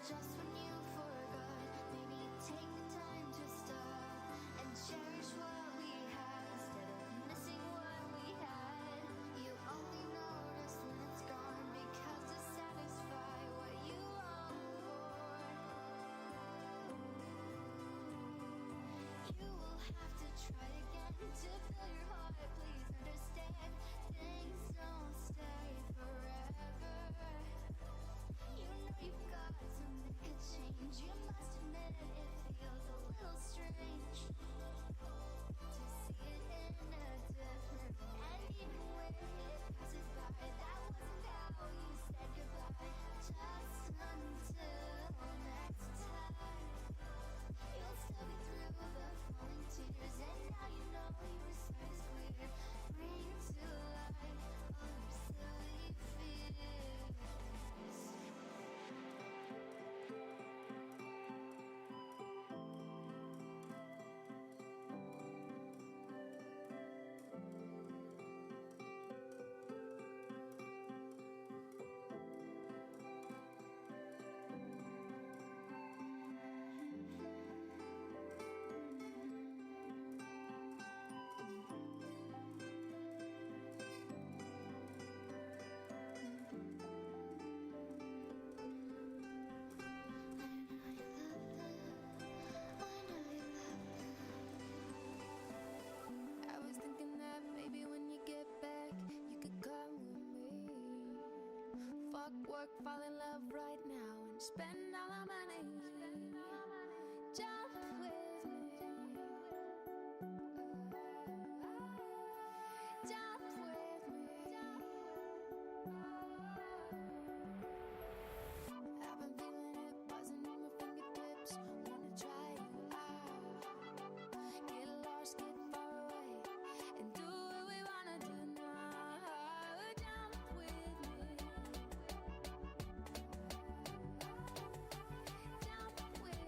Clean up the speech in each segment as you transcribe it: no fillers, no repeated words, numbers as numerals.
just when you forgot. Maybe take the time to stop and cherish what we had instead of missing what we had. You only notice when it's gone because to satisfy what you long for. You will have to try again to fill your heart. Please understand, things don't stay forever. You know you've got to make a change. You must admit it feels a little strange to see it in a different way. And even when it passes by, that wasn't how you said goodbye. Just until next time, you'll still be through the falling tears. And now you know your side is clear. Bring to light all your silly fears. I was thinking that maybe when you get back, you could come with me. Fuck work, fall in love right now and spend all our money. Jump with me. Jump with me. I've been feeling it buzzing in my fingertips. Wanna try you out. Get lost, get far away, and do what we wanna do now. Jump with me. Jump with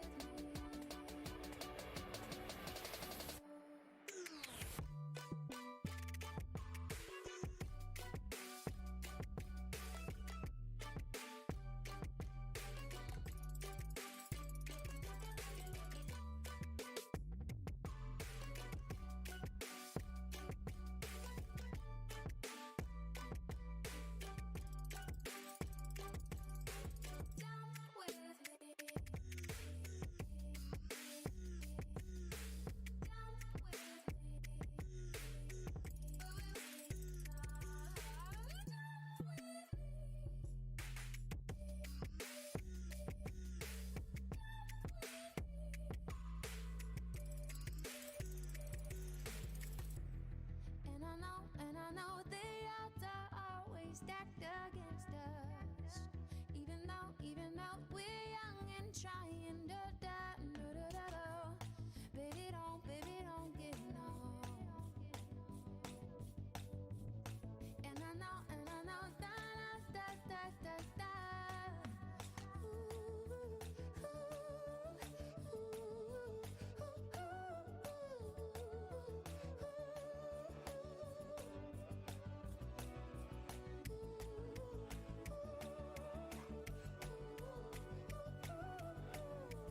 And I know the odds are always stacked against us. Even though we're young and trying to baby, don't get no. And I know, Ooh,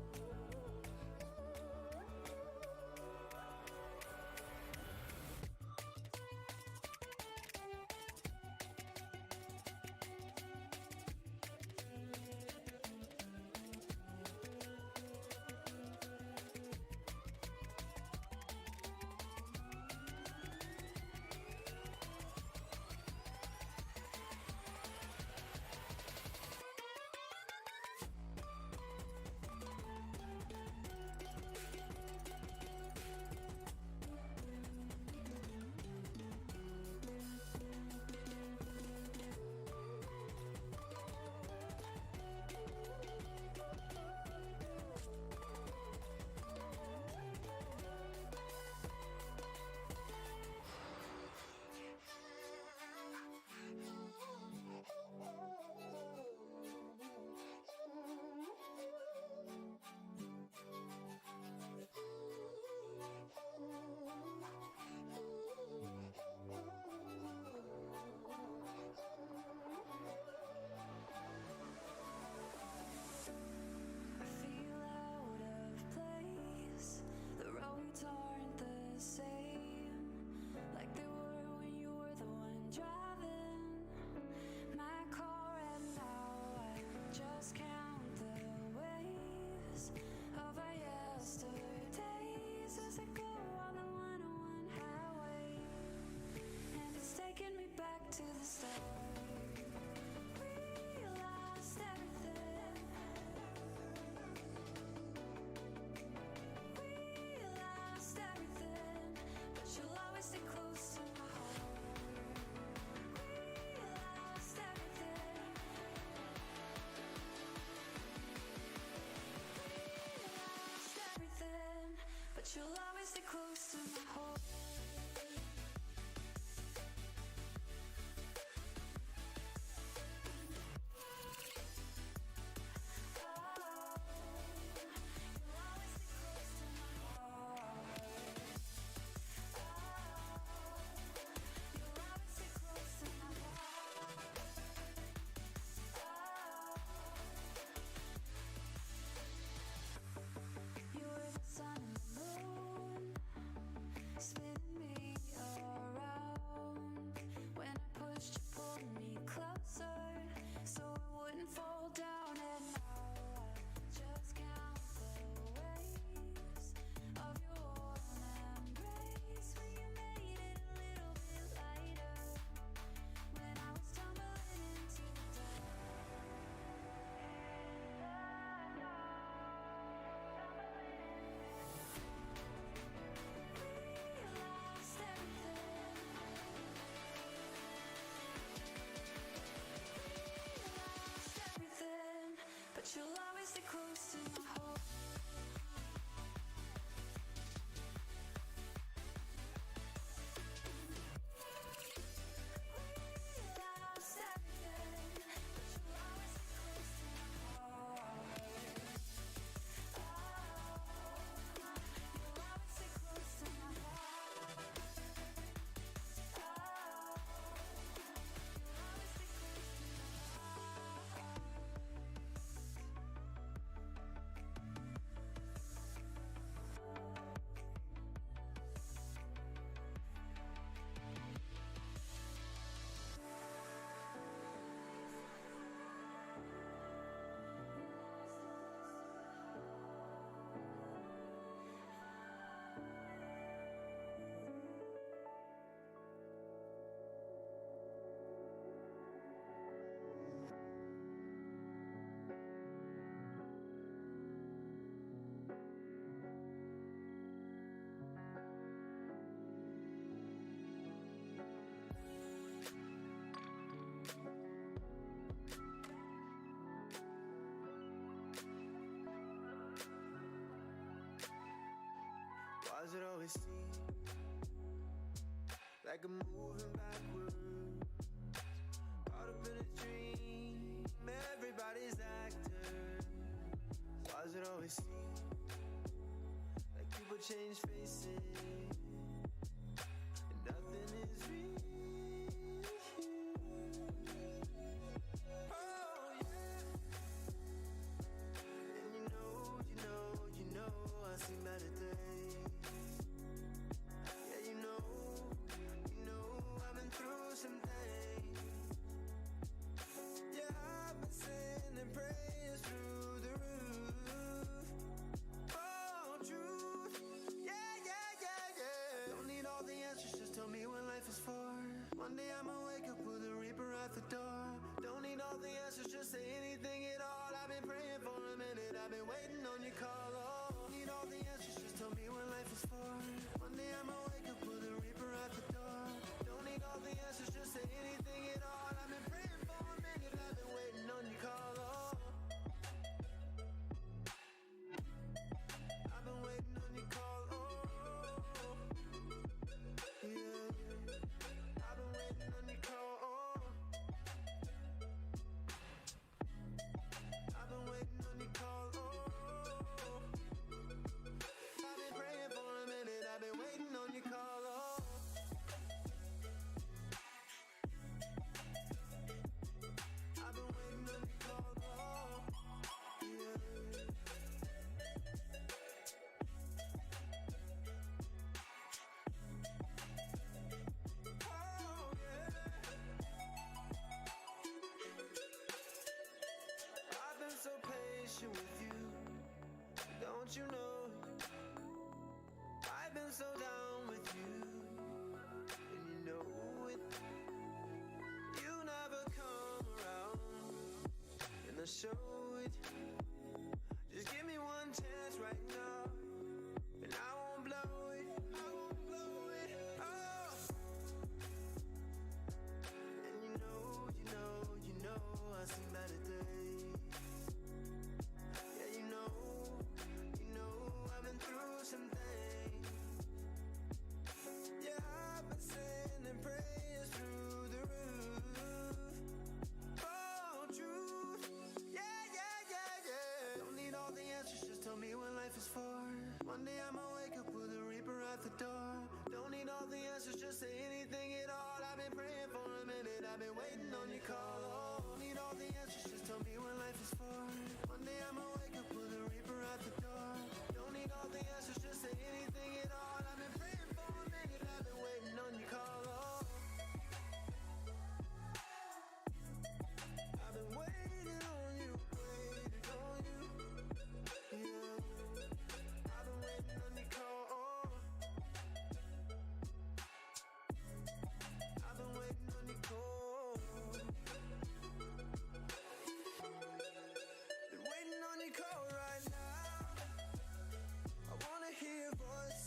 always seem like I'm moving backwards. Caught up in a dream, everybody's actor. Why does it always seem like people change faces and nothing is real? Oh yeah. And you know I see better days. Yeah, you know I've been through some things. Yeah, I've been sending prayers through the roof. Oh, truth. Yeah. Don't need all the answers, just tell me what life is for. One day I'ma wake up with a reaper at the door. Don't need all the answers, just say anything at all. I've been praying for a minute, I've been waiting on your call. Oh, don't need all the answers, just tell me what life is for. One day I'ma wake up with a reaper at the door. Don't need all the answers, just say anything at all. I've been praying for a minute, I've been waiting on your call. Oh, I've been waiting on your call. Oh, yeah. I've been waiting on your call. Oh, I've been waiting on your call. Oh, I've been praying for a minute, I've been waiting on your call. Oh, I've been waiting on your call. Oh, yeah. Oh, yeah. I've been so patient with you, don't you know? I've been so down with you, and you know it. You never come around, and I show it. Just give me one chance right now, and I won't blow it. I won't blow it. Oh, and you know I see better days. Yeah, you know I've been through some things. Yeah, I've been sending prayers through the roof. Oh, truth. Yeah. Don't need all the answers, just tell me what life is for. One day I'ma wake up with a reaper at the door. Don't need all the answers, just say anything at all. I've been praying for a minute, I've been waiting on your call. Oh, don't need all the answers, just tell me what life is for. One day I'ma wake up with a reaper at the door. Don't need all the answers, just say anything at all. I've been praying for a minute, I've been waiting on your call. Oh, I've been waiting on you. Yeah, I've been waiting on your call. Oh, I've been waiting on your call. Been waiting on your call right now. I wanna hear your voice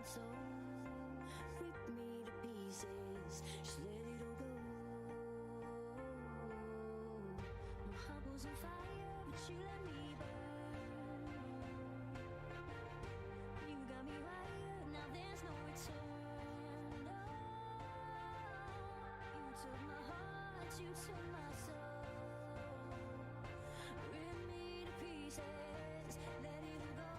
soul. Rip me to pieces, just let it all go. My heart was on fire, but you let me burn. You got me wired, now there's no return. Oh, you took my heart, you took my soul. Rip me to pieces, let it all go.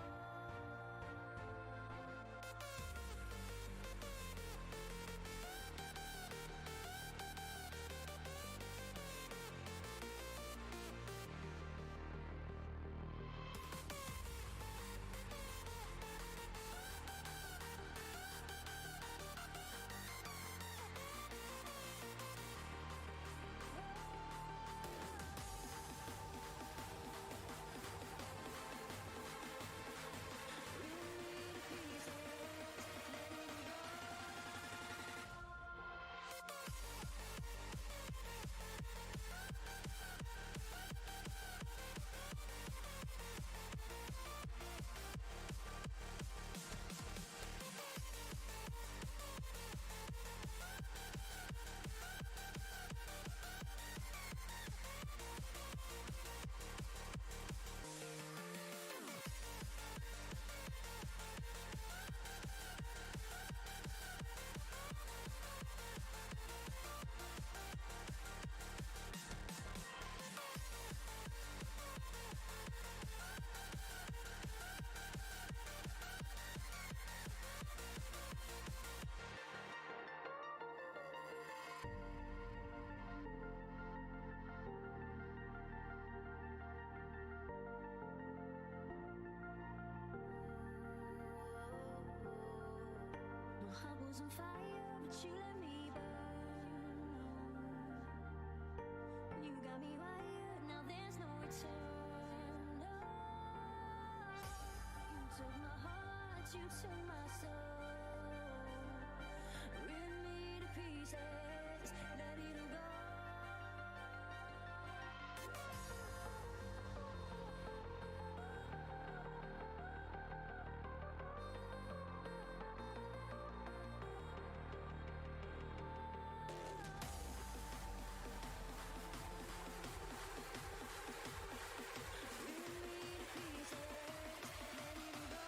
My heart was on fire, but you let me burn. You got me wired, now there's no return. Oh, you took my heart, you took my soul. Rip me to pieces, let it all go. Rip me to pieces, let it all go.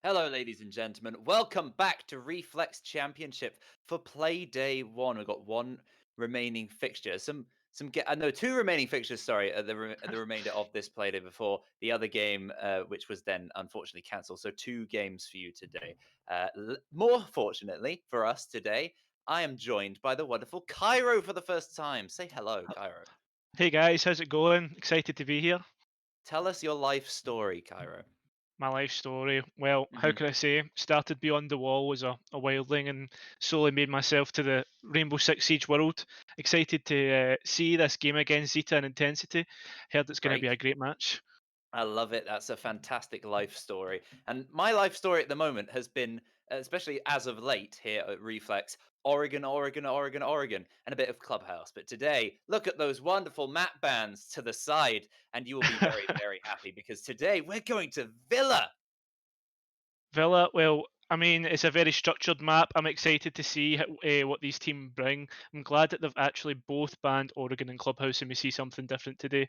Hello, ladies and gentlemen. Welcome back to Reflex Championship for Play Day One. We've got one remaining fixture. No, two remaining fixtures. Sorry, at the remainder of this Play Day before the other game, which was then unfortunately cancelled. So two games for you today. More fortunately for us today, I am joined by the wonderful Cairo for the first time. Say hello, Cairo. Hey guys, how's it going? Excited to be here. Tell us your life story, Cairo. My life story. Well, how Hmm. can I say? Started beyond the wall as a wildling and slowly made myself to the Rainbow Six Siege world. Excited to see this game against Zeta and Intensity. Heard it's going to be Great. a great match. I love it. That's a fantastic life story. And my life story at the moment has been, especially as of late here at Reflex, Oregon, Oregon, Oregon, Oregon, and a bit of Clubhouse. But today, look at those wonderful map bands to the side, and you will be very, very happy because today we're going to Villa. Villa, well, I mean, it's a very structured map. I'm excited to see what these teams bring. I'm glad that they've actually both banned Oregon and Clubhouse and we see something different today.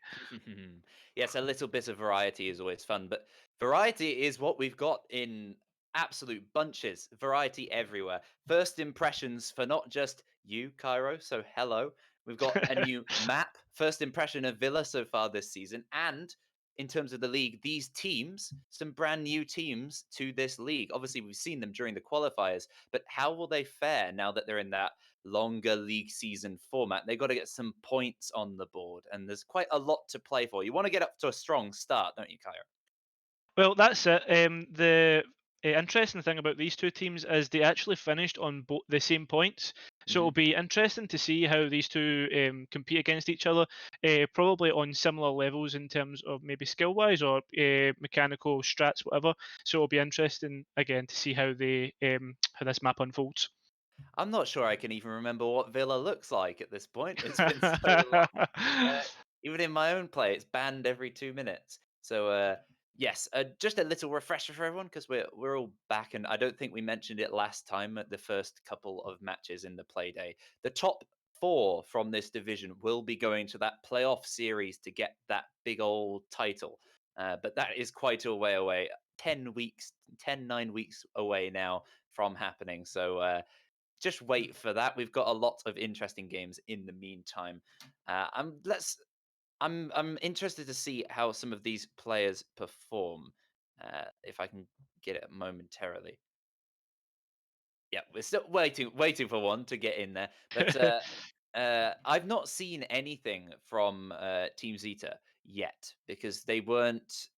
Yes, a little bit of variety is always fun, but variety is what we've got in absolute bunches. Variety everywhere. First impressions for not just you, Cairo. So hello. We've got a new map. First impression of Villa so far this season, and in terms of the league, these teams, some brand new teams to this league. Obviously, we've seen them during the qualifiers, but how will they fare now that they're in that longer league season format? They've got to get some points on the board, and there's quite a lot to play for. You want to get up to a strong start, don't you, Kyra? Well, that's it. The interesting thing about these two teams is they actually finished on the same points. So it'll Hmm. be interesting to see how these two compete against each other, probably on similar levels in terms of maybe skill wise or mechanical strats, whatever. So it'll be interesting again to see how this map unfolds. I'm not sure I can even remember what Villa looks like at this point. It's been so long. Uh, Even in my own play, it's banned every 2 minutes. So yes, just a little refresher for everyone because we're all back, and I don't think we mentioned it last time at the first couple of matches in the play day. The top four from this division will be going to that playoff series to get that big old title. But that is quite a way away. 10 weeks, 9 weeks away now from happening. So just wait for that. We've got a lot of interesting games in the meantime. I'm interested to see how some of these players perform. If I can get it momentarily. Yeah, we're still waiting for one to get in there. But I've not seen anything from Team Zeta yet because they weren't.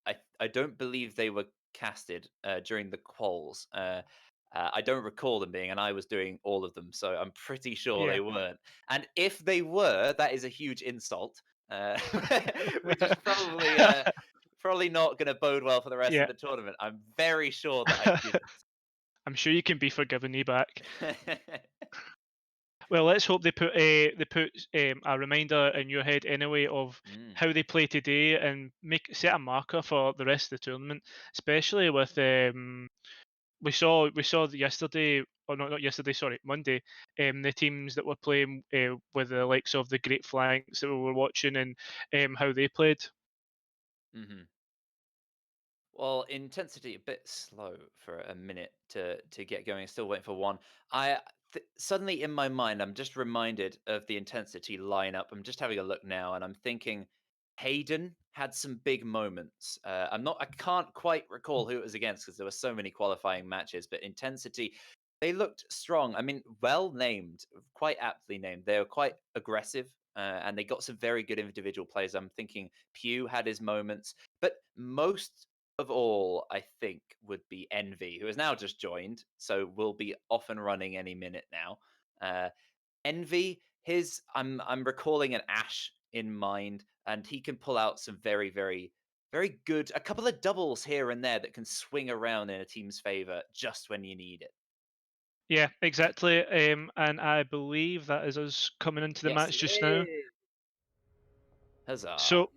I don't believe they were casted during the quals. I don't recall them being, and I was doing all of them, so I'm pretty sure Yeah. they weren't. And if they were, that is a huge insult, uh, which is probably not going to bode well for the rest of Yeah, the tournament. I'm very sure that I didn't. I'm sure you can be forgiven, back. Well, let's hope they put a reminder in your head anyway of Mm, how they play today and make set a marker for the rest of the tournament. Especially with we saw yesterday, or not yesterday, sorry, Monday, the teams that were playing with the likes of the Great Flanks that we were watching and how they played. mhm. Well, intensity a bit slow for a minute to get going. Still waiting for one. Suddenly in my mind, I'm just reminded of the intensity lineup. I'm just having a look now, and I'm thinking Hayden had some big moments. I can't quite recall who it was against because there were so many qualifying matches. But intensity, they looked strong. I mean, well named, quite aptly named. They were quite aggressive, and they got some very good individual players. I'm thinking Pew had his moments, but most of all, I think, would be Envy, who has now just joined, so will be off and running any minute now. Uh, Envy, I'm recalling an Ash in mind, and he can pull out some very, very, very good a couple of doubles here and there that can swing around in a team's favor just when you need it. Yeah, exactly. And I believe that is us coming into the Yes, match it just now. is. Huzzah. So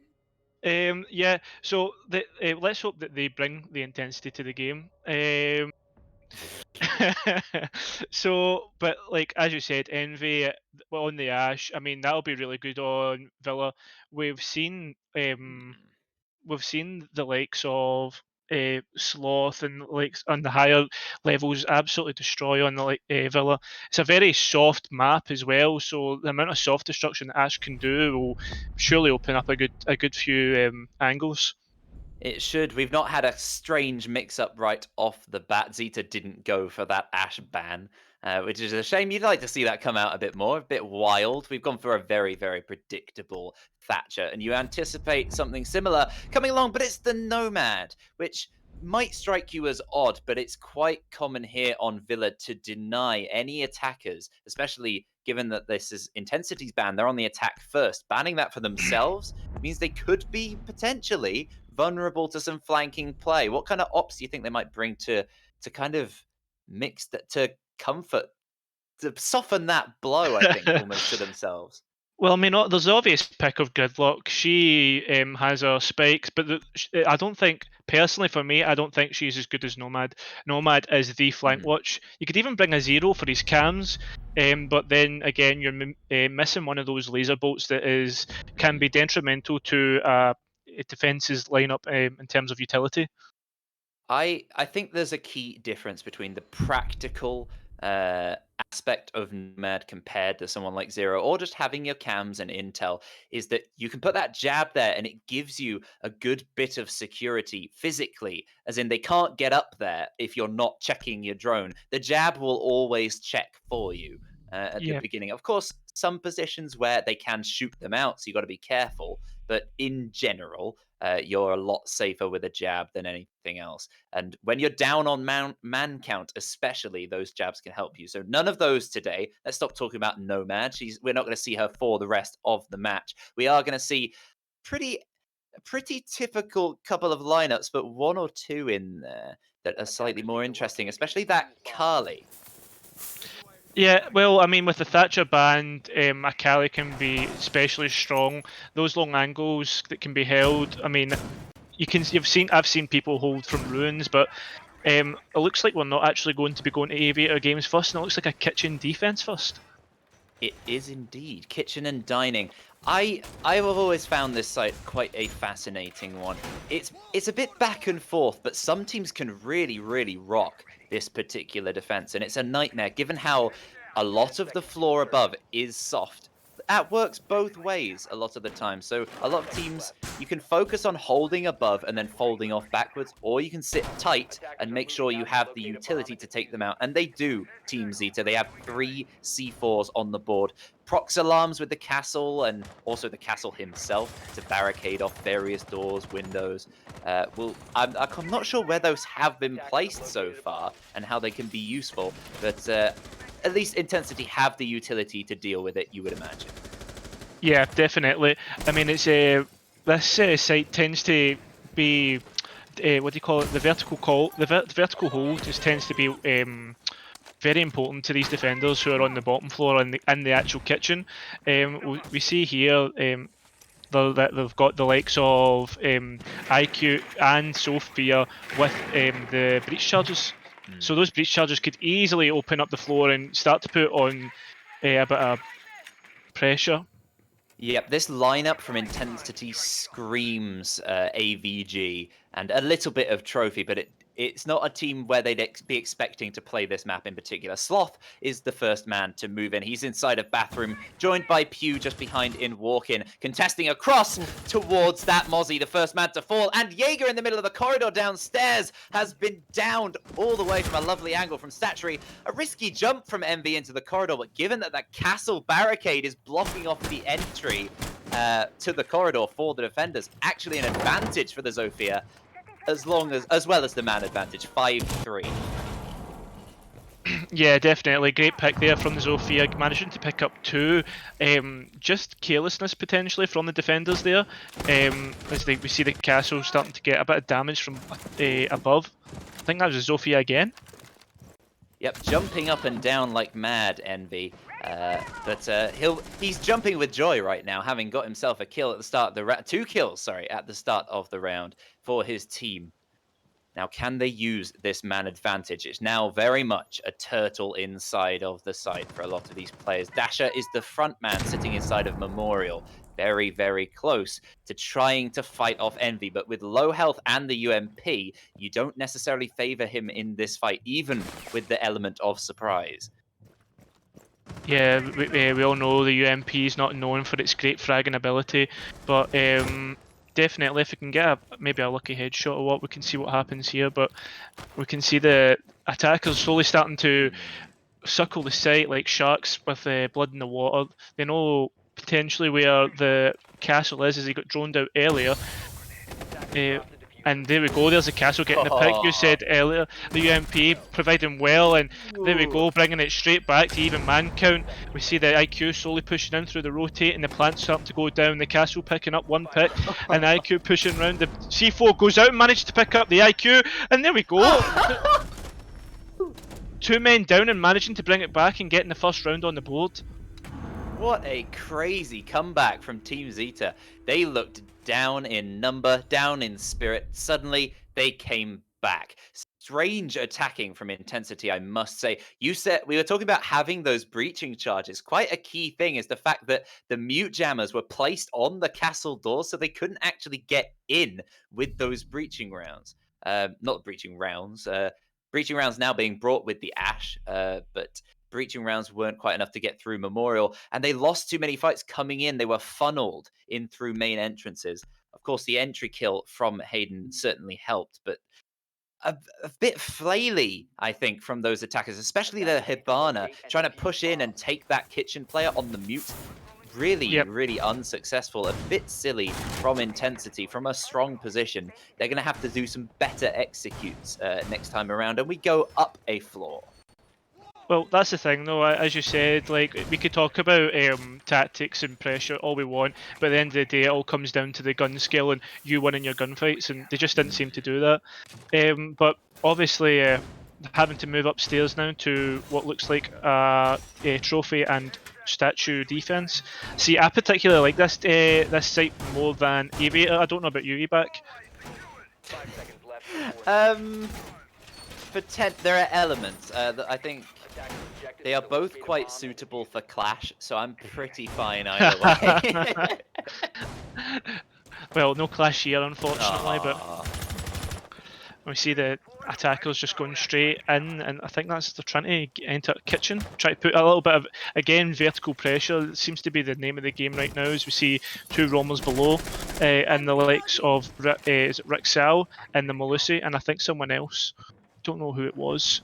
yeah, so let's hope that they bring the intensity to the game. But like as you said, Envy well, on the Ash. I mean, that'll be really good on Villa. We've seen um, Hmm. we've seen the likes of. Sloth and like on the higher levels absolutely destroy on the like Villa. It's a very soft map as well, so the amount of soft destruction that Ash can do will surely open up a good few angles. It should. We've not had a strange mix-up right off the bat. Zeta didn't go for that Ash ban, which is a shame. You'd like to see that come out a bit more, a bit wild. We've gone for a very, very predictable Thatcher, and you anticipate something similar coming along, but it's the Nomad, which might strike you as odd, but it's quite common here on Villa to deny any attackers, especially given that this is Intensity's ban. They're on the attack first. Banning that for themselves means they could be potentially vulnerable to some flanking play. What kind of ops do you think they might bring to kind of mix that, to comfort, to soften that blow? I think almost to themselves. Well, I mean, there's the obvious pick of Gridlock. She has her spikes, but I don't think, personally for me, I don't think she's as good as Nomad. Nomad is the flank Mhm. watch. You could even bring a zero for his cams, but then again, you're missing one of those laser bolts that can Mhm. be detrimental to a defense's lineup in terms of utility. I think there's a key difference between the practical uh, aspect of Nomad compared to someone like Zero, or just having your cams and intel, is that you can put that jab there and it gives you a good bit of security physically, as in they can't get up there if you're not checking your drone. The jab will always check for you at the Yeah. beginning. Of course, some positions where they can shoot them out, so you got to be careful. But in general, you're a lot safer with a jab than anything else. And when you're down on man count, especially, those jabs can help you. So none of those today. Let's stop talking about Nomad. We're not going to see her for the rest of the match. We are going to see pretty pretty typical couple of lineups, but one or two in there that are slightly more interesting, especially that Carly. Yeah, well, I mean, with the Thatcher band, Akali can be especially strong. Those long angles that can be held. I mean, I've seen people hold from ruins, but it looks like we're not actually going to be going to aviator games first, and it looks like a kitchen defense first. It is indeed kitchen and dining. I've always found this site quite a fascinating one. It's a bit back and forth, but some teams can really rock this particular defense, and it's a nightmare given how a lot of the floor above is soft. That works both ways a lot of the time. So a lot of teams, you can focus on holding above and then folding off backwards, or you can sit tight and make sure you have the utility to take them out. And they do, Team Zeta. They have 3 C4s on the board. Prox alarms with the castle, and also the castle himself to barricade off various doors, windows. I'm not sure where those have been placed so far and how they can be useful, but at least Intensity have the utility to deal with it, you would imagine. Yeah, definitely. I mean, it's this site tends to be what do you call it? The vertical call, the vertical hold just tends to be very important to these defenders who are on the bottom floor and the actual kitchen. We see here that they've got the likes of IQ and Sophia with the breach charges. So those breach charges could easily open up the floor and start to put on a bit of pressure. Yep, this lineup from Intensity screams AVG and a little bit of Trophy, but it's not a team where they'd be expecting to play this map in particular. Sloth is the first man to move in. He's inside of Bathroom, joined by Pew just behind in Walk-In, contesting across towards that Mozzie, the first man to fall, and Jaeger in the middle of the corridor downstairs has been downed all the way from a lovely angle from Statuary. A risky jump from MV into the corridor, but given that that castle barricade is blocking off the entry to the corridor for the defenders, actually an advantage for the Zofia, as well as the man advantage, 5-3. Yeah, definitely. Great pick there from the Zofia, managing to pick up 2. Just carelessness potentially from the defenders there. As we see the castle starting to get a bit of damage from above. I think that was a Zofia again. Yep, jumping up and down like mad, Envy. But he's jumping with joy right now, having got himself a kill at the start of the round. 2 kills, sorry, at the start of the round for his team. Now, can they use this man advantage? It's now very much a turtle inside of the site for a lot of these players. Dasher is the front man sitting inside of Memorial. very, very close to trying to fight off Envy. But with low health and the UMP, you don't necessarily favor him in this fight, even with the element of surprise. Yeah, we all know the UMP is not known for its great fragging ability, but definitely if we can get maybe a lucky headshot or what, we can see what happens here. But we can see the attackers slowly starting to circle the site like sharks with blood in the water. They know potentially where the castle is, as he got droned out earlier. And there we go, there's the castle getting the pick. You said earlier, the UMP providing well, and there we go, bringing it straight back to even man count. We see the IQ slowly pushing in through the rotate, and the plants starting to go down. The castle picking up one pick, and the IQ pushing around. The C4 goes out and manages to pick up the IQ, and there we go. 2 men down and managing to bring it back and getting the first round on the board. What a crazy comeback from Team Zeta. They looked down in number, down in spirit. Suddenly, they came back. Strange attacking from Intensity, I must say. You said we were talking about having those breaching charges. Quite a key thing is the fact that the mute jammers were placed on the castle doors, so they couldn't actually get in with those breaching rounds. Not breaching rounds. Breaching rounds now being brought with the Ash, but breaching rounds weren't quite enough to get through Memorial, and they lost too many fights coming in. They were funneled in through main entrances. Of course, the entry kill from Hayden certainly helped, but a bit flaily, I think, from those attackers, especially the Hibana, trying to push in and take that kitchen player on the mute. Really, really unsuccessful. A bit silly from Intensity, from a strong position. They're going to have to do some better executes next time around, and we go up a floor. Well, that's the thing, though. As you said, like we could talk about tactics and pressure all we want, but at the end of the day, it all comes down to the gun skill and you winning your gunfights, and they just didn't seem to do that. But obviously, having to move upstairs now to what looks like a trophy and statue defense. See, I particularly like this site more than Aviator. I don't know about you, Ebac. There are elements that I think they are both quite suitable for Clash, so I'm pretty fine either way. Well, no Clash here, unfortunately, but we see the attackers just going straight in, and I think they're trying to enter kitchen, try to put a little bit of, again, vertical pressure. It seems to be the name of the game right now, as we see 2 roamers below, and the likes of is it Rixel and the Malusi, and I think someone else. Don't know who it was.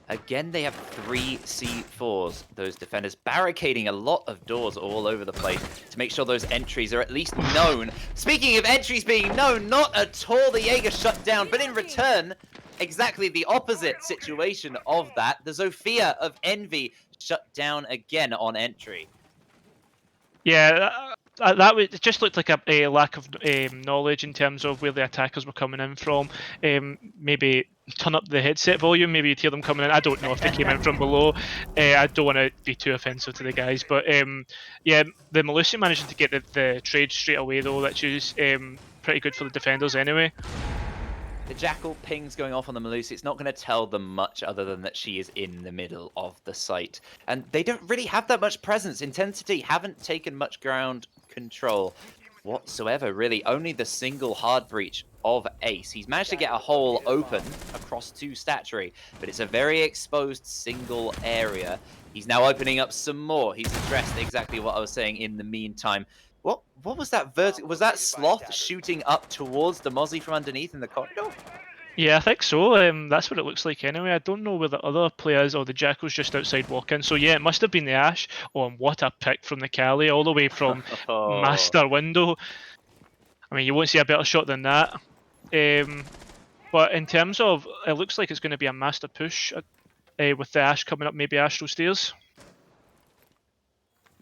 Again, they have 3 C4s, those defenders, barricading a lot of doors all over the place to make sure those entries are at least known. Speaking of entries being known, not at all the Jaeger shut down, but in return, exactly the opposite situation of that. The Zofia of Envy shut down again on entry. Yeah, that it just looked like a lack of knowledge in terms of where the attackers were coming in from. Maybe turn up the headset volume, maybe you'd hear them coming in. I don't know if they came in from below. I don't want to be too offensive to the guys, but yeah, the Malusi managing to get the trade straight away though, which is pretty good for the defenders anyway. The Jackal ping's going off on the Malusi. It's not going to tell them much other than that she is in the middle of the site. And they don't really have that much presence. Intensity haven't taken much ground control whatsoever, really. Only the single hard breach of Ace. He's managed to get a hole open across 2 statuary, but it's a very exposed single area. He's now opening up some more. He's addressed exactly what I was saying in the meantime. What was that vertical? Was that Sloth shooting up towards the Mozzie from underneath in the corridor? Yeah, I think so. That's what it looks like anyway. I don't know where the other players or the Jackal's just outside walking. So yeah, it must have been the Ash. Oh, and what a pick from the Cali, all the way from master window. I mean, you won't see a better shot than that. But in terms of, it looks like it's going to be a master push with the Ash coming up, maybe Astral Stairs.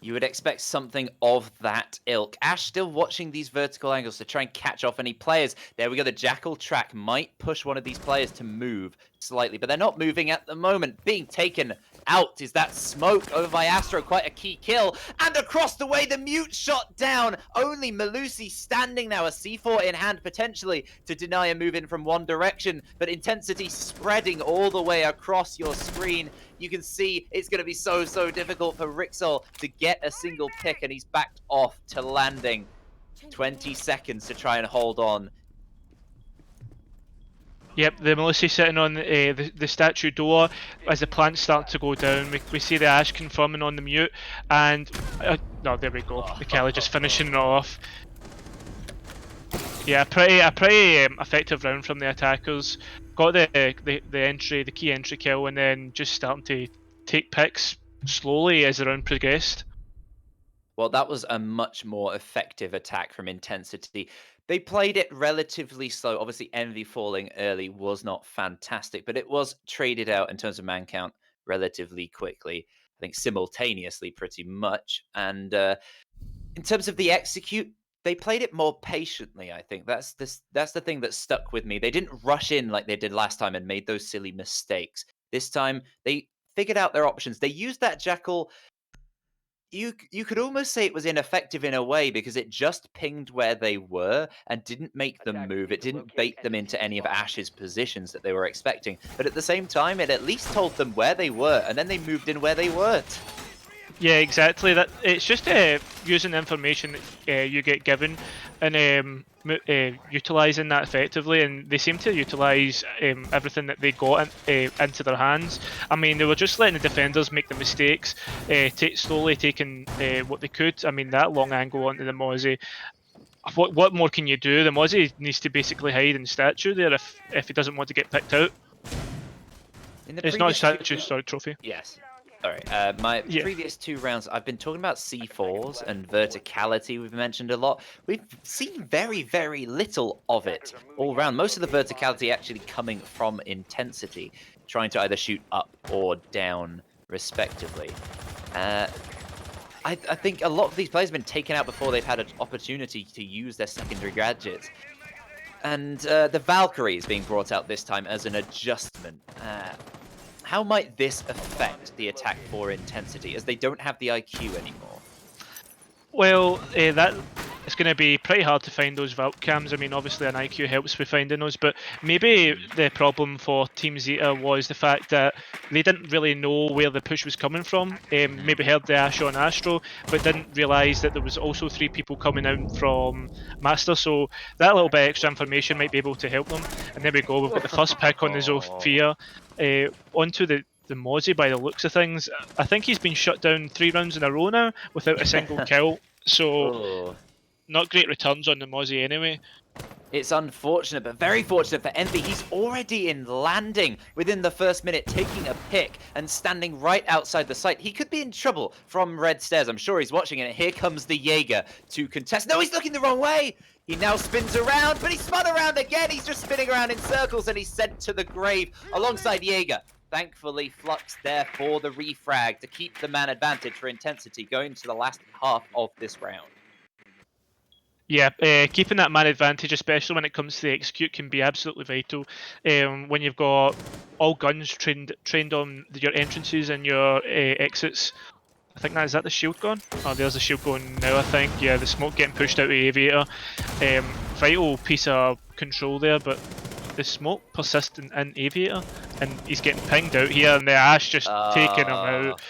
You would expect something of that ilk. Ash still watching these vertical angles to try and catch off any players. There we go. The Jackal track might push one of these players to move slightly, but they're not moving at the moment. Being taken out is that smoke over by Astro, quite a key kill. And across the way, the mute shot down. Only Melusi standing now, a C4 in hand potentially to deny a move in from one direction. But Intensity spreading all the way across your screen. You can see it's going to be so difficult for Rixel to get a single pick, and he's backed off to landing. 20 seconds to try and hold on. Yep, the Melusi sitting on the statue door as the plants start to go down. We see the Ash confirming on the mute, and no, there we go. The Kelly just finishing it off. Yeah, a pretty effective round from the attackers. Got the key entry kill, and then just starting to take picks slowly as the round progressed. Well, that was a much more effective attack from Intensity. They played it relatively slow. Obviously, Envy falling early was not fantastic, but it was traded out in terms of man count relatively quickly. I think simultaneously pretty much. And in terms of the execute, they played it more patiently, I think. That's the thing that stuck with me. They didn't rush in like they did last time and made those silly mistakes. This time, they figured out their options. They used that Jackal. You could almost say it was ineffective in a way because it just pinged where they were and didn't make them move. It didn't bait them into any of Ash's positions that they were expecting. But at the same time, it at least told them where they were, and then they moved in where they weren't. Yeah, exactly. That it's just using the information that you get given and utilising that effectively. And they seem to utilise everything that they got into their hands. I mean, they were just letting the defenders make the mistakes, slowly taking what they could. I mean, that long angle onto the Mozzie. What more can you do? The Mozzie needs to basically hide in statue there if he doesn't want to get picked out. It's not a statue, sorry, trophy. Yes. Sorry, my previous 2 rounds, I've been talking about C4s and verticality we've mentioned a lot. We've seen very little of it all round. Most of the verticality actually coming from Intensity, trying to either shoot up or down, respectively. I think a lot of these players have been taken out before they've had an opportunity to use their secondary gadgets. And the Valkyrie is being brought out this time as an adjustment. How might this affect the attack for Intensity, as they don't have the IQ anymore? Well, that it's going to be pretty hard to find those Valk cams. I mean, obviously an IQ helps with finding those, but maybe the problem for Team Zeta was the fact that they didn't really know where the push was coming from. Maybe heard the Ash on Astro, but didn't realise that there was also 3 people coming out from Master, so that little bit of extra information might be able to help them. And there we go, we've got the first pick on the Zofia. Onto the Mozzie by the looks of things. I think he's been shut down 3 rounds in a row now without a single kill, so not great returns on the Mozzie anyway. It's unfortunate, but very fortunate for Envy. He's already in landing within the first minute, taking a pick and standing right outside the site. He could be in trouble from red stairs. I'm sure he's watching it. Here comes the Jaeger to contest. No, he's looking the wrong way. He now spins around, but he spun around again. He's just spinning around in circles, and he's sent to the grave alongside Jaeger. Thankfully, Flux there for the refrag to keep the man advantage for Intensity going to the last half of this round. Yeah, keeping that man advantage, especially when it comes to the execute, can be absolutely vital. When you've got all guns trained on your entrances and your exits. I think is that the shield gone? Oh, there's the shield going now, I think. Yeah, the smoke getting pushed out of the Aviator. Vital piece of control there, but the smoke persistent in Aviator, and he's getting pinged out here, and the Ash just taking him out.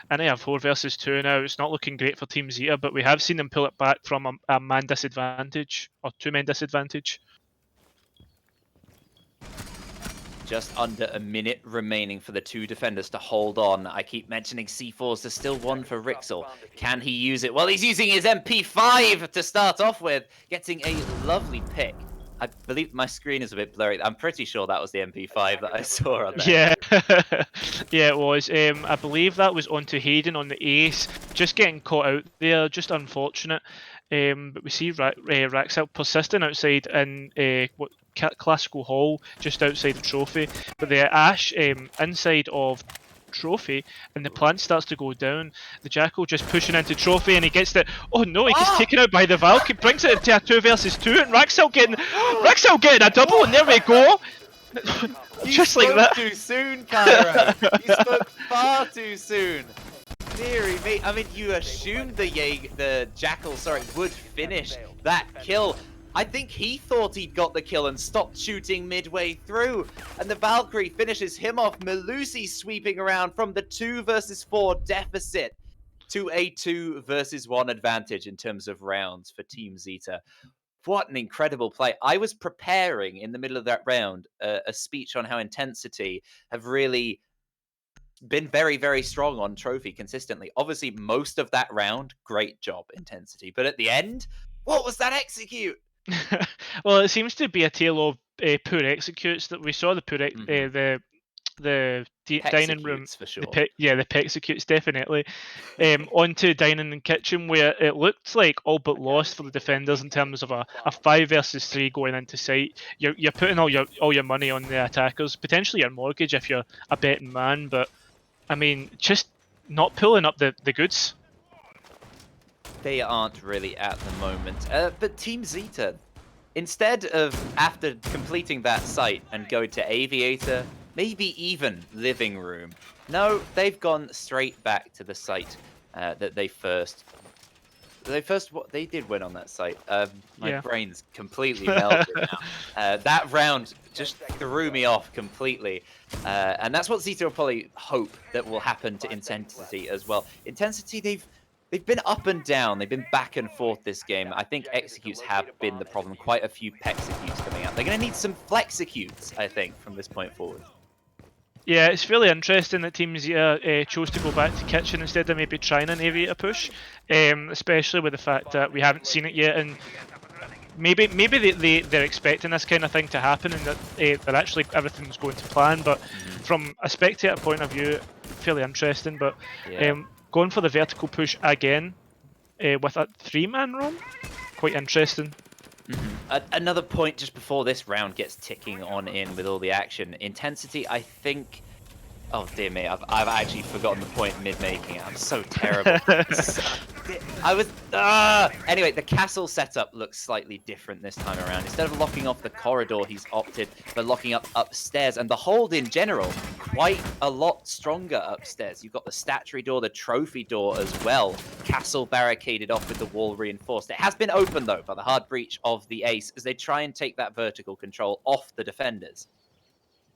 And they have 4 versus 2 now. It's not looking great for Team Zeta, but we have seen them pull it back from a man disadvantage, or 2-man disadvantage. Just under a minute remaining for the 2 defenders to hold on. I keep mentioning C4s. There's still 1 for Rixel. Can he use it? Well, he's using his MP5 to start off with, getting a lovely pick. I believe my screen is a bit blurry. I'm pretty sure that was the MP5 that I saw on there. Yeah, yeah, it was. I believe that was onto Hayden on the ace. Just getting caught out there, just unfortunate. But we see Raxel persisting outside in Classical Hall, just outside the trophy. But the Ash inside of trophy, and the plant starts to go down. The Jackal just pushing into trophy, and he gets the he gets taken out by the Valk. He brings it to a 2 versus 2, and Raxel getting a double, and there we go. You Just like spoke that. too soon, Cairo. You spoke far too soon. Deary me. I mean, you assumed the Jackal, would finish that kill. I think he thought he'd got the kill and stopped shooting midway through. And the Valkyrie finishes him off. Melusi sweeping around from the 2 versus 4 deficit to a 2 versus 1 advantage in terms of rounds for Team Zeta. What an incredible play. I was preparing in the middle of that round a speech on how Intensity have really been very, very strong on Trophy consistently. Obviously, most of that round, great job, Intensity. But at the end, what was that execute? Well, it seems to be a tale of poor executes. That we saw the poor dining room, Pexecutes, for the sure. the pexecutes definitely, onto dining and kitchen, where it looked like all but lost for the defenders in terms of a 5 versus 3 going into site. You're putting all your money on the attackers, potentially your mortgage if you're a betting man, but I mean, just not pulling up the goods. They aren't really at the moment. But Team Zeta, instead of after completing that site and going to Aviator, maybe even Living Room, no, they've gone straight back to the site that they first. They did win on that site. My Yeah. brain's completely melted now. That round just threw me off completely, and that's what Zeta will probably hope that will happen to Intensity as well. Intensity, they've been up and down, they've been back and forth this game. I think executes have been the problem. Quite a few pexecutes coming out. They're going to need some flexecutes, I think, from this point forward. Yeah, it's really interesting that Team Zeta chose to go back to kitchen instead of maybe trying an aviator push, especially with the fact that we haven't seen it yet, and maybe they're expecting this kind of thing to happen, and that they're actually everything's going to plan. But from a spectator point of view, fairly interesting. But Yeah. going for the vertical push again with a 3-man roam, quite interesting. Another point just before this round gets ticking on in with all the action. Intensity, I think. Oh dear me, I've actually forgotten the point mid-making it. I'm so terrible. I was. Anyway, the castle setup looks slightly different this time around. Instead of locking off the corridor, he's opted for locking up upstairs. And the hold in general, quite a lot stronger upstairs. You've got the statuary door, the trophy door as well. Castle barricaded off with the wall reinforced. It has been opened, though, by the hard breach of the ace as they try and take that vertical control off the defenders.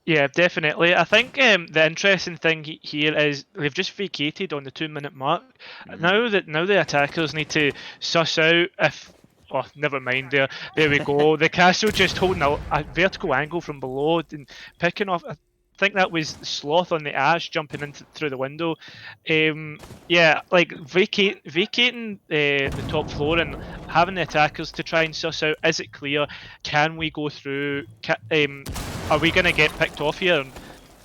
Yeah, definitely. I think the interesting thing here is they've just vacated on the 2-minute mark. Now the attackers need to suss out if. Oh, never mind. There we go. The castle just holding a vertical angle from below and picking off. I think that was Sloth on the Ash jumping through the window. Yeah, like vacating the top floor and having the attackers to try and suss out, is it clear? Can we go through? Are we going to get picked off here? And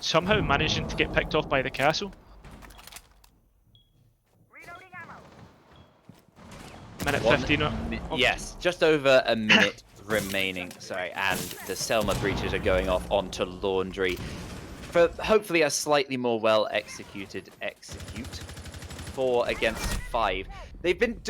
somehow managing to get picked off by the castle. Minute 15. Yes, just over a minute remaining. Sorry, and the Selma breaches are going off onto Laundry for hopefully a slightly more well executed execute. 4 against 5. They've been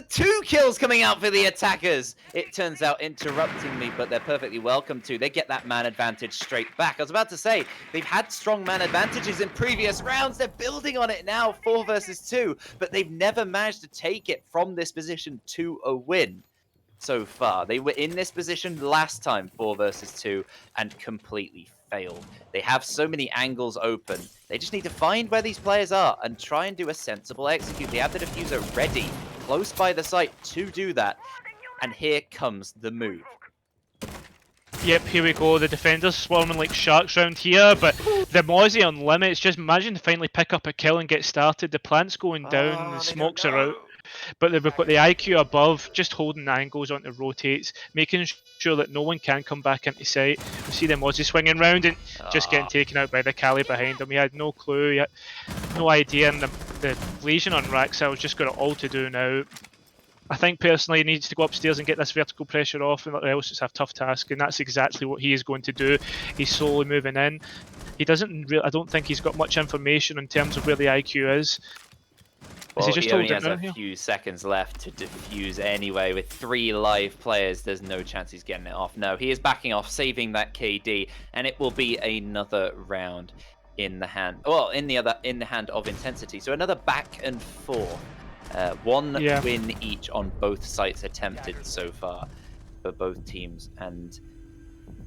2 kills coming out for the attackers. It turns out interrupting me, but they're perfectly welcome to. They get that man advantage straight back. I was about to say, they've had strong man advantages in previous rounds. They're building on it now, 4 versus 2, but they've never managed to take it from this position to a win so far. They were in this position last time, 4 versus 2, and completely failed. They have so many angles open. They just need to find where these players are and try and do a sensible execute. They have the diffuser ready, close by the site to do that. And here comes the move. Yep, here we go. The defenders swarming like sharks round here, but the Mozzie on limits. Just imagine to finally pick up a kill and get started. The plant's going down, the smokes are out. But we've got the IQ above, just holding angles onto rotates, making sure that no one can come back into sight. We see the Mozzie swinging round and just getting taken out by the Cali behind him. He had no clue, he had no idea, and the Legion on Raxel's just got it all to do now. I think personally he needs to go upstairs and get this vertical pressure off, and else it's a tough task, and that's exactly what he is going to do. He's slowly moving in. He doesn't really, I don't think he's got much information in terms of where the IQ is. Is he Well, just he only holding has it a down here? few seconds left to defuse anyway. With 3 live players, there's no chance he's getting it off. No, he is backing off, saving that KD, and it will be another round in the hand. Well, in the hand of Intensity. So another back and forth. One Yeah. win each on both sites attempted so far for both teams. And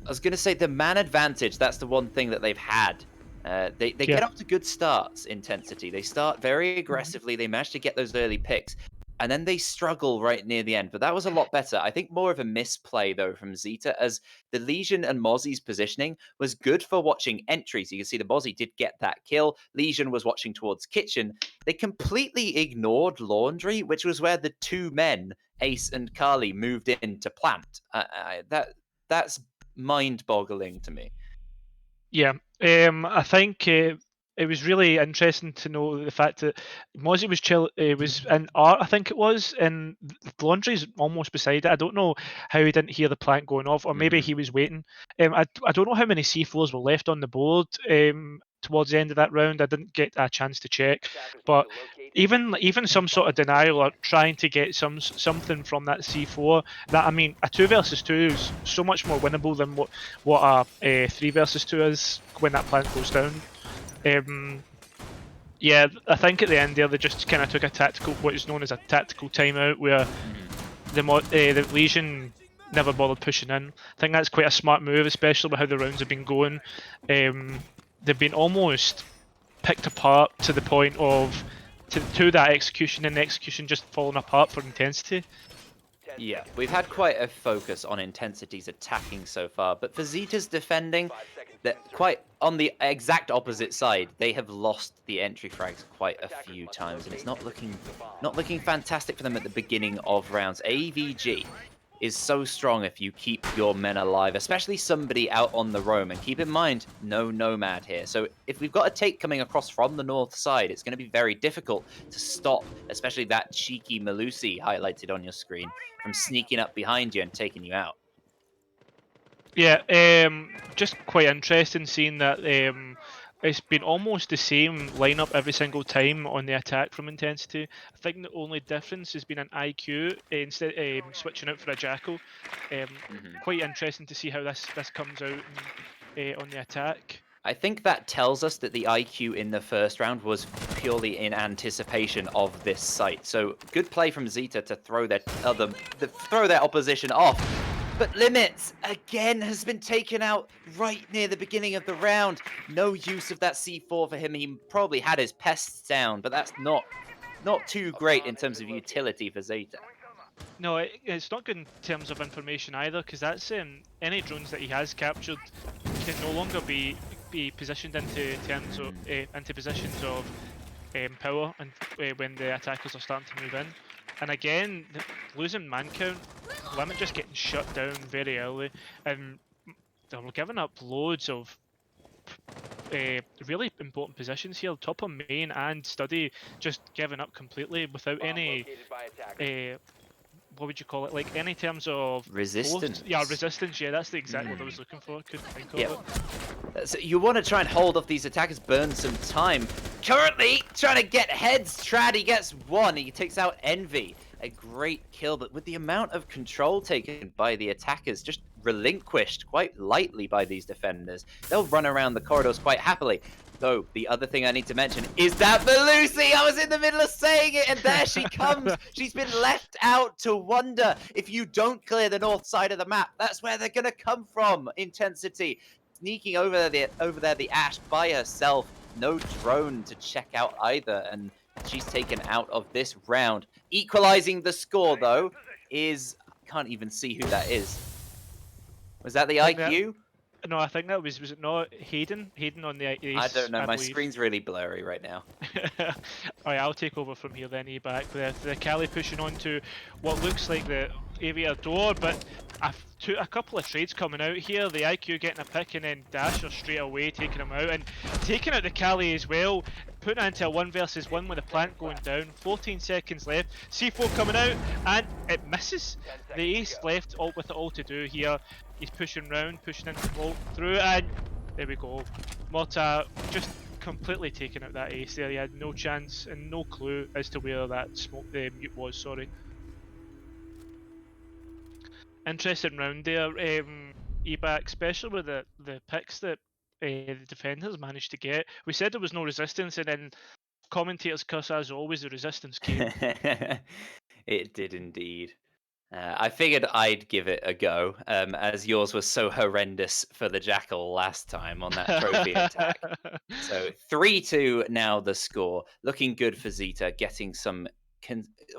I was going to say the man advantage, that's the one thing that they've had. They Yeah. get off to good starts, Intensity. They start very Mhm. aggressively. They manage to get those early picks. And then they struggle right near the end. But that was a lot better. I think more of a misplay, though, from Zeta, as the Legion and Mozzie's positioning was good for watching entries. You can see the Mozzie did get that kill. Legion was watching towards Kitchen. They completely ignored Laundry, which was where the 2 men, Ace and Carly, moved in to plant. That's mind-boggling to me. Yeah, I think it was really interesting to know the fact that Mozzie was was in art, I think it was, and the laundry's almost beside it. I don't know how he didn't hear the plant going off, or maybe he was waiting. I don't know how many C4s were left on the board towards the end of that round. I didn't get a chance to check, but even some sort of denial or trying to get something from that C4. That, I mean, a 2 versus 2 is so much more winnable than what a 3 versus 2 is when that plant goes down. Yeah, I think at the end there they just kind of took a what is known as a tactical timeout, where the Legion never bothered pushing in. I think that's quite a smart move, especially with how the rounds have been going. They've been almost picked apart to the point of to that execution, and the execution just falling apart for Intensity. Yeah, we've had quite a focus on Intensity's attacking so far, but for Zeta's defending, that quite on the exact opposite side, they have lost the entry frags quite a few times, and it's not looking fantastic for them at the beginning of rounds. AVG is so strong if you keep your men alive, especially somebody out on the roam. And keep in mind, no Nomad here. So if we've got a take coming across from the north side, it's going to be very difficult to stop, especially that cheeky Malusi highlighted on your screen, from sneaking up behind you and taking you out. Yeah, just quite interesting seeing that it's been almost the same lineup every single time on the attack from Intensity. I think the only difference has been an IQ instead switching out for a Jackal. Quite interesting to see how this comes out on the attack. I think that tells us that the IQ in the first round was purely in anticipation of this site. So good play from Zeta to throw their opposition off. But Limits, again, has been taken out right near the beginning of the round. No use of that C4 for him. He probably had his pests down, but that's not too great in terms of utility for Zeta. No, it's not good in terms of information either, because that's any drones that he has captured can no longer be positioned into terms of into positions of power, and when the attackers are starting to move in. And again, losing man count, Limit just getting shut down very early, and they were giving up loads of really important positions here. Top of main and study just giving up completely without any what would you call it? Like any terms of resistance. Yeah, resistance. Yeah, that's the exact word I was looking for. Couldn't think of it. So you want to try and hold off these attackers, burn some time. Currently trying to get heads. Trad, he gets 1. He takes out Envy. A great kill, but with the amount of control taken by the attackers, just relinquished quite lightly by these defenders, they'll run around the corridors quite happily. Though, the other thing I need to mention is that Malusi! I was in the middle of saying it, and there she comes! She's been left out to wonder. If you don't clear the north side of the map, that's where they're going to come from. Intensity. Sneaking over there, the Ash by herself. No drone to check out either, and she's taken out of this round. Equalizing the score, though, is... I can't even see who that is. Was that the IQ? No, I think that was it not Hayden? Hayden on the Ace, I don't know, my believe. screen's really blurry right now. Alright, I'll take over from here then, back. The Cali pushing on to what looks like the area door, but a couple of trades coming out here. The IQ getting a pick and then Dasher straight away taking him out, and taking out the Cali as well, putting it into a 1 versus 1 with the plant going down. 14 seconds left. C4 coming out, and it misses. The Ace left with it all to do here. He's pushing round, pushing into vault through, and there we go. Morta just completely taken out that ace there. He had no chance and no clue as to where that smoke mute was. Sorry. Interesting round there, Eback, especially with the picks that the defenders managed to get. We said there was no resistance, and then commentators curse as always. The resistance came. It did indeed. I figured I'd give it a go, as yours was so horrendous for the Jackal last time on that trophy attack. So 3-2 now the score. Looking good for Zeta, getting some,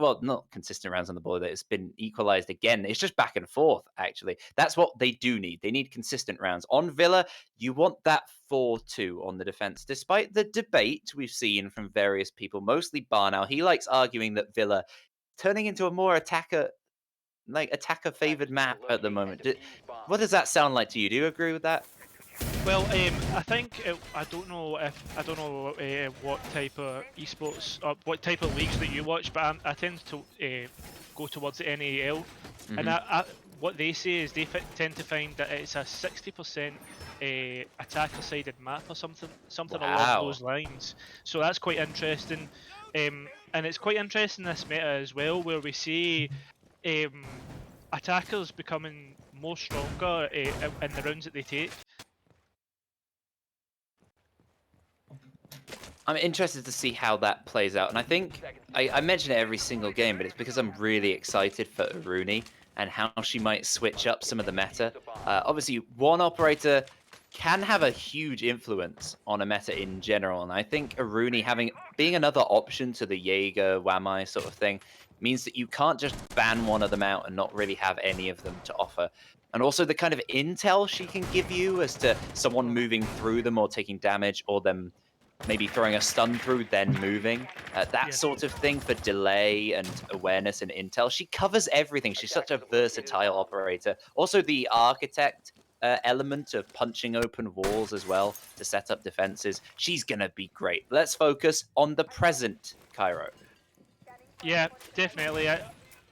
well, not consistent rounds on the board. It's been equalized again. It's just back and forth, actually. That's what they do need. They need consistent rounds. On Villa, you want that 4-2 on the defense. Despite the debate we've seen from various people, mostly Barnow, he likes arguing that Villa turning into a more attacker favored map at the moment. What does that sound like to you? Do you agree with that? Well, I think I don't know what type of esports or what type of leagues that you watch, but I tend to go towards the NAL, and what they say is they tend to find that it's a 60% attacker-sided map or something along Wow. those lines. So that's quite interesting, and it's quite interesting this meta as well, where we see attackers becoming more stronger in the rounds that they take. I'm interested to see how that plays out. And I think I mention it every single game, but it's because I'm really excited for Rooney and how she might switch up some of the meta. Obviously, one operator can have a huge influence on a meta in general. And I think Rooney being another option to the Jaeger, Wamai sort of thing means that you can't just ban one of them out and not really have any of them to offer. And also the kind of intel she can give you as to someone moving through them or taking damage, or them maybe throwing a stun through, then moving. That sort of thing for delay and awareness and intel. She covers everything. She's such a versatile operator. Also, the architect element of punching open walls as well to set up defenses. She's going to be great. Let's focus on the present, Cairo. Yeah, definitely.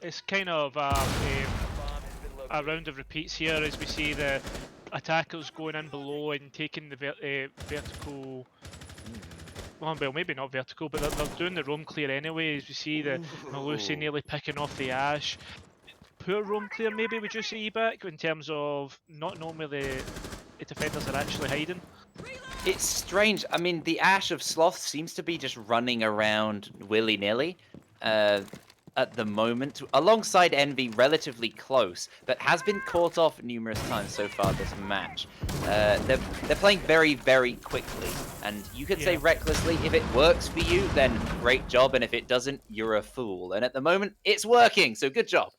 It's kind of a round of repeats here as we see the attackers going in below and taking the vertical. Well, maybe not vertical, but they're doing the roam clear anyway. As we see the Malusi nearly picking off the Ash. Poor roam clear, maybe, would you say, back in terms of not knowing where the defenders are actually hiding? It's strange. I mean, the Ash of Sloth seems to be just running around willy-nilly at the moment, alongside Envy, relatively close, but has been caught off numerous times so far this match. They're playing very, very quickly, and you could say recklessly. If it works for you, then great job, and if it doesn't, you're a fool. And at the moment, it's working, so good job.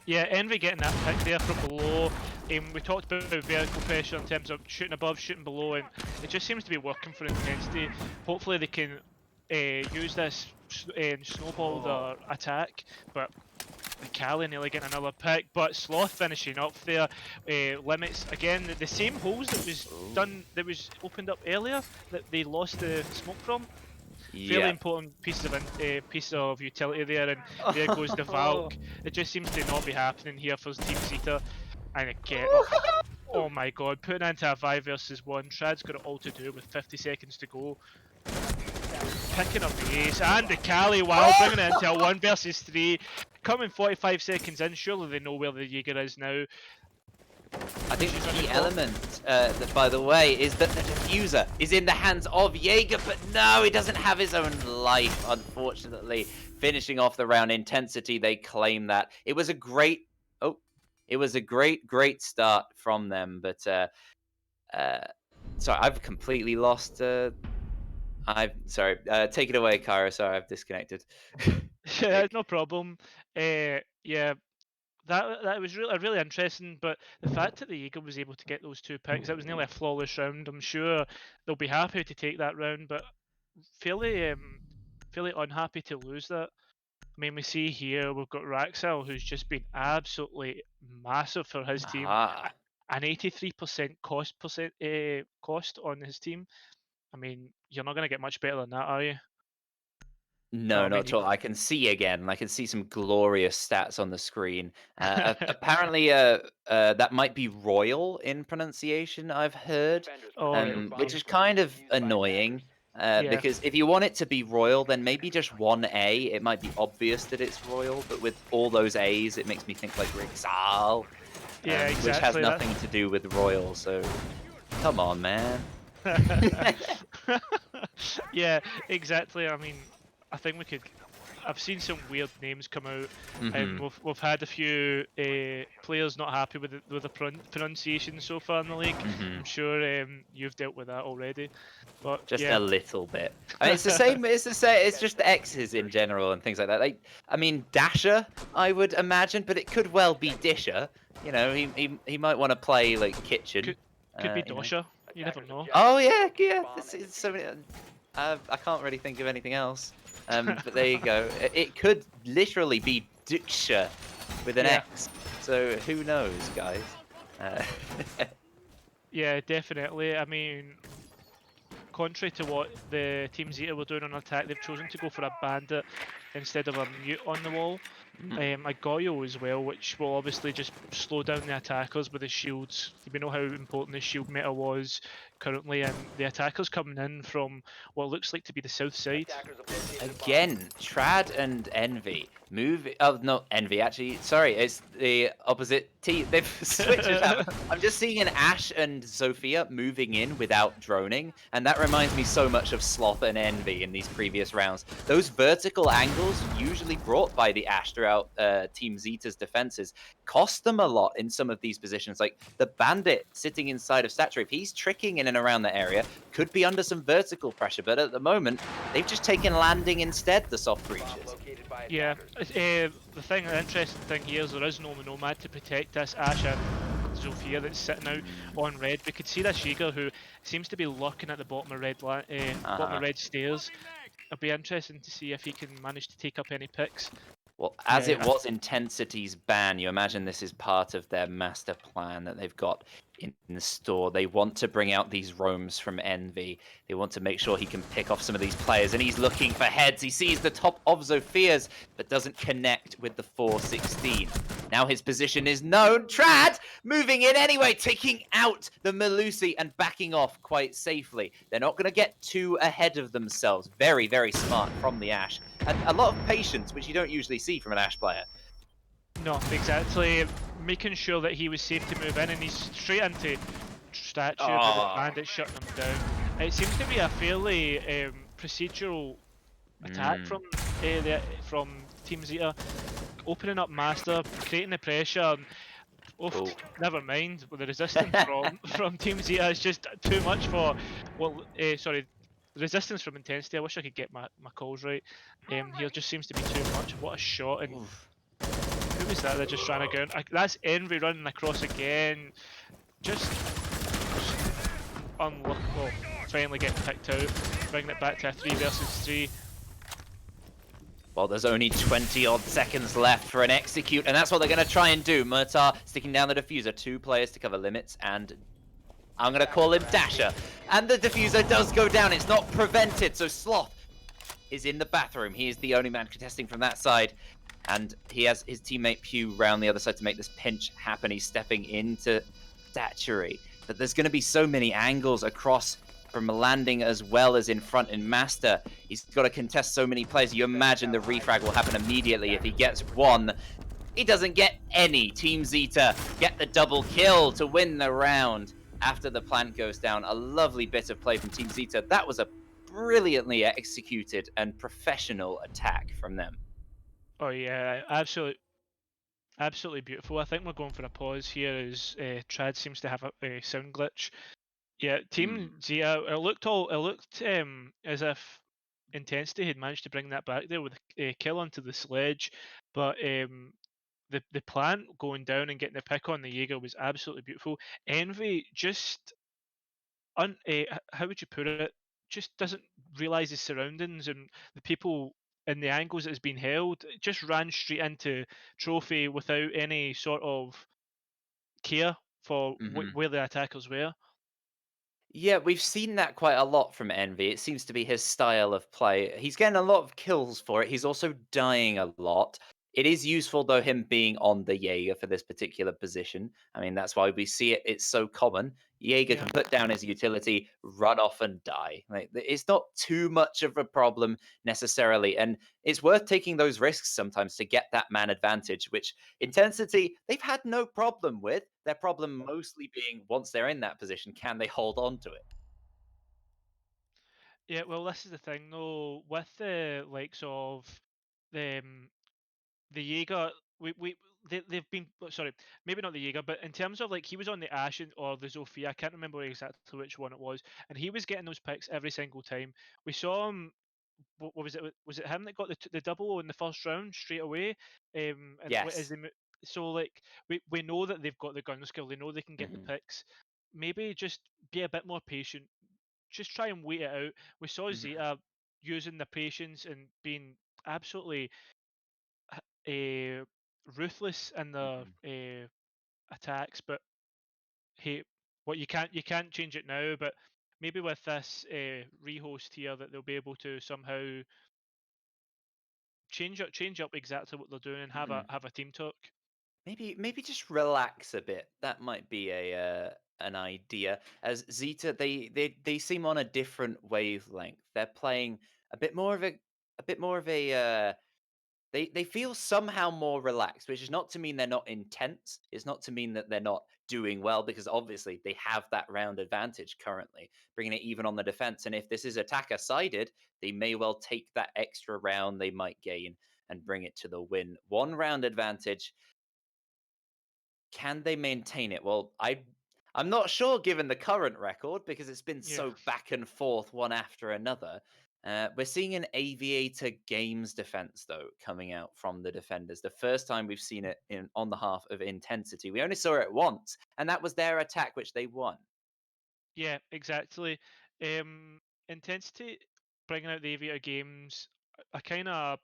Yeah, Envy getting that pick there from below. We talked about vertical pressure in terms of shooting above, shooting below, and it just seems to be working for Intensity. Hopefully they can use this and snowball their attack, but Cali nearly getting another pick, but Sloth finishing up there. Limits again the same holes that was opened up earlier that they lost the smoke from. Fairly important piece of utility there, and there goes the Valk. It just seems to not be happening here for Team Zeta. And again, oh my god, putting into a 5 versus 1. Shrad's got it all to do with 50 seconds to go. Picking up the ace and the Cali, wow, bringing it into a 1 versus 3. Coming 45 seconds in, surely they know where the Jaeger is now. I think the key element, by the way, is that the diffuser is in the hands of Jaeger, but no, he doesn't have his own life, unfortunately. Finishing off the round, Intensity, they claim that. It was a great start from them, but sorry, I've completely lost. Sorry. Take it away, Kyra. Sorry, I've disconnected. Yeah, no problem. Yeah. That was really interesting, but the fact that the Eagle was able to get those 2 picks, it was nearly a flawless round. I'm sure they'll be happy to take that round, but fairly unhappy to lose that. I mean, we see here we've got Raxel, who's just been absolutely massive for his team, an 83% cost on his team. I mean, you're not going to get much better than that, are you? No, not at all. I can see again. I can see some glorious stats on the screen. Apparently, that might be Royal in pronunciation, I've heard, which is kind of annoying. Yeah, Because if you want it to be royal, then maybe just one A. It might be obvious that it's royal, but with all those A's, it makes me think like Rixal, yeah, which has exactly. nothing to do with royal. So come on, man. Yeah, exactly. I mean, I think we could. I've seen some weird names come out. Hmm. We've had a few players not happy with the pronunciation so far in the league. Hmm. I'm sure you've dealt with that already. But Just yeah, a little bit. I mean, it's the same. It's the same. It's just the X's in general and things like that. Like, I mean, Dasher, I would imagine, but it could well be Disher. You know, he might want to play like kitchen. could be You know. Dosha. You never know. Oh yeah, yeah. This is so many. I can't really think of anything else. But there you go. It could literally be Disher with an Yeah, X. So who knows, guys? Uh, yeah, definitely. I mean, contrary to what the Team Zeta were doing on attack, they've chosen to go for a bandit instead of a mute on the wall. A Goyo as well, which will obviously just slow down the attackers with the shields. We know how important the shield meta was currently, and the attackers coming in from what looks like to be the south side. Again, Trad and Envy move. Oh, not Envy. Actually, sorry, it's the opposite team. They've switched it up. I'm just seeing an Ash and Sophia moving in without droning, and that reminds me so much of Sloth and Envy in these previous rounds. Those vertical angles, usually brought by the Ash throughout Team Zeta's defenses, cost them a lot in some of these positions. Like the Bandit sitting inside of Statue, if he's tricking in and around the area, could be under some vertical pressure, but at the moment, they've just taken landing instead, the soft breaches. Yeah, the interesting thing here is there is no Nomad to protect this Ash and Zofia that's sitting out on red. We could see this Jaeger who seems to be lurking at the bottom of bottom Uh-huh. of red stairs. It'll be interesting to see if he can manage to take up any picks. Well, as it Yeah, was Intensity's ban, you imagine this is part of their master plan that they've got in the store. They want to bring out these roams from Envy. They want to make sure he can pick off some of these players, and he's looking for heads. He sees the top of Zophia's, but doesn't connect with the 416. Now his position is known. Trad moving in anyway, taking out the Melusi and backing off quite safely. They're not going to get too ahead of themselves. Very, very smart from the Ash. And a lot of patience, which you don't usually see from an Ash player. no, exactly. Making sure that he was safe to move in, and he's straight into statue, but the bandit shutting him down. It seems to be a fairly procedural attack from Team Zeta, opening up Master, creating the pressure. And, oof, Oh. never mind. With the resistance from Team Zeta is just too much for. Well, sorry, the resistance from Intensity. I wish I could get my calls right. Here just seems to be too much. What a shot! And Oof. who was that? They're just trying to go. That's Envy running across again. Just unlucky. Well, finally getting picked out, bringing it back to a 3 versus 3. Well, there's only 20 odd seconds left for an execute, and that's what they're going to try and do. Murtar sticking down the diffuser, 2 players to cover limits, and I'm going to call him Dasher. And the diffuser does go down. It's not prevented, so Sloth is in the bathroom. He is the only man contesting from that side, and he has his teammate Pew round the other side to make this pinch happen. He's stepping into Statuary, but there's going to be so many angles across from landing as well as in front in Master. He's got to contest so many players. You imagine the refrag will happen immediately. If he gets one, he doesn't get any. Team Zeta get the double kill to win the round after the plant goes down. A lovely bit of play from Team Zeta. That was a brilliantly executed and professional attack from them. Oh yeah, absolutely beautiful. I think we're going for a pause here as Trad seems to have a sound glitch. Yeah, Team Zeta. It looked as if Intensity had managed to bring that back there with a kill onto the sledge, but the plant going down and getting the pick on the Jaeger was absolutely beautiful. Envy just how would you put it? Just doesn't realize his surroundings and the people and the angles that has been held. Just ran straight into trophy without any sort of care for where the attackers were. Yeah, we've seen that quite a lot from Envy. It seems to be his style of play. He's getting a lot of kills for it. He's also dying a lot. It is useful though him being on the Jaeger for this particular position. I mean, that's why we see it. It's so common. Jaeger Yeah. can put down his utility, run off and die. Like, it's not too much of a problem necessarily, and it's worth taking those risks sometimes to get that man advantage, which Intensity they've had no problem with. Their problem mostly being once they're in that position, can they hold on to it? Yeah, well, this is the thing though, with the likes of the Jaeger, they've been sorry, maybe not the Jaeger, but in terms of like he was on the Ashen or the Zofia, I can't remember exactly which one it was, and he was getting those picks every single time. We saw him. What was it? Was it him that got the double in the first round straight away? And as Yes. so like we know that they've got the gun skill. They know they can get the Mhm, picks. Maybe just be a bit more patient. Just try and wait it out. We saw mhm, Zeta using the patience and being absolutely uh, ruthless in the mhm. attacks, but hey, what you can't change it now, but maybe with this rehost here that they'll be able to somehow change up exactly what they're doing and have a Mhm. have a team talk. Maybe just relax a bit. That might be an idea. As Zeta, they seem on a different wavelength. They're playing a bit more of a bit more of a they feel somehow more relaxed, which is not to mean they're not intense. It's not to mean that they're not doing well, because obviously they have that round advantage currently, bringing it even on the defense. And if this is attacker sided, they may well take that extra round they might gain and bring it to the win. One round advantage, can they maintain it? Well, I'm not sure given the current record, because it's been Yeah, so back and forth one after another. We're seeing an Aviator Games defense though coming out from the defenders. The first time we've seen it in on the half of Intensity. We only saw it once, and that was their attack, which they won. yeah, exactly. Um, Intensity bringing out the Aviator games. I kind of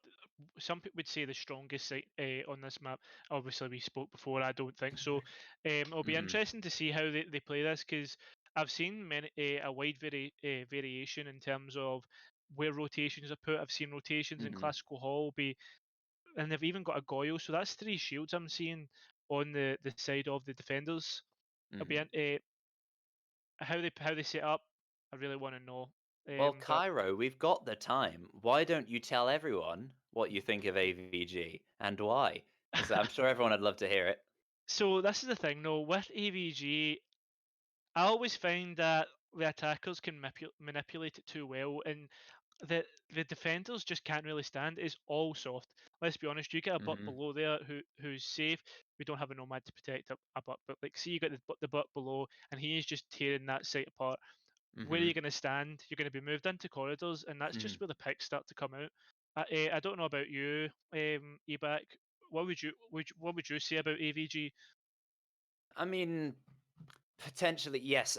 some people would say the strongest site on this map. Obviously, we spoke before. I don't think so. It'll be Hmm. interesting to see how they play this because I've seen a wide variation in terms of where rotations are put. I've seen rotations in Hmm. Classical Hall be, and they've even got a Goyle. So that's three shields I'm seeing on the side of the defenders. It'll be Hmm. how they set up. I really want to know. Well, But Cairo, we've got the time. Why don't you tell everyone what you think of AVG and why? Because I'm sure everyone would love to hear it. so this is the thing, though, with AVG. I always find that the attackers can manipulate it too well, and the defenders just can't really stand. It's all soft. Let's be honest. You get a butt Hmm. below there who's safe. We don't have a nomad to protect a butt, but like, see, you got the butt below, and he is just tearing that site apart. Where are Hmm. you going to stand? You're going to be moved into corridors, and that's Hmm. just where the picks start to come out. I don't know about you, Ebac. What would you say about AVG? I mean, potentially, yes,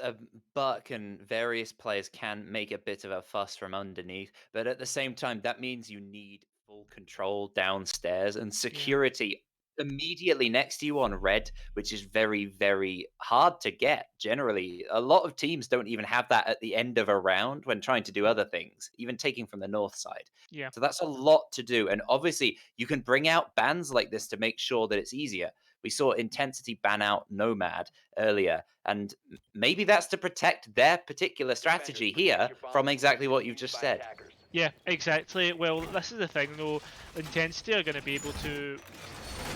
Buck and various players can make a bit of a fuss from underneath, but at the same time, that means you need full control downstairs and Yeah, security immediately next to you on red, which is very, very hard to get. Generally, a lot of teams don't even have that at the end of a round when trying to do other things, even taking from the north side. yeah, So that's a lot to do. And obviously, you can bring out bans like this to make sure that it's easier. We saw Intensity ban out Nomad earlier, and maybe that's to protect their particular strategy here from exactly what you've just said. yeah. Exactly. Well, this is the thing, though. Intensity are going to be able to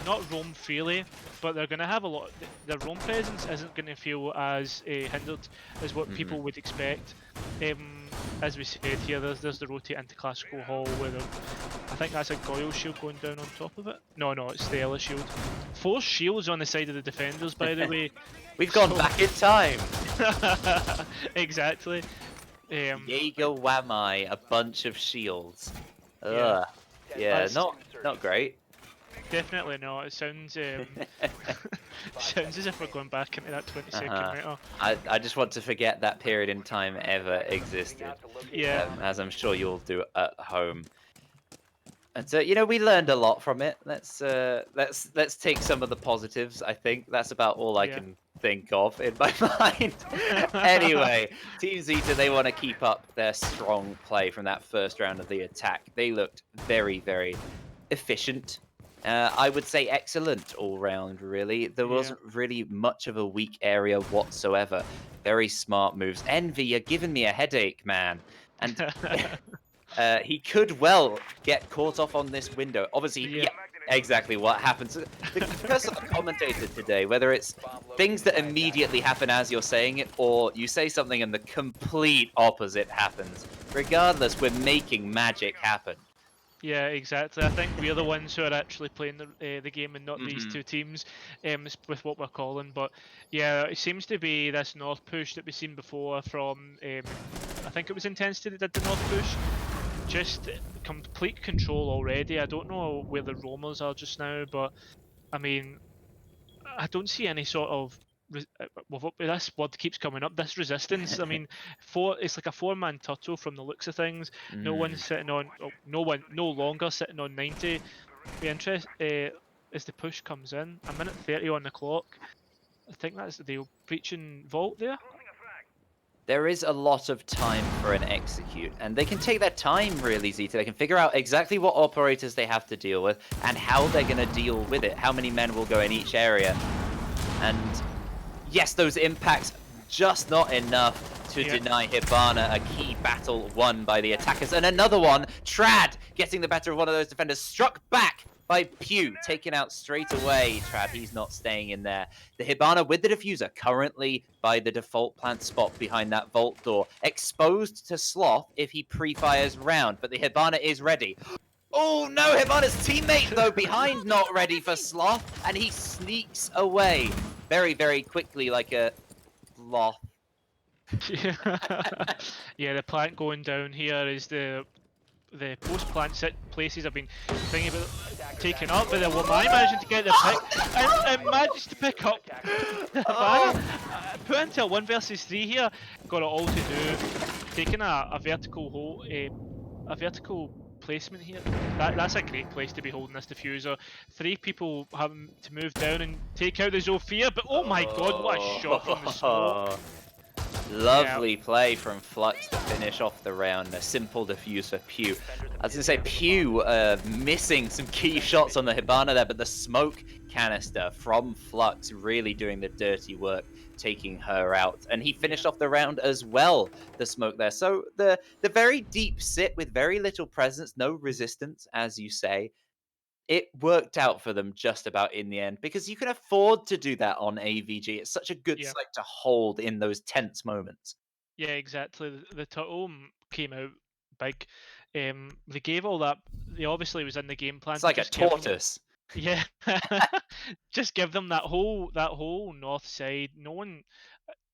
not roam freely, but they're going to have a lot. Their roam presence isn't going to feel as hindered as what Hmm. people would expect. As we said here, there's the rotate into classical hall where I think that's a Goyle shield going down on top of it. No, no, it's the Ella shield. Four shields on the side of the defenders, by the way. We've gone So back in time. exactly. Jaeger Like, Wamai, a bunch of shields. yeah, Ugh. Yeah, that's not great. definitely not. It sounds sounds as if we're going back into that 20-second Uh-huh. meta. I just want to forget that period in time ever existed, Yeah, as I'm sure you'll do at home. And so, you know, we learned a lot from it. Let's take some of the positives. I think that's about all I yeah. can think of in my mind. Anyway, Team Zeta, they want to keep up their strong play from that first round of the attack. They looked very, very efficient. I would say excellent all round, really. There Yeah. wasn't really much of a weak area whatsoever. Very smart moves. Envy, you're giving me a headache, man. And he could well get caught off on this window. Obviously, Yeah. yeah, exactly what happens. The person I commentated today, whether it's things that immediately happen as you're saying it, or you say something and the complete opposite happens. Regardless, we're making magic happen. Yeah, exactly. I think we're the ones who are actually playing the game and not these Mhm. two teams, with what we're calling. But yeah, it seems to be this north push that we've seen before from. I think it was Intensity that did the north push. Just complete control already. I don't know where the roamers are just now, but I mean, I don't see any sort of. Well, this word keeps coming up. This resistance. I mean, it's like a four-man turtle from the looks of things. No one's Mm. sitting on. Oh, no one, no longer sitting on 90. Be interest as the push comes in. A minute 30 on the clock. I think that's the breaching vault there. There is a lot of time for an execute, and they can take their time really, Zeta. They can figure out exactly what operators they have to deal with and how they're going to deal with it, how many men will go in each area. And yes, those impacts, just not enough to Yeah. deny Hibana a key battle won by the attackers. And another one, Trad, getting the better of one of those defenders, struck back by Pew, taken out straight away. Trad, he's not staying in there. The Hibana with the diffuser, currently by the default plant spot behind that vault door, exposed to Sloth if he pre-fires round, but the Hibana is ready. Oh no, Hibana's teammate though behind, not ready for Sloth, and he sneaks away very, very quickly like a sloth. Yeah, the plant going down here is the post plant sit places have been thinking about taking up, but then Wamai managing to get the pick and managed to pick up Havana. Put into a 1 versus 3 here, got it all to do. Taking a vertical hole, a vertical placement here. That's a great place to be holding this diffuser. 3 people having to move down and take out the Zofia, but oh my god, what a shot from the smoke. Lovely play from Flux to finish off the round. A simple defuse for Pew. I was going to say, Pew missing some key shots on the Hibana there, but the smoke canister from Flux really doing the dirty work, taking her out. And he finished off the round as well, the smoke there. So the very deep sit with very little presence, no resistance, as you say. It worked out for them just about in the end because you can afford to do that on AVG. It's such a good Yeah. site to hold in those tense moments. Yeah, exactly. The turtle came out big. They gave all that. They obviously was in the game plan It's to like a just give them. tortoise. Yeah, just give them that whole north side. No one.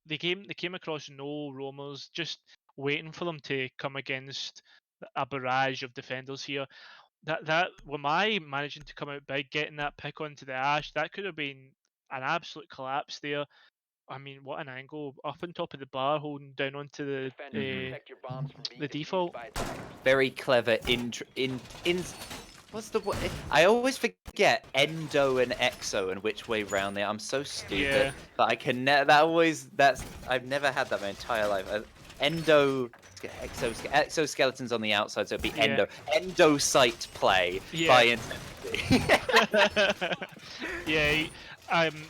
They came across no roamers. Just waiting for them to come against a barrage of defenders here. That Wamai managing to come out big, getting that pick onto the Ash. That could have been an absolute collapse there. I mean, what an angle up on top of the bar, holding down onto the default. Very clever in what's the word? I always forget endo and exo and which way round they are. I'm so stupid, Yeah. but I can I've never had that my entire life. Endo exoskeletons on the outside, so it'd be Yeah. endo site play Yeah. by Intensity. Yeah.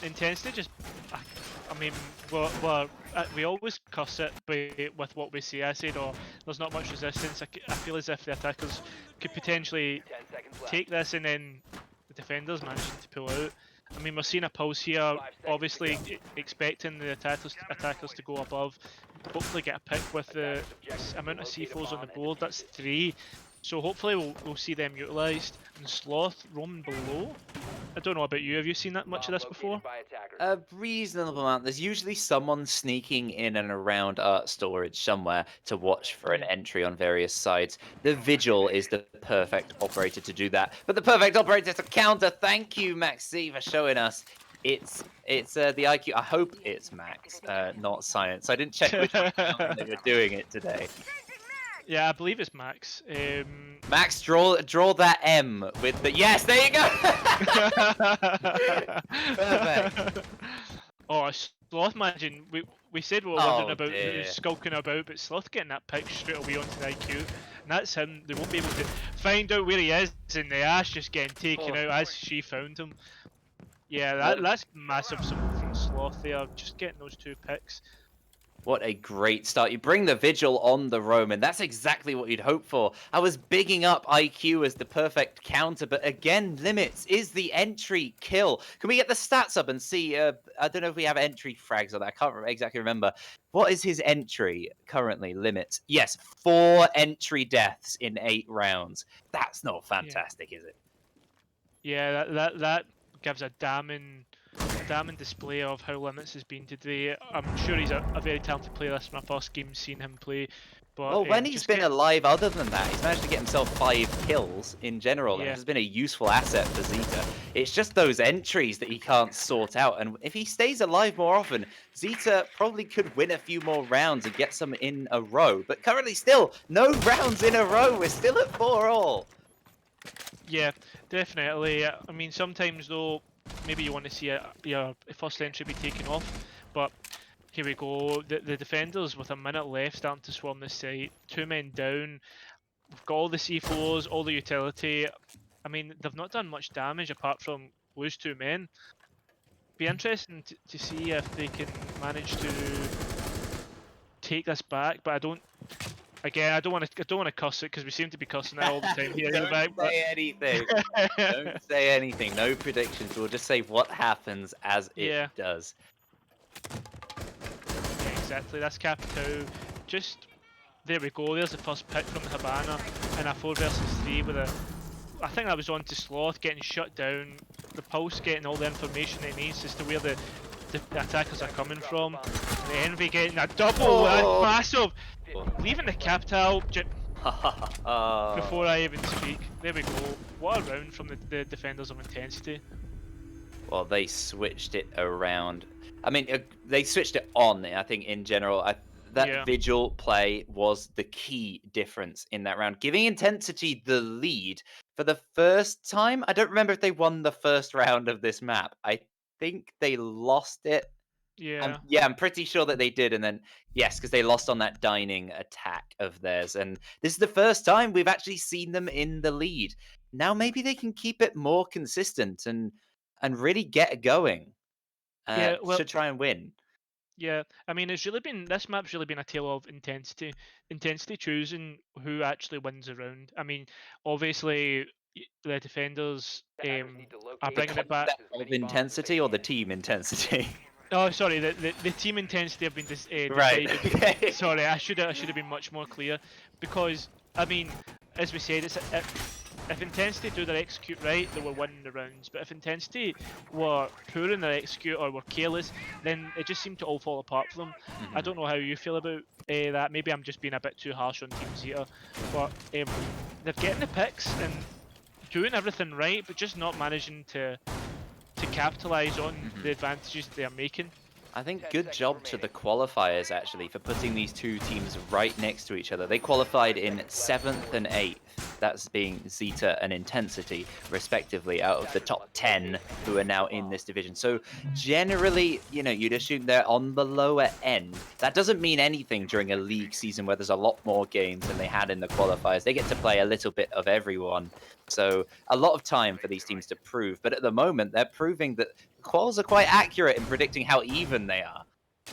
Intensity just. I mean, we always cuss it with what we say. I said, "Oh, there's not much resistance." I feel as if the attackers could potentially take this, and then the defenders managing to pull out. I mean, we're seeing a pulse here. Obviously, expecting the attackers to go above. Hopefully, get a pick with the amount of C4s on the board. That's 3. So hopefully we'll see them utilised. And Sloth roaming below. I don't know about you. Have you seen that much of this before? A reasonable amount. There's usually someone sneaking in and around art storage somewhere to watch for an Yeah. entry on various sides. The Vigil is the perfect operator to do that, but the perfect operator to counter. Thank you, Max C, for showing us. It's the IQ. I hope it's Max, not Science. I didn't check which account they were doing it today. Yeah, I believe it's Max. Max, draw that M with the yes. There you go. Perfect. Oh, Sloth we said we were wondering Oh, about dear. who's skulking about, but Sloth getting that pick straight away onto the IQ. and that's him. They won't be able to find out where he is, and the Ash just getting taken out as she found him. Yeah, that's massive from Sloth there, just getting those 2 picks. What a great start. You bring the Vigil on the Roman. That's exactly what you'd hope for. I was bigging up IQ as the perfect counter, but again, Limits is the entry kill. Can we get the stats up and see? I don't know if we have entry frags on that. I can't exactly remember. What is his entry currently, Limits? Yes, 4 entry deaths in 8 rounds. That's not fantastic, is it? Yeah, that gives a damning display of how Limits has been today. I'm sure he's a very talented player. That's my first game seeing him play. But Well, when he's been alive, other than that, he's managed to get himself 5 kills in general. Yeah. That has been a useful asset for Zeta. It's just those entries that he can't sort out. And if he stays alive more often, Zeta probably could win a few more rounds and get some in a row. But currently still, no rounds in a row. We're still at 4-all. Yeah, definitely. I mean, sometimes though, maybe you want to see your first entry be taken off, but here we go. The defenders with a minute left starting to swarm this site. 2 men down. We've got all the C4s, all the utility. I mean, they've not done much damage apart from lose 2 men. Be interesting to see if they can manage to take this back, but I don't. Again, I don't want to cuss it because we seem to be cussing it all the time here. Don't say anything. Don't say anything. No predictions. We'll just say what happens as it does. Yeah, exactly. That's Capitao. Just there we go. There's the first pick from the Havana in a 4 versus 3 with a. I think that was on to Sloth getting shut down. The Pulse getting all the information it needs as to where the attackers are coming from. And the Envy getting a double. That's massive. Leaving the Capitao before I even speak. There we go. What a round from the defenders of Intensity. Well, they switched it around. I mean, they switched it on, I think, in general. That Vigil play was the key difference in that round, giving Intensity the lead for the first time. I don't remember if they won the first round of this map. I think they lost it. Yeah. I'm pretty sure that they did. And then, yes, because they lost on that dining attack of theirs. And this is the first time we've actually seen them in the lead. Now maybe they can keep it more consistent and really get going. Should try and win. Yeah, I mean, this map's really been a tale of Intensity. Intensity choosing who actually wins a round. I mean, obviously the defenders are bringing it back. Of Intensity or the team Intensity? Oh, sorry, the team Intensity have been decided. Right. Okay. Sorry, I should have been much more clear, because I mean, as we said, if Intensity do their execute right, they will win the rounds. But if Intensity were poor in their execute or were careless, then it just seemed to all fall apart for them. I don't know how you feel about that. Maybe I'm just being a bit too harsh on Team Zeta, but they're getting the picks and doing everything right, but just not managing to capitalise on the advantages they're making. I think good job to the qualifiers, actually, for putting these two teams right next to each other. They qualified in 7th and 8th, that's being Zeta and Intensity, respectively, out of the top 10 who are now in this division. So generally, you'd assume they're on the lower end. That doesn't mean anything during a league season where there's a lot more games than they had in the qualifiers. They get to play a little bit of everyone. So a lot of time for these teams to prove. But at the moment, they're proving that quals are quite accurate in predicting how even they are.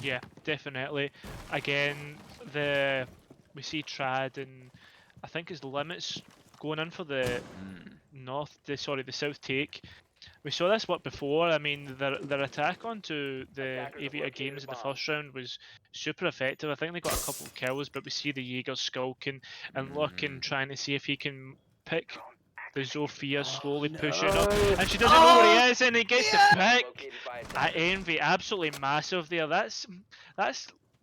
Yeah, definitely. Again, we see Trad and I think it's Limits going in for the the south take. We saw this work before. I mean, their attack onto the Aviator Games in the first round was super effective. I think they got a couple of kills, but we see the Jaeger skulking and looking, trying to see if he can pick the Zofia, slowly pushing up, and she doesn't know where he is, and he gets the pick. Envy, absolutely massive there. That's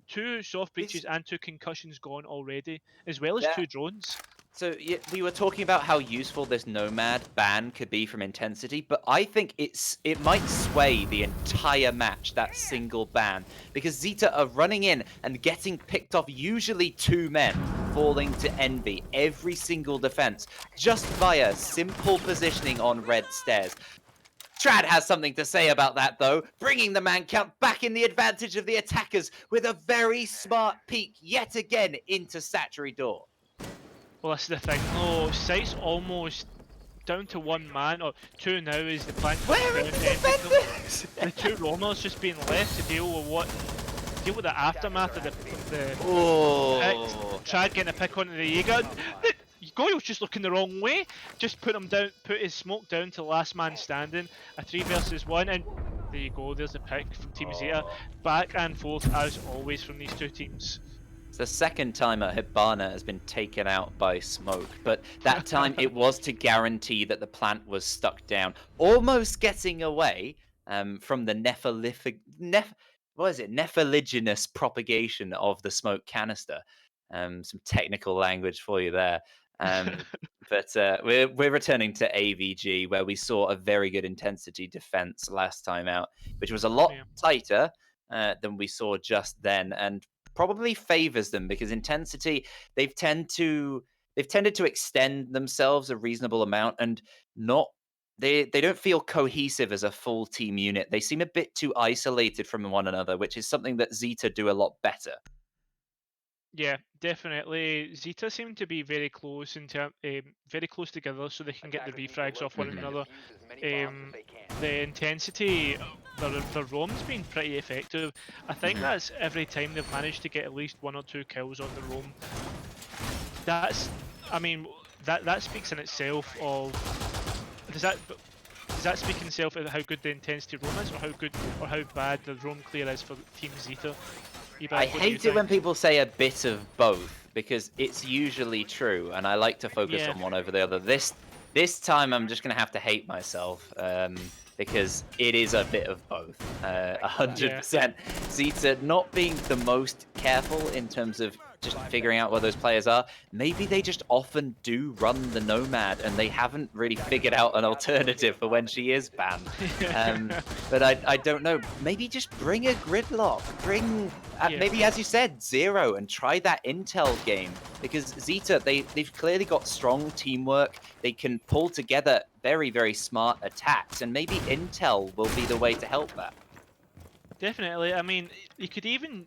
2 soft breaches and 2 concussions gone already, as well as 2 drones. So we were talking about how useful this Nomad ban could be from Intensity, but I think it might sway the entire match, that single ban, because Zeta are running in and getting picked off, usually 2 men falling to Envy every single defense, just via simple positioning on red stairs. Trad has something to say about that, though, bringing the man count back in the advantage of the attackers with a very smart peek yet again into Satchery Door. Well, that's the thing. No, Sight's almost down to 1 man, or 2 now as the plant Where comes are down the to empty them. defenders? The 2 roamers just being left to deal with the aftermath of the picks. Oh. Trad getting a pick onto the Jaeger. Goyle's just looking the wrong way. Just put him down, put his smoke down to last man standing. A 3 versus 1, and there you go. There's a pick from Team Zeta. Back and forth as always from these 2 teams. It's the second time a Hibana has been taken out by smoke, but that time it was to guarantee that the plant was stuck down, almost getting away from the nephiligenous propagation of the smoke canister. Some technical language for you there. But we're returning to AVG, where we saw a very good intensity defense last time out, which was a lot Yeah. tighter than we saw just then, and probably favors them because intensity they've tended to extend themselves a reasonable amount and not they don't feel cohesive as a full team unit. They seem a bit too isolated from one another, which is something that Zeta do a lot better. Yeah, definitely. Zeta seem to be very close very close together, so they can get the refrags off one another. The intensity, the roam's been pretty effective. I think that's every time they've managed to get at least 1 or 2 kills on the roam. That's, I mean, that speaks in itself of. Does that speak in itself of how good the intensity roam is, or how bad the roam clear is for Team Zeta? I hate it when people say a bit of both because it's usually true, and I like to focus on one over the other. This time, I'm just gonna have to hate myself because it is a bit of both. 100%. Zeta not being the most careful in terms of just figuring out where those players are. Maybe they just often do run the Nomad and they haven't really figured out an alternative for when she is banned. But I don't know. Maybe just bring a gridlock. Bring, maybe as you said, Zero, and try that intel game. Because Zeta, they've clearly got strong teamwork. They can pull together very, very smart attacks. And maybe intel will be the way to help that. Definitely. I mean, you could even,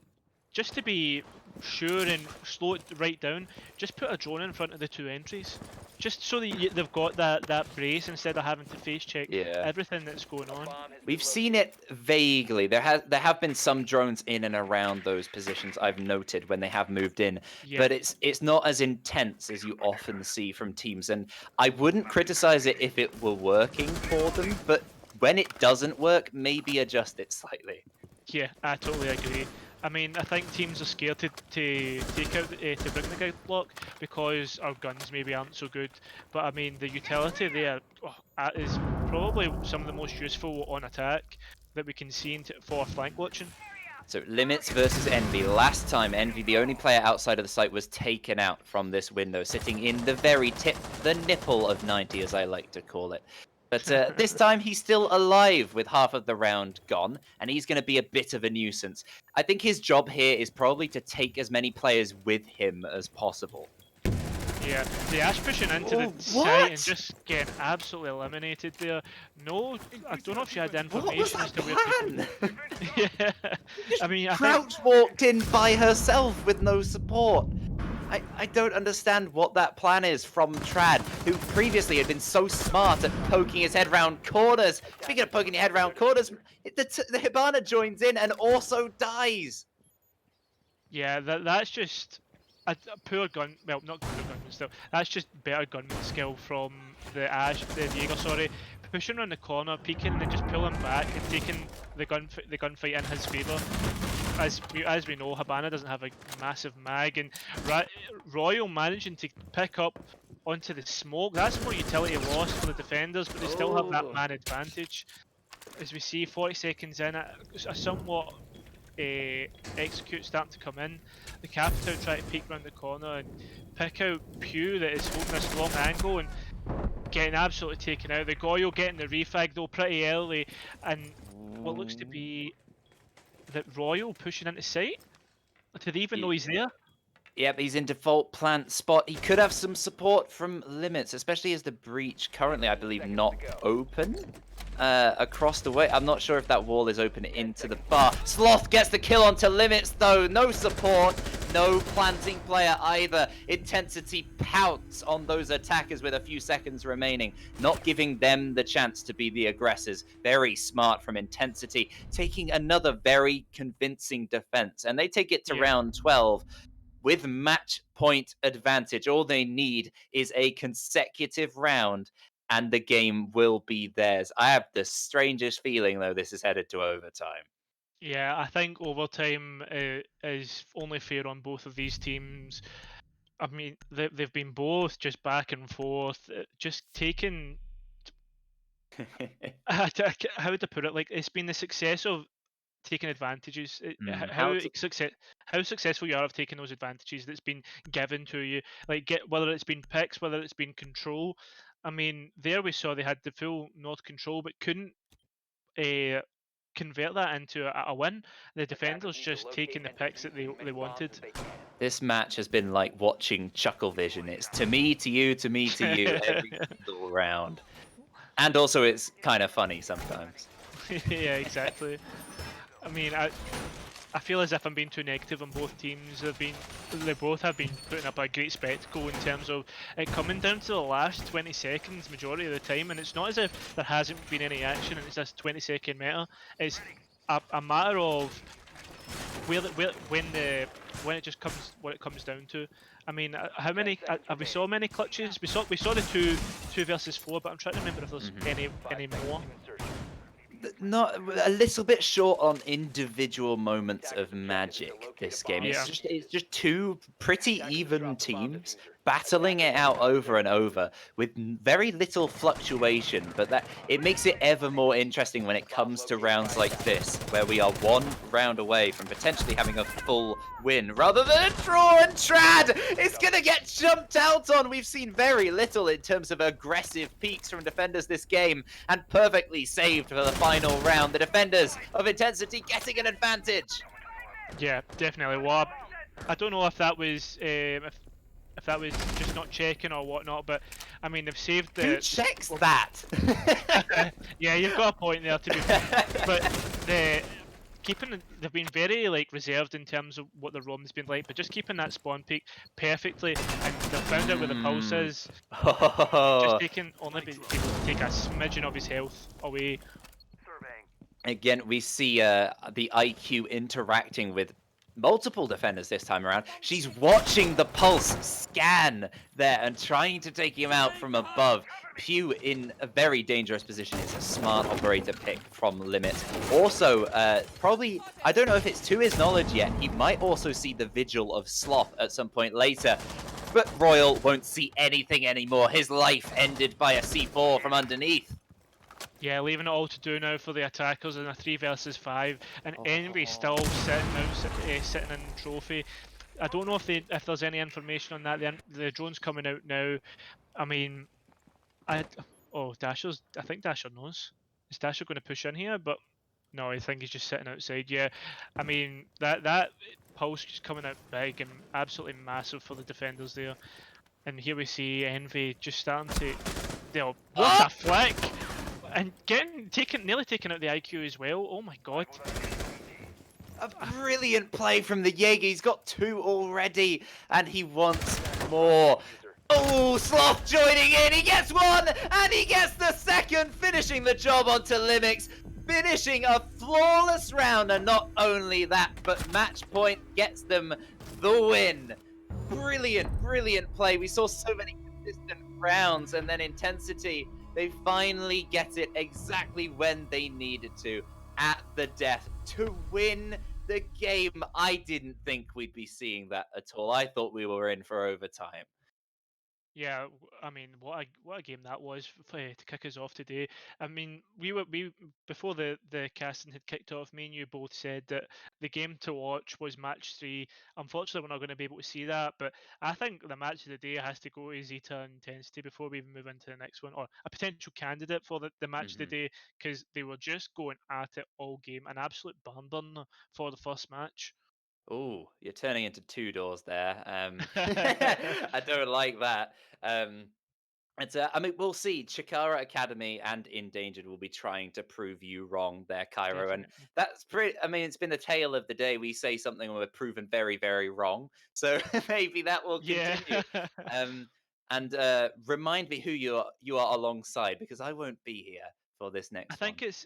just to be sure and slow it right down, just put a drone in front of the 2 entries. Just so that they've got that brace instead of having to face check everything that's going on. We've seen it vaguely. There have been some drones in and around those positions I've noted when they have moved in, but it's not as intense as you often see from teams. And I wouldn't criticize it if it were working for them, but when it doesn't work, maybe adjust it slightly. Yeah, I totally agree. I mean, I think teams are scared to take out to bring the guide block because our guns maybe aren't so good. But I mean, the utility there is probably some of the most useful on attack that we can see for flank watching. So Limits versus Envy. Last time, Envy, the only player outside of the site, was taken out from this window, sitting in the very tip, the nipple of 90, as I like to call it. But this time he's still alive with half of the round gone, and he's going to be a bit of a nuisance. I think his job here is probably to take as many players with him as possible. Yeah, the Ash pushing into the site and just getting absolutely eliminated there. No, I don't know if she had the information as to where to Yeah, I mean, Crouch walked in by herself with no support. I don't understand what that plan is from Trad, who previously had been so smart at poking his head round corners. Speaking of poking your head round corners, the Hibana joins in and also dies. Yeah, that's just a poor gun. Well, not poor gunman skill. That's just better gunman skill from the Jaeger. Sorry, pushing around the corner, peeking, and then just pulling back and taking the gunfight in his favour. As we know, Hibana doesn't have a massive mag, and Royal managing to pick up onto the smoke. That's more utility loss for the defenders, but they still have that man advantage. As we see, 40 seconds in, a somewhat execute starting to come in. The Capital try to peek around the corner and pick out Pew that is holding this long angle and getting absolutely taken out. The Goyo getting the refrag though pretty early, and what looks to be that Royal pushing into sight. Did he even know he's there? Yep, he's in default plant spot. He could have some support from Limits, especially as the breach currently, I believe, not open across the way. I'm not sure if that wall is open into the bar. Sloth gets the kill onto Limits, though. No support. no planting player either. Intensity pouts on those attackers with a few seconds remaining, not giving them the chance to be the aggressors. Very smart from Intensity, taking another very convincing defense. And they take it to Yeah. round 12 with match point advantage. All they need is a consecutive round and the game will be theirs. I have the strangest feeling, though, this is headed to overtime. Yeah, I think overtime is only fair on both of these teams. I mean, they've been both just back and forth, just taking. How would I put it? Like, it's been the success of taking advantages. How to How successful you are of taking those advantages that's been given to you. Like, whether it's been picks, whether it's been control. I mean, there we saw they had the full North control, but couldn't uh, convert that into a win. The defenders just taking the picks that they wanted. This match has been like watching Chucklevision. It's to me, to me, to you every single round. And also, it's kind of funny sometimes. Yeah, exactly. I mean, I feel as if I'm being too negative on both teams. They both have been putting up a great spectacle in terms of it coming down to the last 20 seconds majority of the time, and it's not as if there hasn't been any action and it's just 20-second meta. It's a matter of when it just comes what it comes down to. I mean, how many have we saw many clutches? We saw the two versus four, but I'm trying to remember if there's any more. Not a little bit short on individual moments of magic this game. Yeah. It's just two pretty even teams battling it out over and over with very little fluctuation, but that it makes it ever more interesting when it comes to rounds like this, where we are one round away from potentially having a full win rather than a draw. And Trad is gonna get jumped out on. We've seen very little in terms of aggressive peaks from defenders this game, and perfectly saved for the final round. The defenders of Intensity getting an advantage. Yeah, definitely. Well, I don't know if that was if that was just not checking or whatnot, but I mean they've saved Who the. checks that? Yeah, you've got a point there to be fair. But they've been very like reserved in terms of what the roam's been like, but just keeping that spawn peak perfectly, and they've found out where the pulse is. Just taking only be able to take a smidgen of his health away. Again, we see the IQ interacting with multiple defenders this time around. She's watching the pulse scan there and trying to take him out from above. Pew in a very dangerous position. It's a smart operator pick from Limit. Also, probably, I don't know if it's to his knowledge yet, he might also see the Vigil of Sloth at some point later. But Royal won't see anything anymore. His life ended by a C4 from underneath. Yeah, leaving it all to do now for the attackers in a 3 versus 5, and Envy still sitting in trophy. I don't know if there's any information on that. The drone's coming out now. I mean, Dasher's. I think Dasher knows. Is Dasher going to push in here? But no, I think he's just sitting outside. Yeah, I mean that pulse just coming out big and absolutely massive for the defenders there. And here we see Envy just starting to. What a flick! And nearly taking out the IQ as well. Oh my god. A brilliant play from the Jaeger. He's got two already, and he wants more. Oh, Sloth joining in. He gets one, and he gets the second, finishing the job onto Limix, finishing a flawless round. And not only that, but match point gets them the win. Brilliant, brilliant play. We saw so many consistent rounds, and then Intensity, they finally get it exactly when they needed to, at the death, to win the game. I didn't think we'd be seeing that at all. I thought we were in for overtime. Yeah, I mean, what a game that was to kick us off today. I mean, we before the casting had kicked off, me and you both said that the game to watch was match 3. Unfortunately, we're not going to be able to see that, but I think the match of the day has to go to Zeta and Intensity before we even move into the next one, or a potential candidate for the match of the day, because they were just going at it all game, an absolute barn burner for the first match. Oh, you're turning into two doors there. I don't like that. It's I mean, we'll see. Chikara Academy and Endangered will be trying to prove you wrong there, Cairo, and Definitely. that's pretty. I mean, it's been the tale of the day. We say something and we're proven very, very wrong. So maybe that will Yeah. continue. Um, and remind me who you are alongside, because I won't be here for this I next one. think it's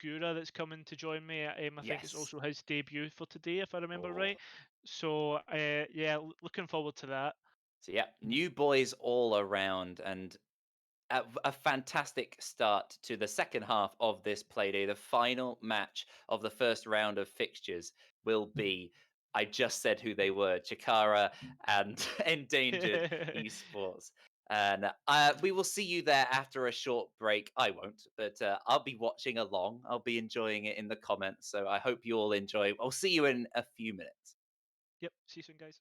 Gura that's coming to join me. I think it's Yes. also his debut for today, if I remember Oh. right. So yeah, looking forward to that. So yeah, new boys all around, and a fantastic start to the second half of this playday. The final match of the first round of fixtures will be, I just said who they were, Chikara and Endangered Esports. And we will see you there after a short break. I won't, but I'll be watching along. I'll be enjoying it in the comments. So I hope you all enjoy. I'll see you in a few minutes. Yep. See you soon, guys.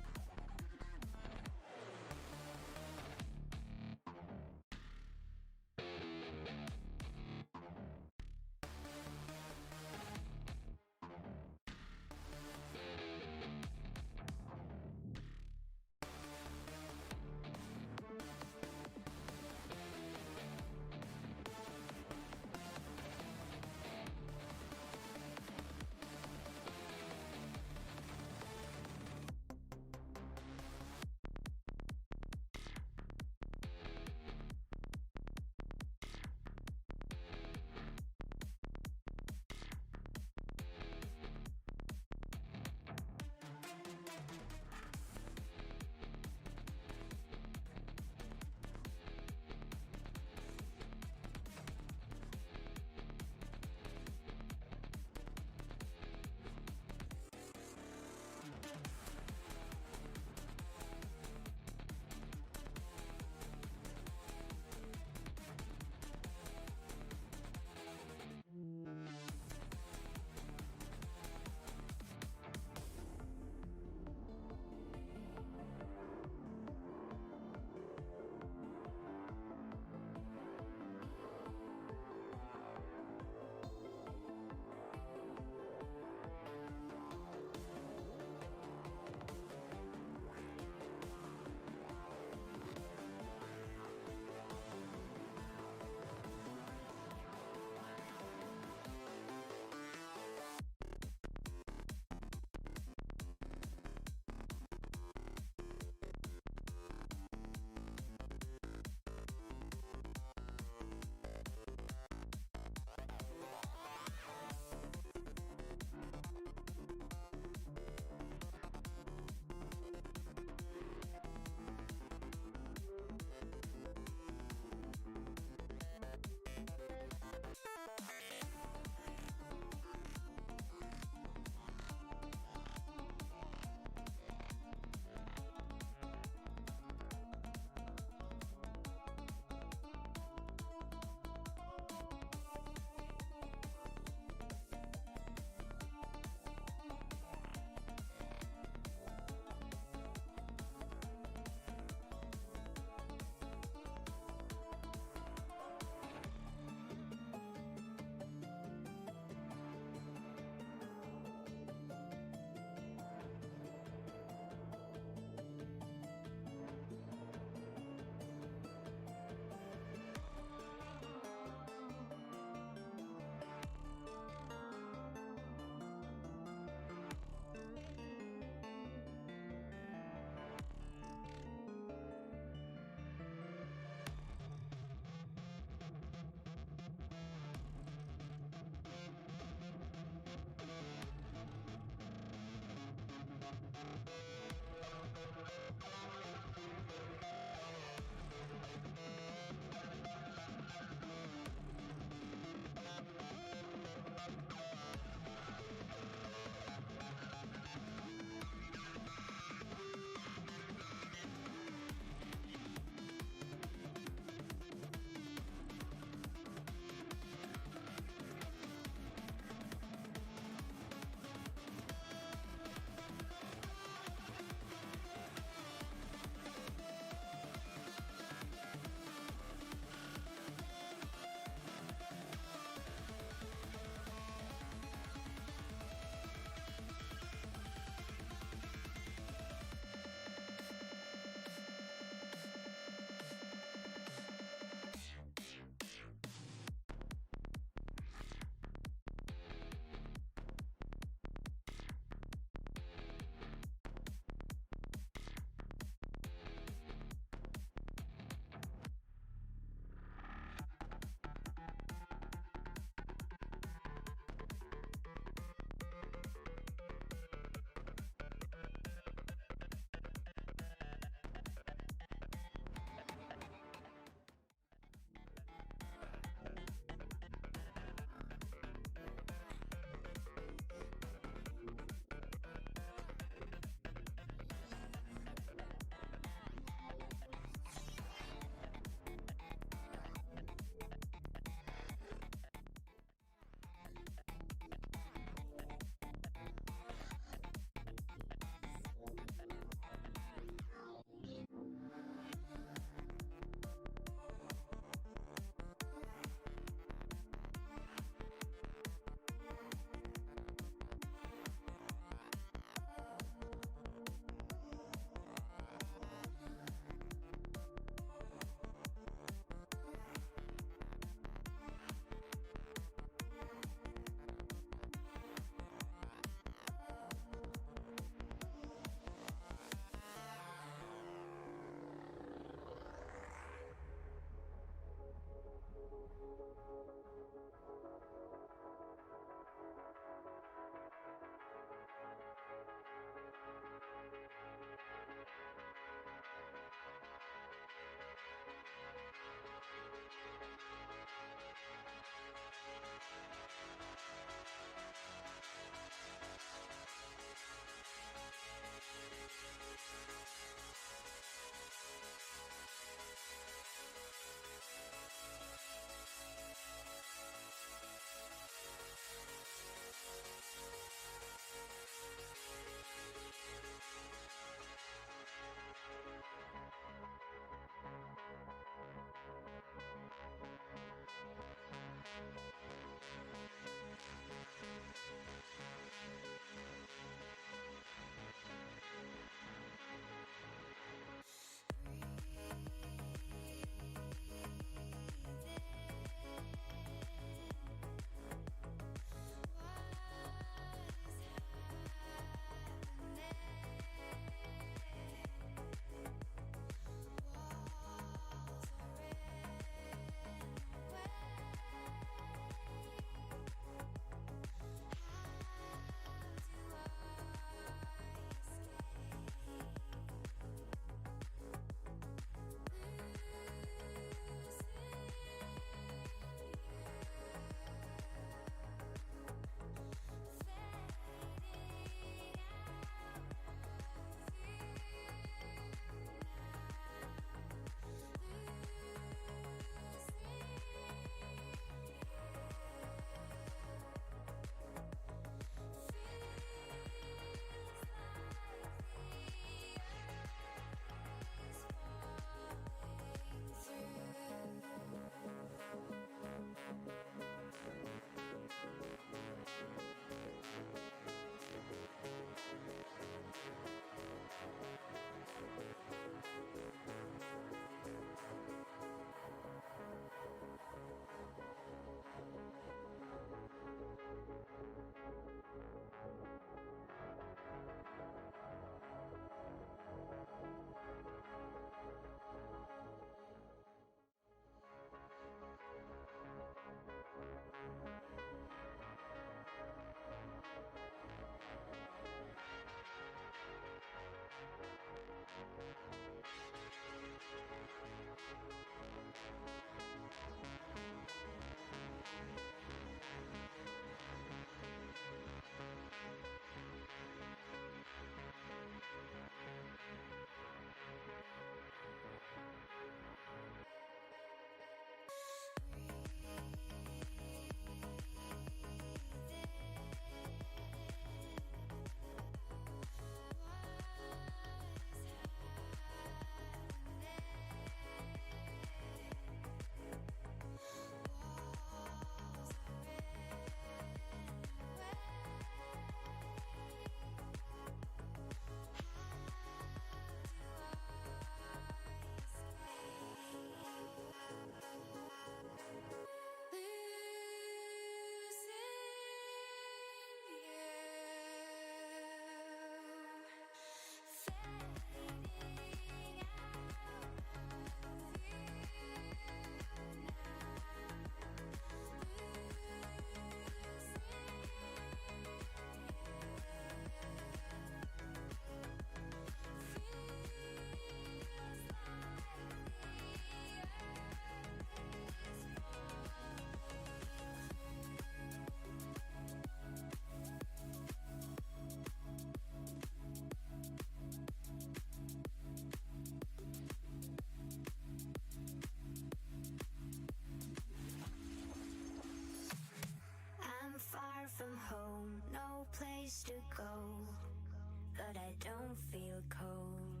but I don't feel cold.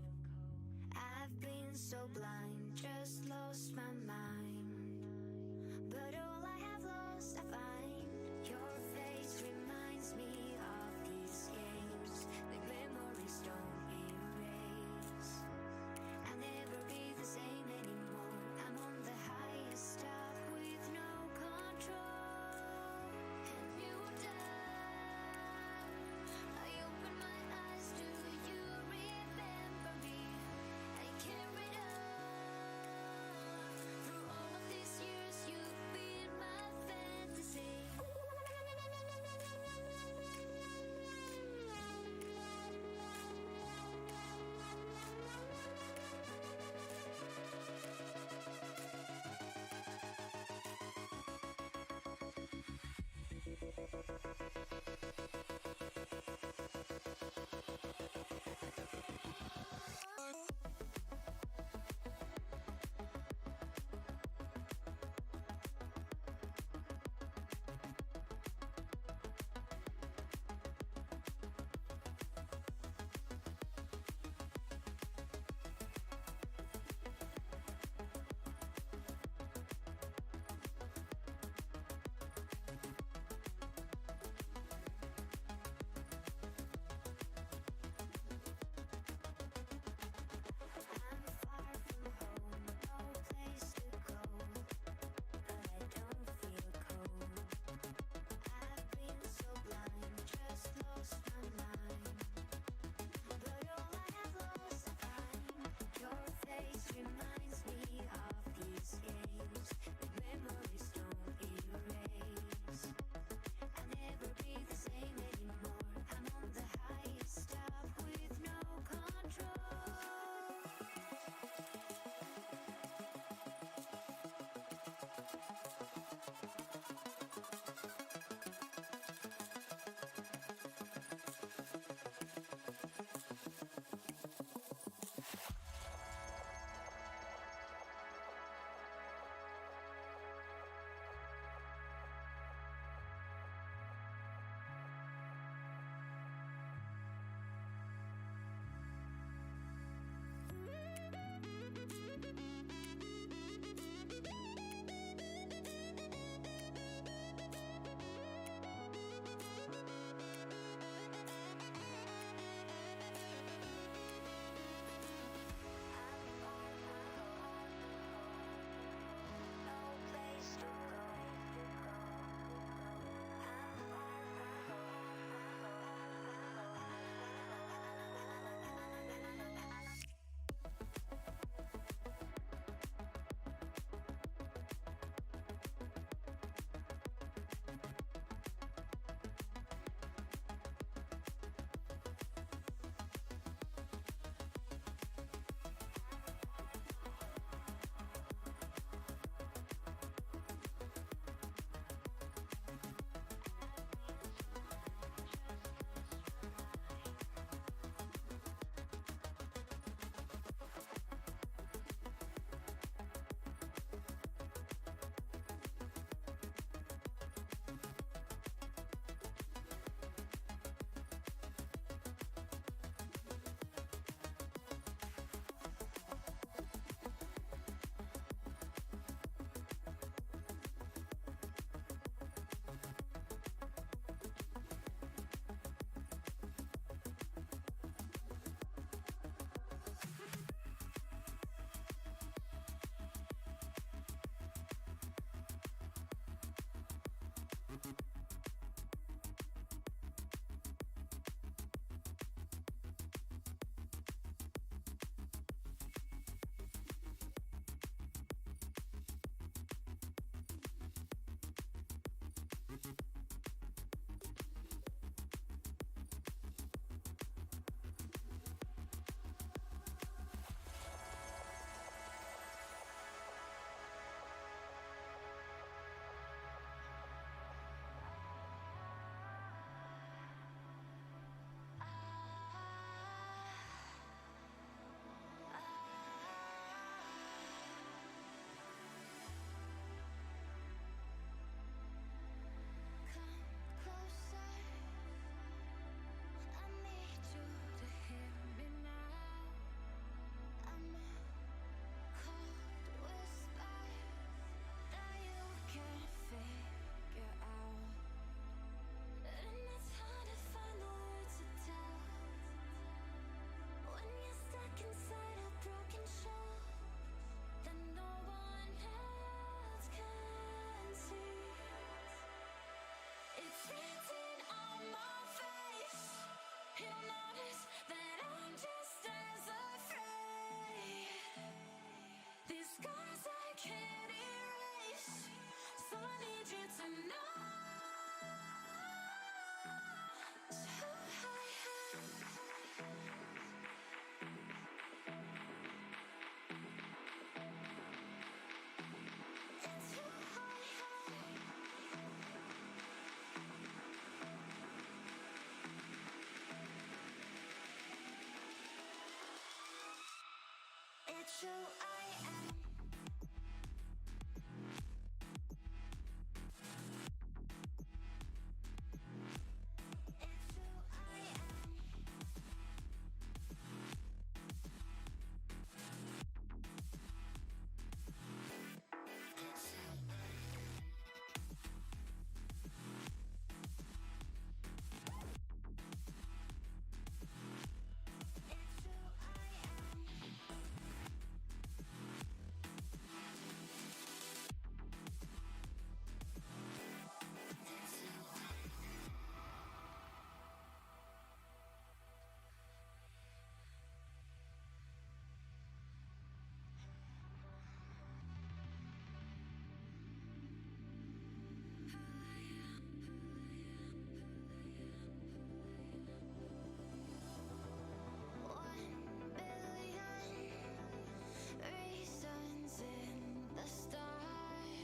I've been so blind, just lost my mind. But all I have lost, I find your face reminds me of these games. The memories don't erase. I'll never be the same anymore. I'm on the highest top with no control. And you down. I open my eyes, do you remember me? I carried on through all It's who I am. It's who I am. It's who It's who I am. It's who One billion reasons in the stars.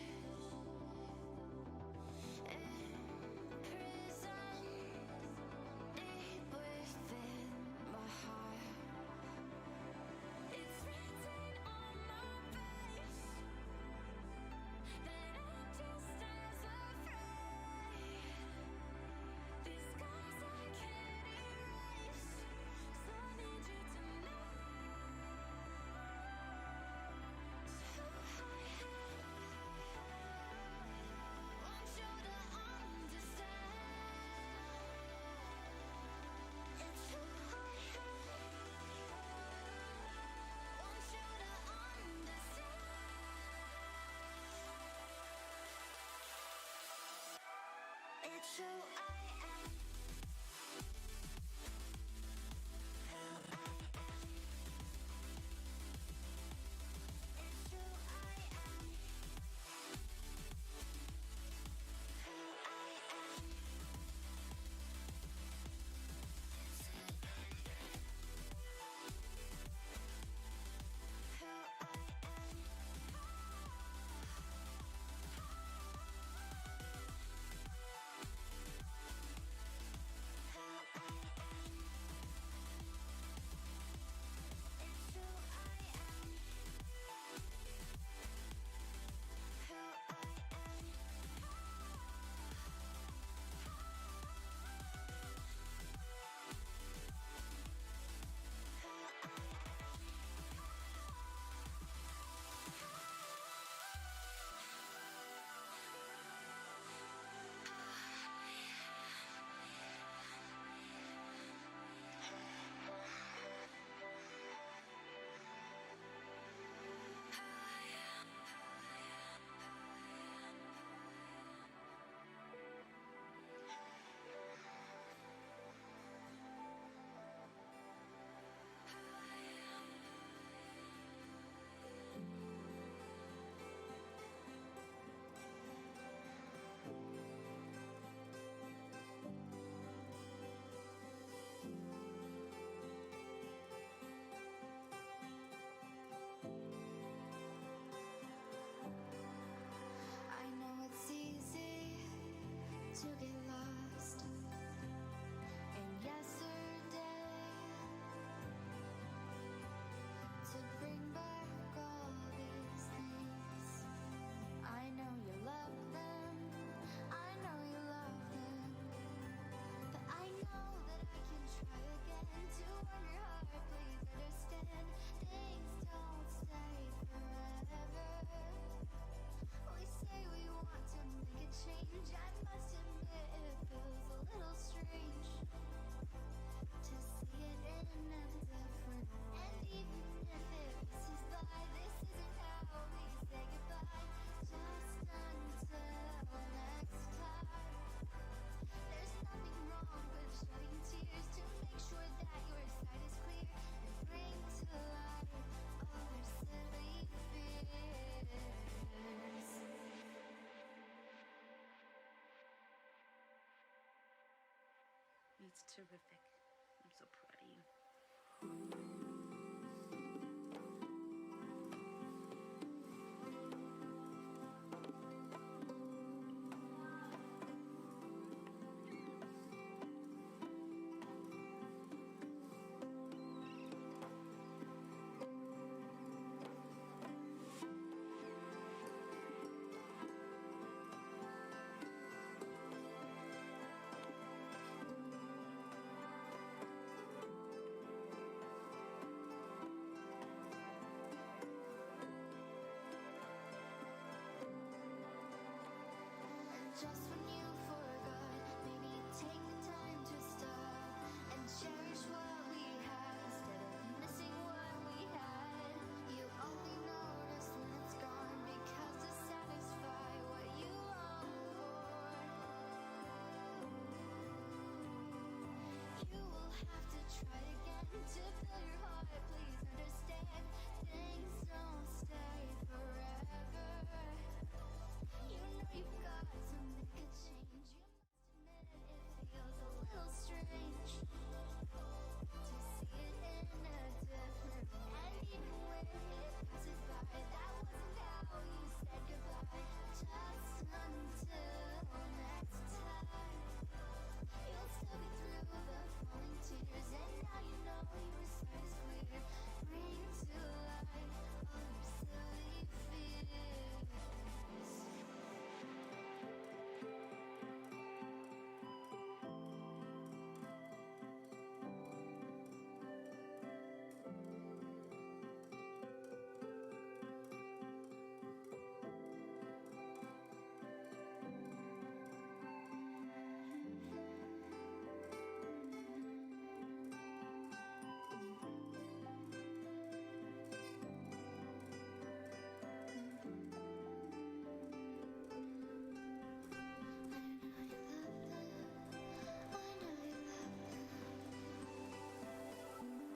Imprisoned deep within my heart. It's written on my face that I'm just as afraid. These scars I can't erase, so I need you to know it's who I am. Want you to understand. It's who I am. Want you to understand. It's who I am. Who I am. It's who I am. Who I am. It's who I am. Who I am. It's who I am. Who I am. I know it's easy to get lost in yesterday, to bring back all these things. I know you love them, I know you love them, but I know that I can try again to win your heart. Please understand, things don't stay forever. We say we want to make a change. I must admit it feels a little strange to see it in a different way. And even if it passes by, this isn't how we say goodbye. Just until next time. There's nothing wrong with shedding tears to make sure that your side is clear and bring to light all their silly fears. It's terrific. I'm so proud of you. just when you forgot. Maybe take the time to stop and cherish what we have instead of missing what we had. You only notice when it's gone because to satisfy what you long for, you will have to try again to fill your heart. Please understand, things don't stay forever. You know you've got to make a change. You must admit it feels a little strange to see it in a different way. And even when it passes by, that wasn't how you said goodbye. Just until next time, you'll still be through the falling tears. And now you know your side is clear. Bring to light all your silly fears.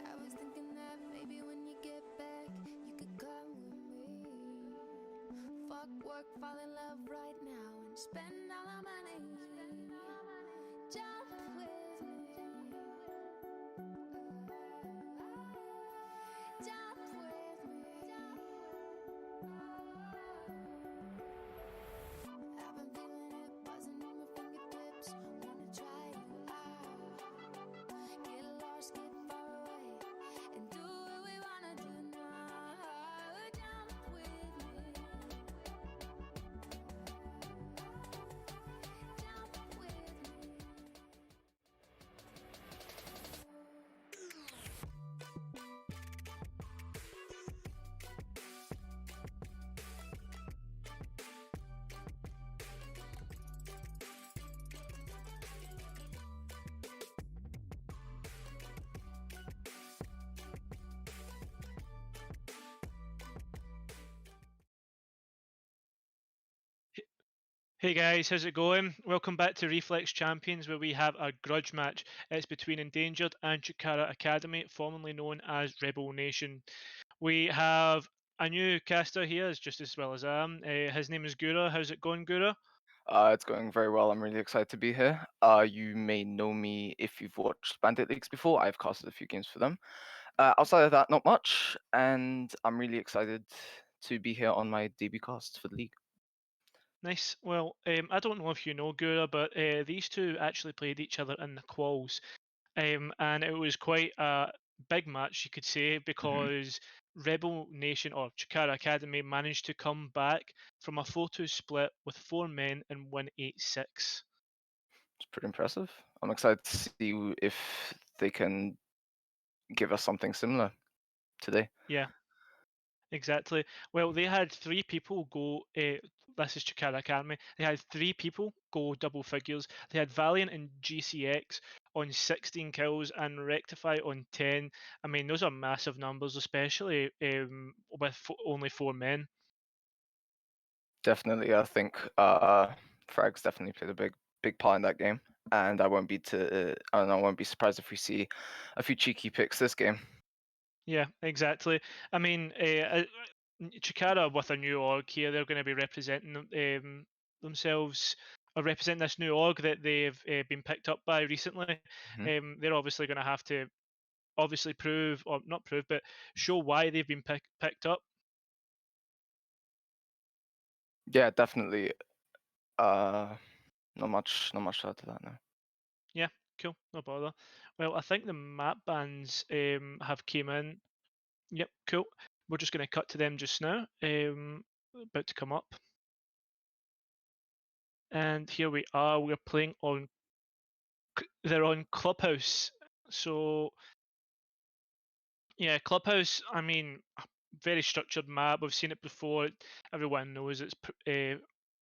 I was thinking that maybe when you get back, you could come with me. Fuck work, fall in love right now, and spend all our money. Jump with me. Jump with me. I've been feeling it buzzing in my fingertips. Wanna try you out. Get lost, get far away, and do what we wanna do now. Jump with me. Jump with me. Hey guys, how's it going? Welcome back to Reflex Champions, where we have a grudge match. It's between Endangered and Chikara Academy, formerly known as Rebel Nation. We have a new caster here, just as well as I am. His name is Gura. How's it going, Gura? It's going very well. I'm really excited to be here. You may know me if you've watched Bandit Leagues before. I've casted a few games for them. Outside of that, not much. And I'm really excited to be here on my debut cast for the league. Nice. Well, I don't know if you know Gura, but these two actually played each other in the quals. And it was quite a big match, you could say, because Rebel Nation or Chikara Academy managed to come back from a 4-2 split with 4 men and win 8-6. It's pretty impressive. I'm excited to see if they can give us something similar today. Yeah, exactly. Well, they had 3 people go. This is Chikara Academy. They had 3 people go double figures. They had Valiant and GCX on 16 kills and Rectify on 10. I mean, those are massive numbers, especially with only 4 men. Definitely, I think Frags definitely played a big part in that game, and I won't be surprised if we see a few cheeky picks this game. Yeah, exactly. I mean, Chikara with a new org here, they're going to be representing themselves or represent this new org that they've been picked up by recently. Mhm. They're obviously going to have to obviously prove, or not prove, but show why they've been picked up. Yeah, definitely. Not much to add to that now. Yeah, cool, no bother. Well, I think the map bans have came in. Yep, cool. We're just going to cut to them just now. About to come up. And here we are. We're playing on. They're on Clubhouse. So yeah, Clubhouse. I mean, very structured map. We've seen it before. Everyone knows it's.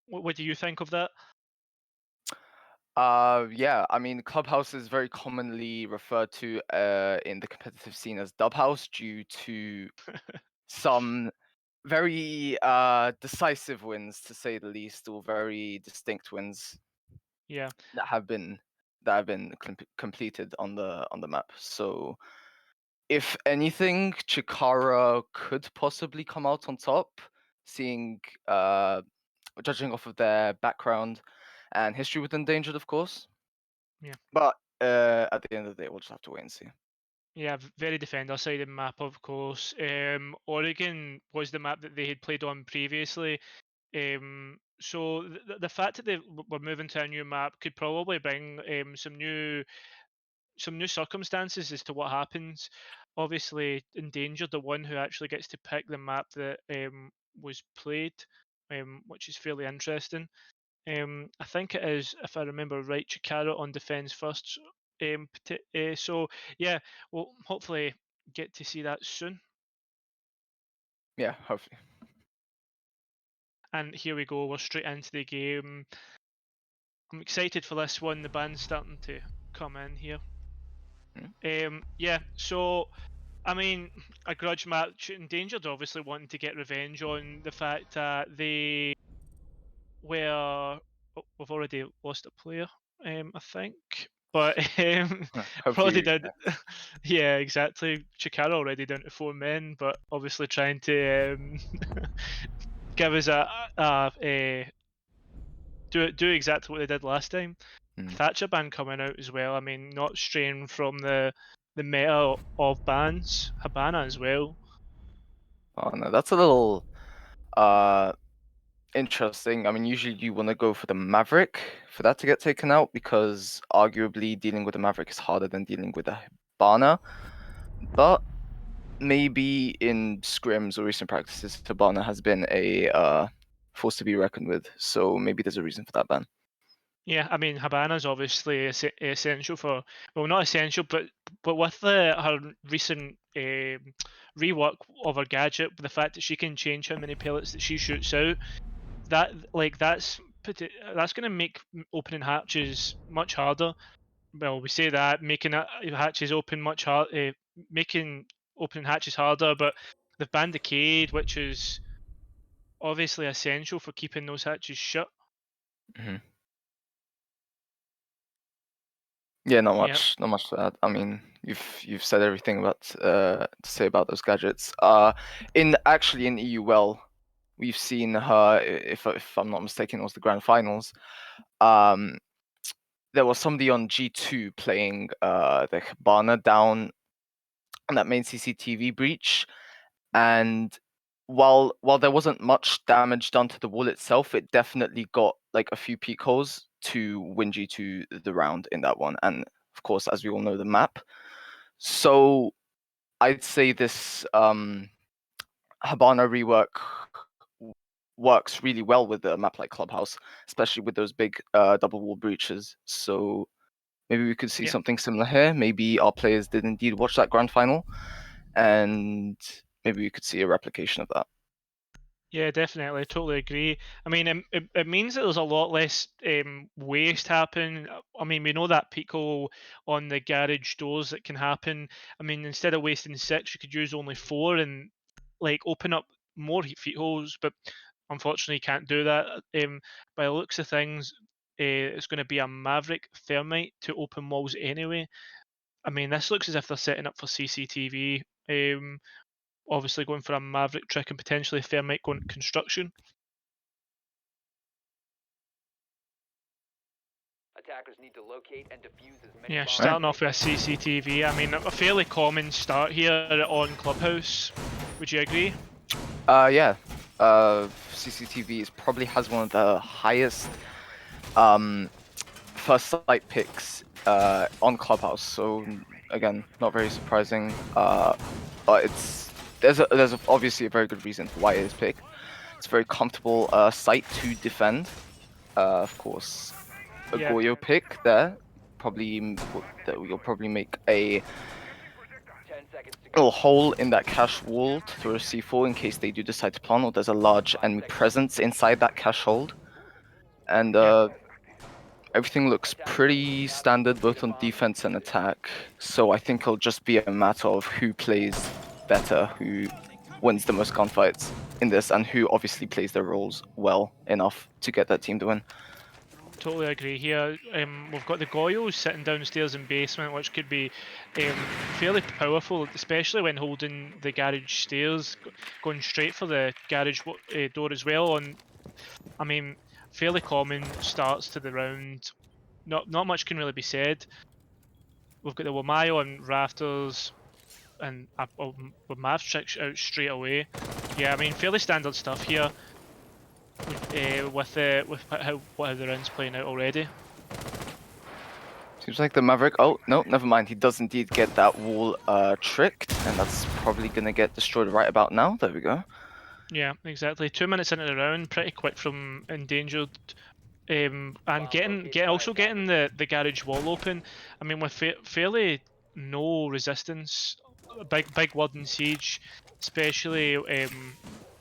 What do you think of that? Yeah, I mean, Clubhouse is very commonly referred to in the competitive scene as Dubhouse due to some very decisive wins, to say the least, or very distinct wins Yeah. that have been completed on the map. So, if anything, Chikara could possibly come out on top, seeing judging off of their background and history with Endangered, of course. Yeah. But at the end of the day, we'll just have to wait and see. Yeah, very defender-sided map, of course. Oregon was the map that they had played on previously. So the fact that they were moving to a new map could probably bring some new circumstances as to what happens. Obviously, Endangered, the one who actually gets to pick the map that was played, which is fairly interesting. I think it is, if I remember right, Chikara on defense first. So yeah, we'll hopefully get to see that soon. Yeah, hopefully. And here we go. We're straight into the game. I'm excited for this one. The band's starting to come in here. Yeah. So I mean, a grudge match. Endangered obviously wanting to get revenge on the fact that they were. Oh, we've already lost a player, I think. But already Hopefully, did. Yeah, exactly. Chikara already down to 4 men, but obviously trying to give us a do exactly what they did last time. Thatcher ban coming out as well. I mean, not straying from the meta of bans. Habana as well. Oh no, that's a little interesting. I mean, usually you want to go for the Maverick for that to get taken out because arguably dealing with the Maverick is harder than dealing with a Hibana. But maybe in scrims or recent practices, Hibana has been a force to be reckoned with. So maybe there's a reason for that ban. Yeah, I mean Habana's obviously essential for, well, not essential, but with her recent rework of her gadget, the fact that she can change how many pellets that she shoots out, that's going to make opening hatches much harder. Well, we say that making hatches open much hard, making opening hatches harder, but they've banned Decade, which is obviously essential for keeping those hatches shut. Yeah, not much to add. I mean, you've said everything about to say about those gadgets. In EUL, we've seen her. If I'm not mistaken, it was the grand finals. There was somebody on G2 playing the Hibana down on that main CCTV breach, and while there wasn't much damage done to the wall itself, it definitely got like a few peak holes to win G2 the round in that one, and of course, as we all know, the map. So I'd say this Habana rework works really well with a map like Clubhouse, especially with those big double wall breaches. So maybe we could see something similar here. Maybe our players did indeed watch that grand final, and maybe we could see a replication of that. Yeah, definitely. I totally agree. I mean, it means that there's a lot less waste happening. I mean, we know that peak hole on the garage doors that can happen. I mean, instead of wasting 6, you could use only 4 and like open up more feet holes. But unfortunately, you can't do that. By the looks of things, it's going to be a Maverick Thermite to open walls anyway. I mean, this looks as if they're setting up for CCTV. Obviously going for a Maverick trick and potentially Thermite going to construction. Attackers need to locate and defuse as many Yeah, starting off with a CCTV. I mean, a fairly common start here on Clubhouse. Would you agree? Yeah. CCTV probably has one of the highest first sight picks on Clubhouse. So again, not very surprising. But there's obviously a very good reason for why it is picked. It's a very comfortable site to defend. Of course, a Goyo pick there. You'll probably make a little hole in that cache wall through a C4 in case they do decide to plant, or there's a large enemy presence inside that cache hold. And everything looks pretty standard both on defense and attack. So I think it'll just be a matter of who plays better, who wins the most gunfights in this, and who obviously plays their roles well enough to get that team to win. Totally agree here. We've got the Goyles sitting downstairs in basement, which could be fairly powerful, especially when holding the garage stairs, going straight for the garage door as well. I mean, fairly common starts to the round. Not much can really be said. We've got the Wamayo on rafters, and with Mavs tricks out straight away. Yeah, I mean, fairly standard stuff here. With how the round's playing out already. Seems like the Maverick. Oh no, never mind. He does indeed get that wall tricked, and that's probably gonna get destroyed right about now. There we go. Yeah, exactly. 2 minutes into the round, pretty quick from endangered, and getting the garage wall open. I mean, with fairly no resistance, big word in siege, especially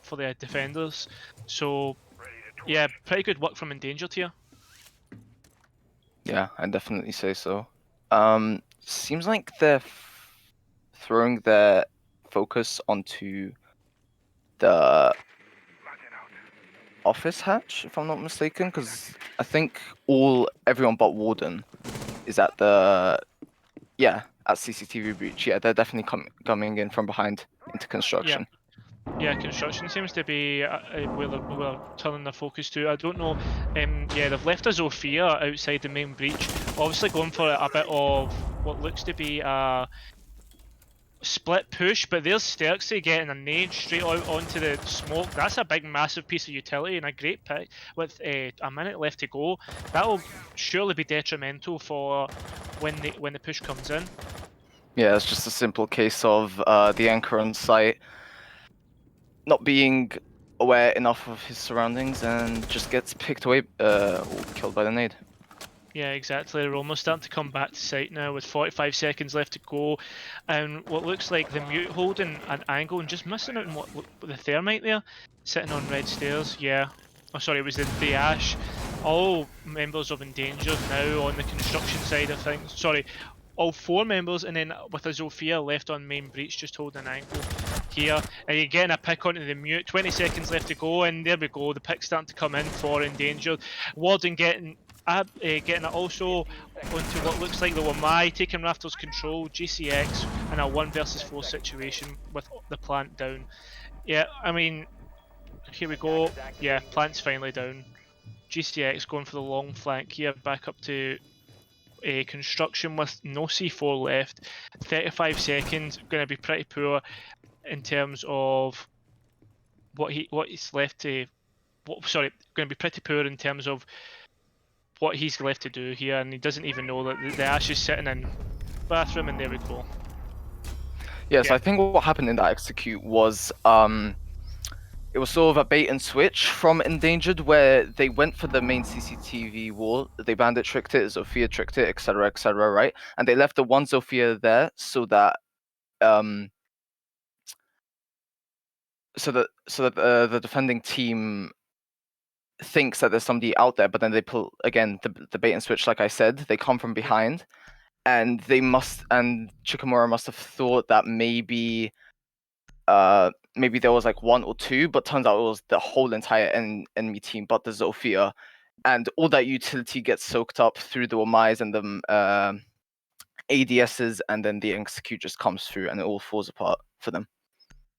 for the defenders. So yeah, pretty good work from endangered here. Yeah, I'd definitely say so. Seems like they're throwing their focus onto the office hatch, if I'm not mistaken, because I think everyone but Warden is at at CCTV breach. Yeah, they're definitely coming in from behind into construction. Yeah, construction seems to be where they're turning their focus to. I don't know. Yeah, they've left a Zofia outside the main breach, obviously going for a bit of what looks to be a split push, but there's Sterksy getting a nade straight out onto the smoke. That's a big, massive piece of utility and a great pick with a minute left to go. That'll surely be detrimental for when the push comes in. Yeah, it's just a simple case of the anchor on site not being aware enough of his surroundings and just gets picked away or killed by the nade. Yeah, exactly. They're almost starting to come back to site now with 45 seconds left to go, and what looks like the mute holding an angle and just missing out on what the thermite there, sitting on red stairs. Yeah. Oh, sorry, it was the Ash. All members of Endangered now on the construction side of things. Sorry, all 4 members, and then with a Zofia left on main breach, just holding an angle here. And you're getting a pick onto the mute. 20 seconds left to go, and there we go. The pick's starting to come in for Endangered. Warden getting it also onto what looks like the Wamai, taking Rafters control, GCX, and a 1 versus 4 situation with the plant down. Yeah, I mean, here we go. Yeah, plant's finally down. GCX going for the long flank here, back up to construction with no C4 left. 35 seconds, going to be pretty poor in terms of what he's left to. Sorry, going to be pretty poor in terms of what he's left to do here, and he doesn't even know that the Ash is sitting in bathroom, and there we go. Yes, yeah. I think what happened in that execute was it was sort of a bait and switch from Endangered, where they went for the main CCTV wall, they bandit tricked it, Zofia tricked it, etc., right? And they left the one Zofia there so that the defending team thinks that there's somebody out there, but then they pull again the bait and switch. Like I said, they come from behind, and Chikamura must have thought that maybe there was like 1 or 2, but turns out it was the whole entire enemy team, but the Zofia, and all that utility gets soaked up through the Wamais and the ADSs, and then the execute just comes through, and it all falls apart for them.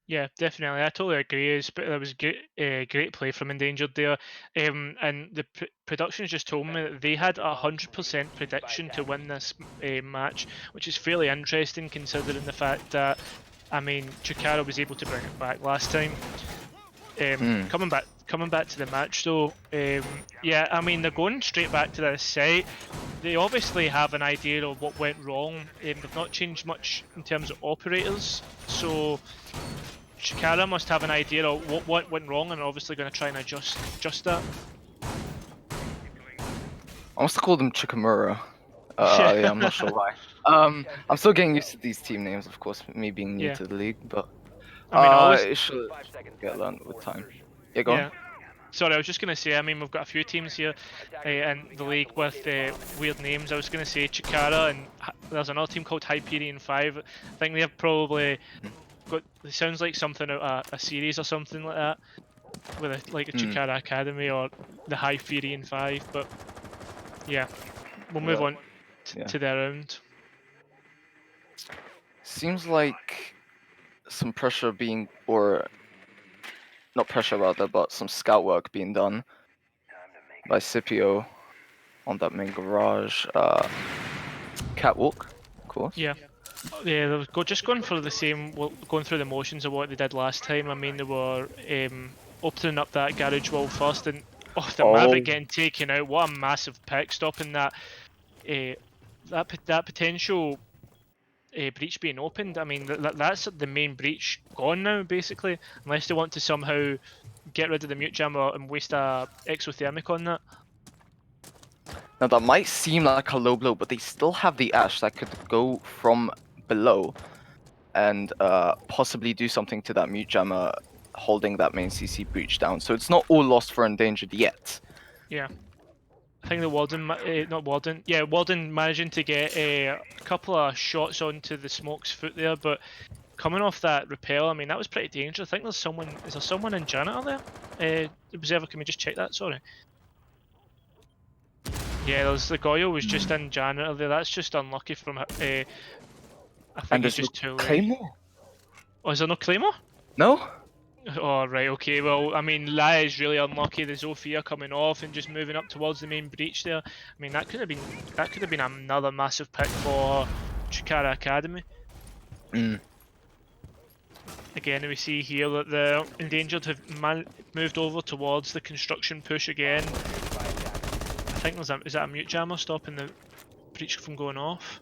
Yeah, definitely. I totally agree. That was great play from Endangered there. And the production just told me that they had 100% prediction to win this match, which is fairly interesting considering the fact that, I mean, Chikara was able to bring it back last time. Coming back to the match though, yeah, I mean, they're going straight back to this site. They obviously have an idea of what went wrong. They've not changed much in terms of operators, so Chikara must have an idea of what went wrong, and are obviously going to try and adjust that. I must have called him Chikamura. Yeah, I'm not sure why. I'm still getting used to these team names, of course, me being new to the league, but I mean, it should get learned with time. Yeah, go on. Sorry, I was just going to say, I mean, we've got a few teams here in the league with weird names. I was going to say Chikara, and there's another team called Hyperion 5. I think they've probably got, it sounds like something out of a series or something like that, with like a Chikara Academy or the Hyperion 5, but yeah, we'll move on to their round. Seems like some pressure being, or not pressure rather, but some scout work being done by Scipio on that main garage. Catwalk, of course. Yeah. Yeah, they were just going for the same, well, going through the motions of what they did last time. I mean, they were opening up that garage wall first, and the Maverick getting taken out. What a massive pick, stopping that that potential breach being opened. I mean, that's the main breach gone now, basically, unless they want to somehow get rid of the mute jammer and waste a exothermic on that. Now that might seem like a low blow, but they still have the Ash that could go from below and possibly do something to that mute jammer holding that main CC breach down. So it's not all lost for Endangered yet. Yeah. I think the Warden, not Warden, yeah, Warden managing to get a couple of shots onto the Smoke's foot there, but coming off that rappel, I mean, that was pretty dangerous. I think there's someone, is there someone in Janitor there? Observer, can we just check that? Sorry. Yeah, there's the Goyle was just in Janitor there. That's just unlucky from I think he's just too late. Claymore? Oh, is there no Claymore? No? Oh, right, okay. Well, I mean, that is really unlucky. The Zofia coming off and just moving up towards the main breach there. I mean, that could have been another massive pick for Chikara Academy. Again, we see here that the Endangered have moved over towards the construction push again. I think is that a mute jammer stopping the breach from going off?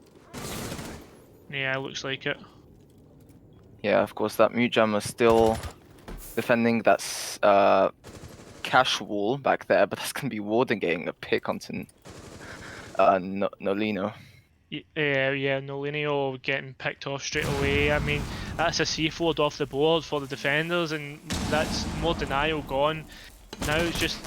Yeah, looks like it. Yeah, of course, that mute jammer still defending that cash wall back there, but that's going to be Warden getting a pick onto Nolino. Yeah, Nolinio getting picked off straight away. I mean, that's a C4 off the board for the defenders, and that's more denial gone. Now it's just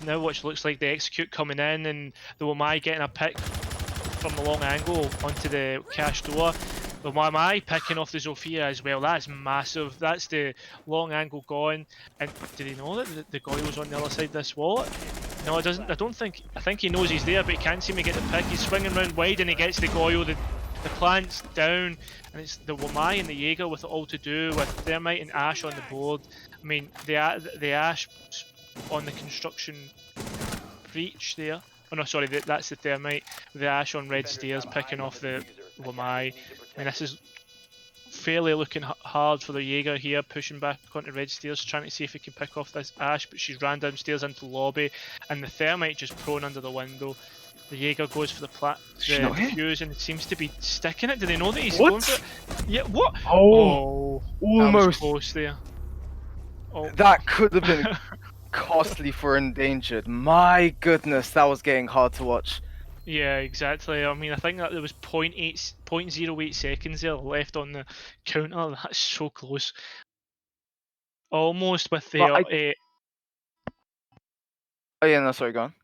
which looks like the execute coming in, and the Wamai getting a pick from the long angle onto the cash door. The Wamai picking off the Zofia as well. That's massive. That's the long angle gone. And did he know that the Goyle was on the other side of this wall? No, it doesn't. I don't think. I think he knows he's there, but he can't seem to get the pick. He's swinging around wide, and he gets the Goyle. The plant's down, and it's the Wamai and the Jaeger with it all to do with Thermite and Ash on the board. I mean, the Ash on the construction breach there. Oh no, sorry, that's the Thermite. The Ash on red stairs picking off the Wamai. I mean, this is fairly looking hard for the Jaeger here, pushing back onto red stairs, trying to see if he can pick off this Ash, but she's ran downstairs into the lobby, and the Thermite just prone under the window. The Jaeger goes for the fuse and seems to be sticking it. Do they know that he's going for it? Yeah, what? Oh, almost. That was close there. Oh. That could have been costly for Endangered. My goodness, that was getting hard to watch. Yeah, exactly. I mean, I think that there was 0.08 seconds there left on the counter. That's so close. Almost with the... Oh yeah, no, sorry, go on.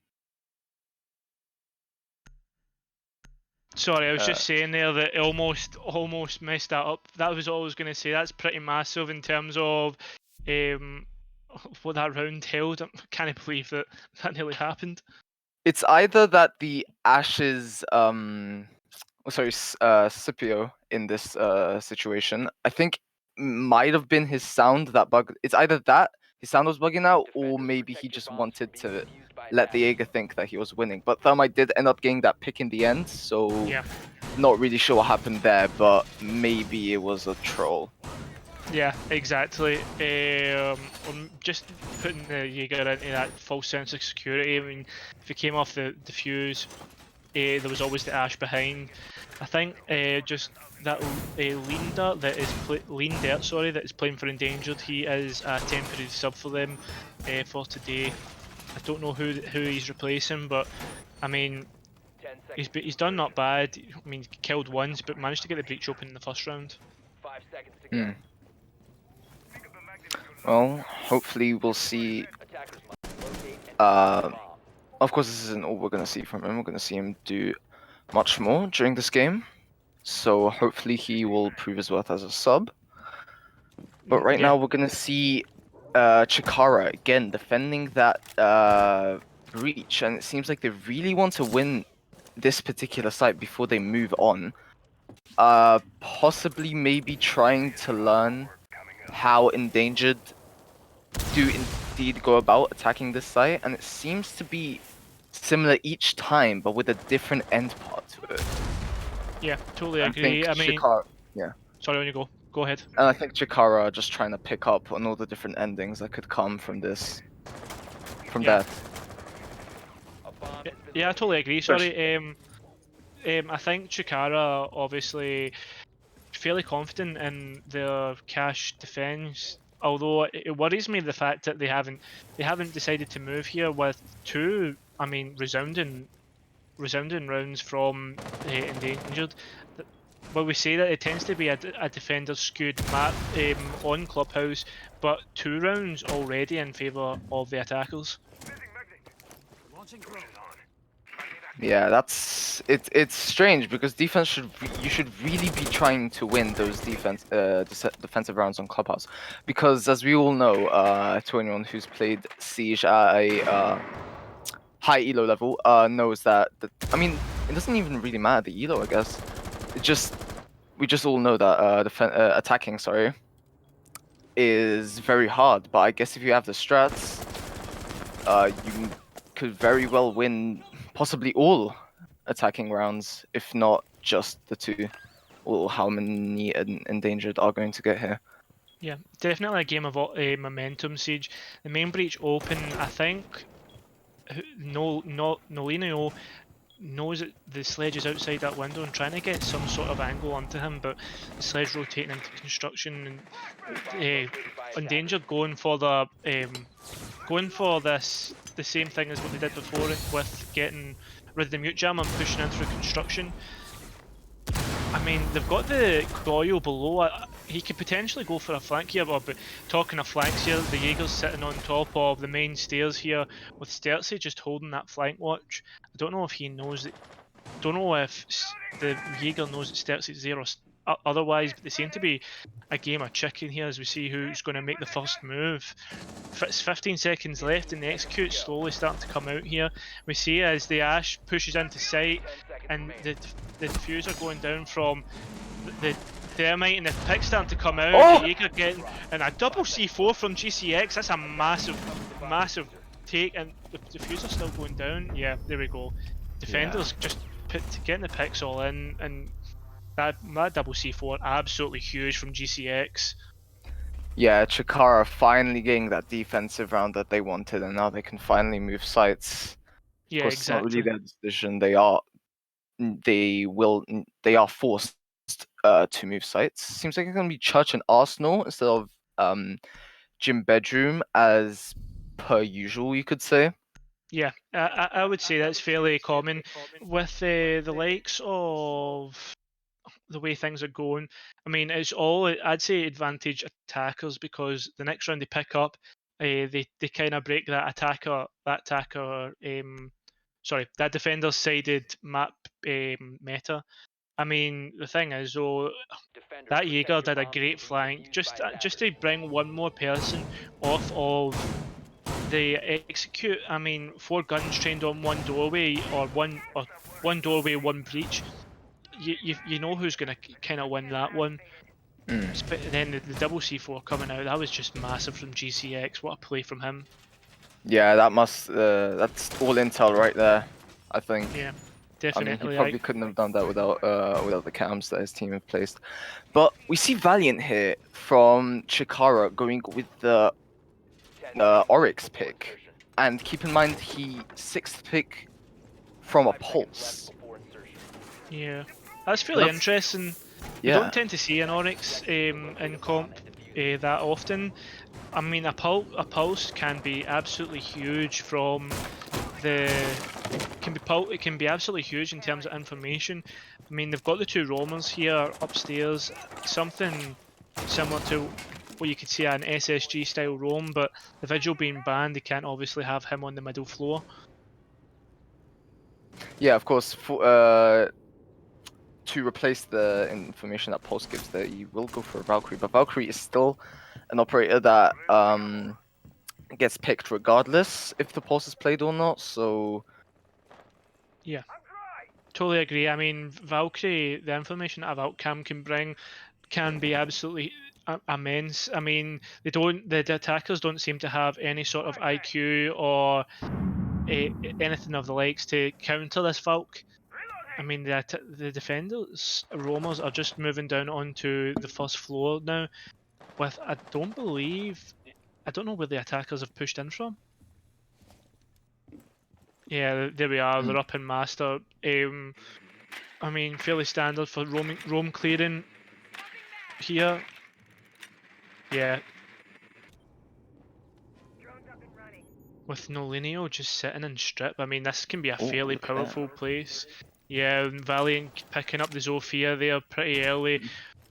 Sorry, I was just saying there that almost messed that up. That was all I was going to say. That's pretty massive in terms of what that round held. I can't believe that nearly happened. It's either that the Ashes, Scipio in this situation, I think might have been his sound that bugged. It's either that his sound was bugging out, or maybe he just wanted to let the Jaeger think that he was winning. But Thermite did end up getting that pick in the end, so yeah. Not really sure what happened there, but maybe it was a troll. Yeah, exactly. Just putting the Jaeger into that false sense of security. I mean, if he came off the fuse, there was always the Ash behind. I think just that Leander that is that is playing for Endangered. He is a temporary sub for them for today. I don't know who he's replacing, but I mean, he's done not bad. I mean, killed once, but managed to get the breach open in the first round. 5 seconds to go. Well, hopefully we'll see. Attackers must locate and Uh, defuse the bomb. of course, this isn't all we're gonna see from him. We're gonna see him do much more during this game. So hopefully he will prove his worth as a sub. But right Yeah. now we're gonna see Chikara again defending that breach, and it seems like they really want to win this particular site before they move on. Possibly maybe trying to learn how endangered do indeed go about attacking this site, and it seems to be similar each time, but with a different end part to it. Yeah, totally I agree. think I mean, Chikara, sorry, when you go. Go ahead. and I think Chikara are just trying to pick up on all the different endings that could come from this, from Yeah. that. A bomb has been Yeah, I totally agree. Especially- Sorry. I think Chikara obviously fairly confident in their cash defense. Although it worries me the fact that they haven't decided to move here with two, I mean, resounding rounds from endangered. But we say that it tends to be a defender skewed map on Clubhouse, but 2 rounds already in favour of the attackers. Yeah, that's it's strange because defense you should really be trying to win those defensive rounds on Clubhouse, because as we all know, to anyone who's played Siege at a high elo level, knows that I mean, it doesn't even really matter the elo, I guess. We just all know that attacking, sorry, is very hard. But I guess if you have the strats, you could very well win possibly all attacking rounds, if not just the 2. Or how many endangered are going to get here. Yeah, definitely a game of momentum, Siege. The main breach open, I think. Nolino knows that the sledge is outside that window and trying to get some sort of angle onto him, but the sledge rotating into construction and endangered going for the the same thing as what they did before with getting rid of the mute jam and pushing in through construction. I mean, they've got the coil below. He could potentially go for a flank here, but talking of flanks here, the Jaeger's sitting on top of the main stairs here with Sterzi just holding that flank watch. I don't know if he knows that. Don't know if the Jaeger knows that Sterzi's there or otherwise, but they seem to be a game of chicken here as we see who's going to make the first move. It's 15 seconds left and the execute's slowly starting to come out here. We see as the Ash pushes into sight and the diffuser going down from the Thermite and the pick starting to come out. Oh! The Jaeger getting and a double C4 from GCX. That's a massive take, and the diffuser still going down. Yeah, there we go. Defenders just getting the picks all in, and that double C4 absolutely huge from GCX. Yeah, Chikara finally getting that defensive round that they wanted, and now they can finally move sites. Yeah, Of course, exactly. it's not really their decision. They are forced to move sites. Seems like it's gonna be Church and Arsenal instead of Gym Bedroom as per usual, you could say. Yeah, I would say that's fairly common with the likes of the way things are going. I mean, it's all I'd say advantage attackers because the next round they pick up, they kind of break that defender's sided map meta. I mean, the thing is though, Defenders, that protect Jaeger your did a bombs great from flank being just defused by just to attackers. bring one more person off of the execute. I mean, 4 guns trained on one doorway or one doorway, one breach. You know who's gonna kind of win that one. Then the double C4 coming out, that was just massive from GCX. What a play from him. Yeah, that's all intel right there, I think. Yeah, I mean, definitely. he probably couldn't have done that without the cams that his team have placed. But we see Valiant here from Chikara going with the 10 seconds Oryx before pick, insertion. and keep in mind he 6th pick from a 5 seconds left pulse. before insertion. Yeah, that's fairly That's- interesting. We Yeah, don't tend to see an Oryx in comp that often. I mean, a pulse can be absolutely huge from the it can be absolutely huge in terms of information. I mean, they've got the 2 roamers here upstairs, something similar to what you could say an SSG style roam, but the Vigil being banned, they can't obviously have him on the middle floor. Yeah, of course. To replace the information that Pulse gives, there you will go for a Valkyrie, but Valkyrie is still an operator that gets picked regardless if the Pulse is played or not. So Yeah, totally agree. I mean, Valkyrie, the information that a Valcam can bring can be absolutely immense. I mean, the attackers don't seem to have any sort of IQ or anything of the likes to counter this Valk. I mean, the defenders, roamers, are just moving down onto the first floor now. With I don't know where the attackers have pushed in from. Yeah, there we are. They're up in master. I mean, fairly standard for roam clearing here. Yeah. With no Lineo just sitting in strip, I mean, this can be a oh, fairly look at that. powerful place. Yeah, Valiant picking up the Zofia there pretty early.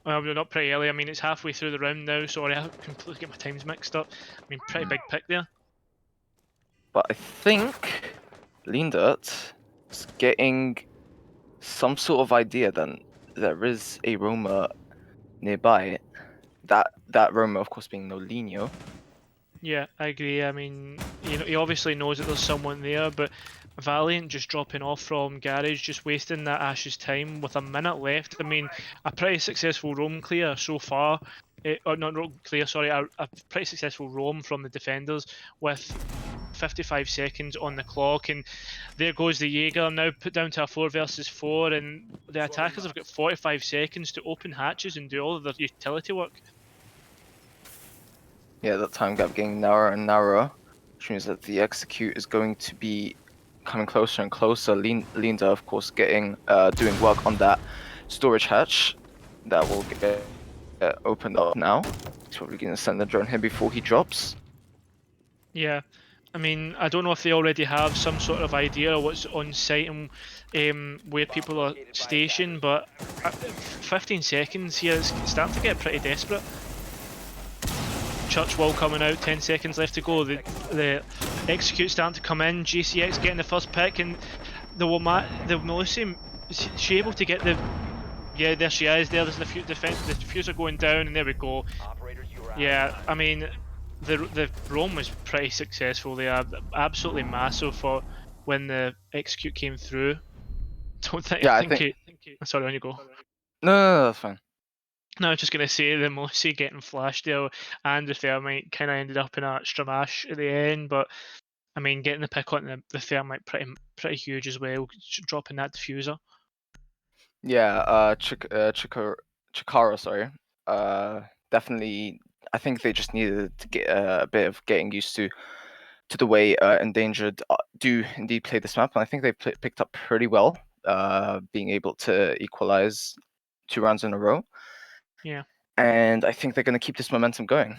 Well, not pretty early. I mean, it's halfway through the round now. Sorry, I completely get my times mixed up. I mean, pretty big pick there. But I think Lindert is getting some sort of idea that there is a roamer nearby. That roamer, of course, being no Linio. Yeah, I agree. I mean, he obviously knows that there's someone there, but Valiant just dropping off from garage, just wasting that Ash's time with a minute left. I mean, a pretty successful roam clear so far. Or not roam clear, sorry, a pretty successful roam from the defenders with 55 seconds on the clock, and there goes the Jaeger now put down to a 4 versus 4, and the attackers have got 45 seconds to open hatches and do all of their utility work. Yeah, that time gap getting narrower and narrower, which means that the execute is going to be coming closer and closer. Linda, of course, getting doing work on that storage hatch that will get opened up now. He's probably going to send the drone here before he drops. Yeah, I mean, I don't know if they already have some sort of idea of what's on site and where people are stationed, but 15 seconds here is starting to get pretty desperate. Church wall coming out, 10 seconds left to go. The execute starting to come in. GCX getting the first pick, and the Melusi, is she able to get the? Yeah, there she is. There's the diffuser going down, and there we go. Operators, you are out of Yeah, time. I mean, the roam was pretty successful there. Absolutely massive for when the execute came through. Don't think. Yeah, I I think think. Sorry, on you go. No, that's fine. No, I was just gonna say the Mossy getting flashed there and the Thermite kind of ended up in a Stramash at the end, but I mean, getting the pick on the Thermite pretty huge as well, dropping that diffuser. Yeah, Chikara, sorry. Definitely. I think they just needed to get a bit of getting used to the way Endangered do indeed play this map, and I think they picked up pretty well, being able to equalize 2 rounds in a row. Yeah. And I think they're going to keep this momentum going.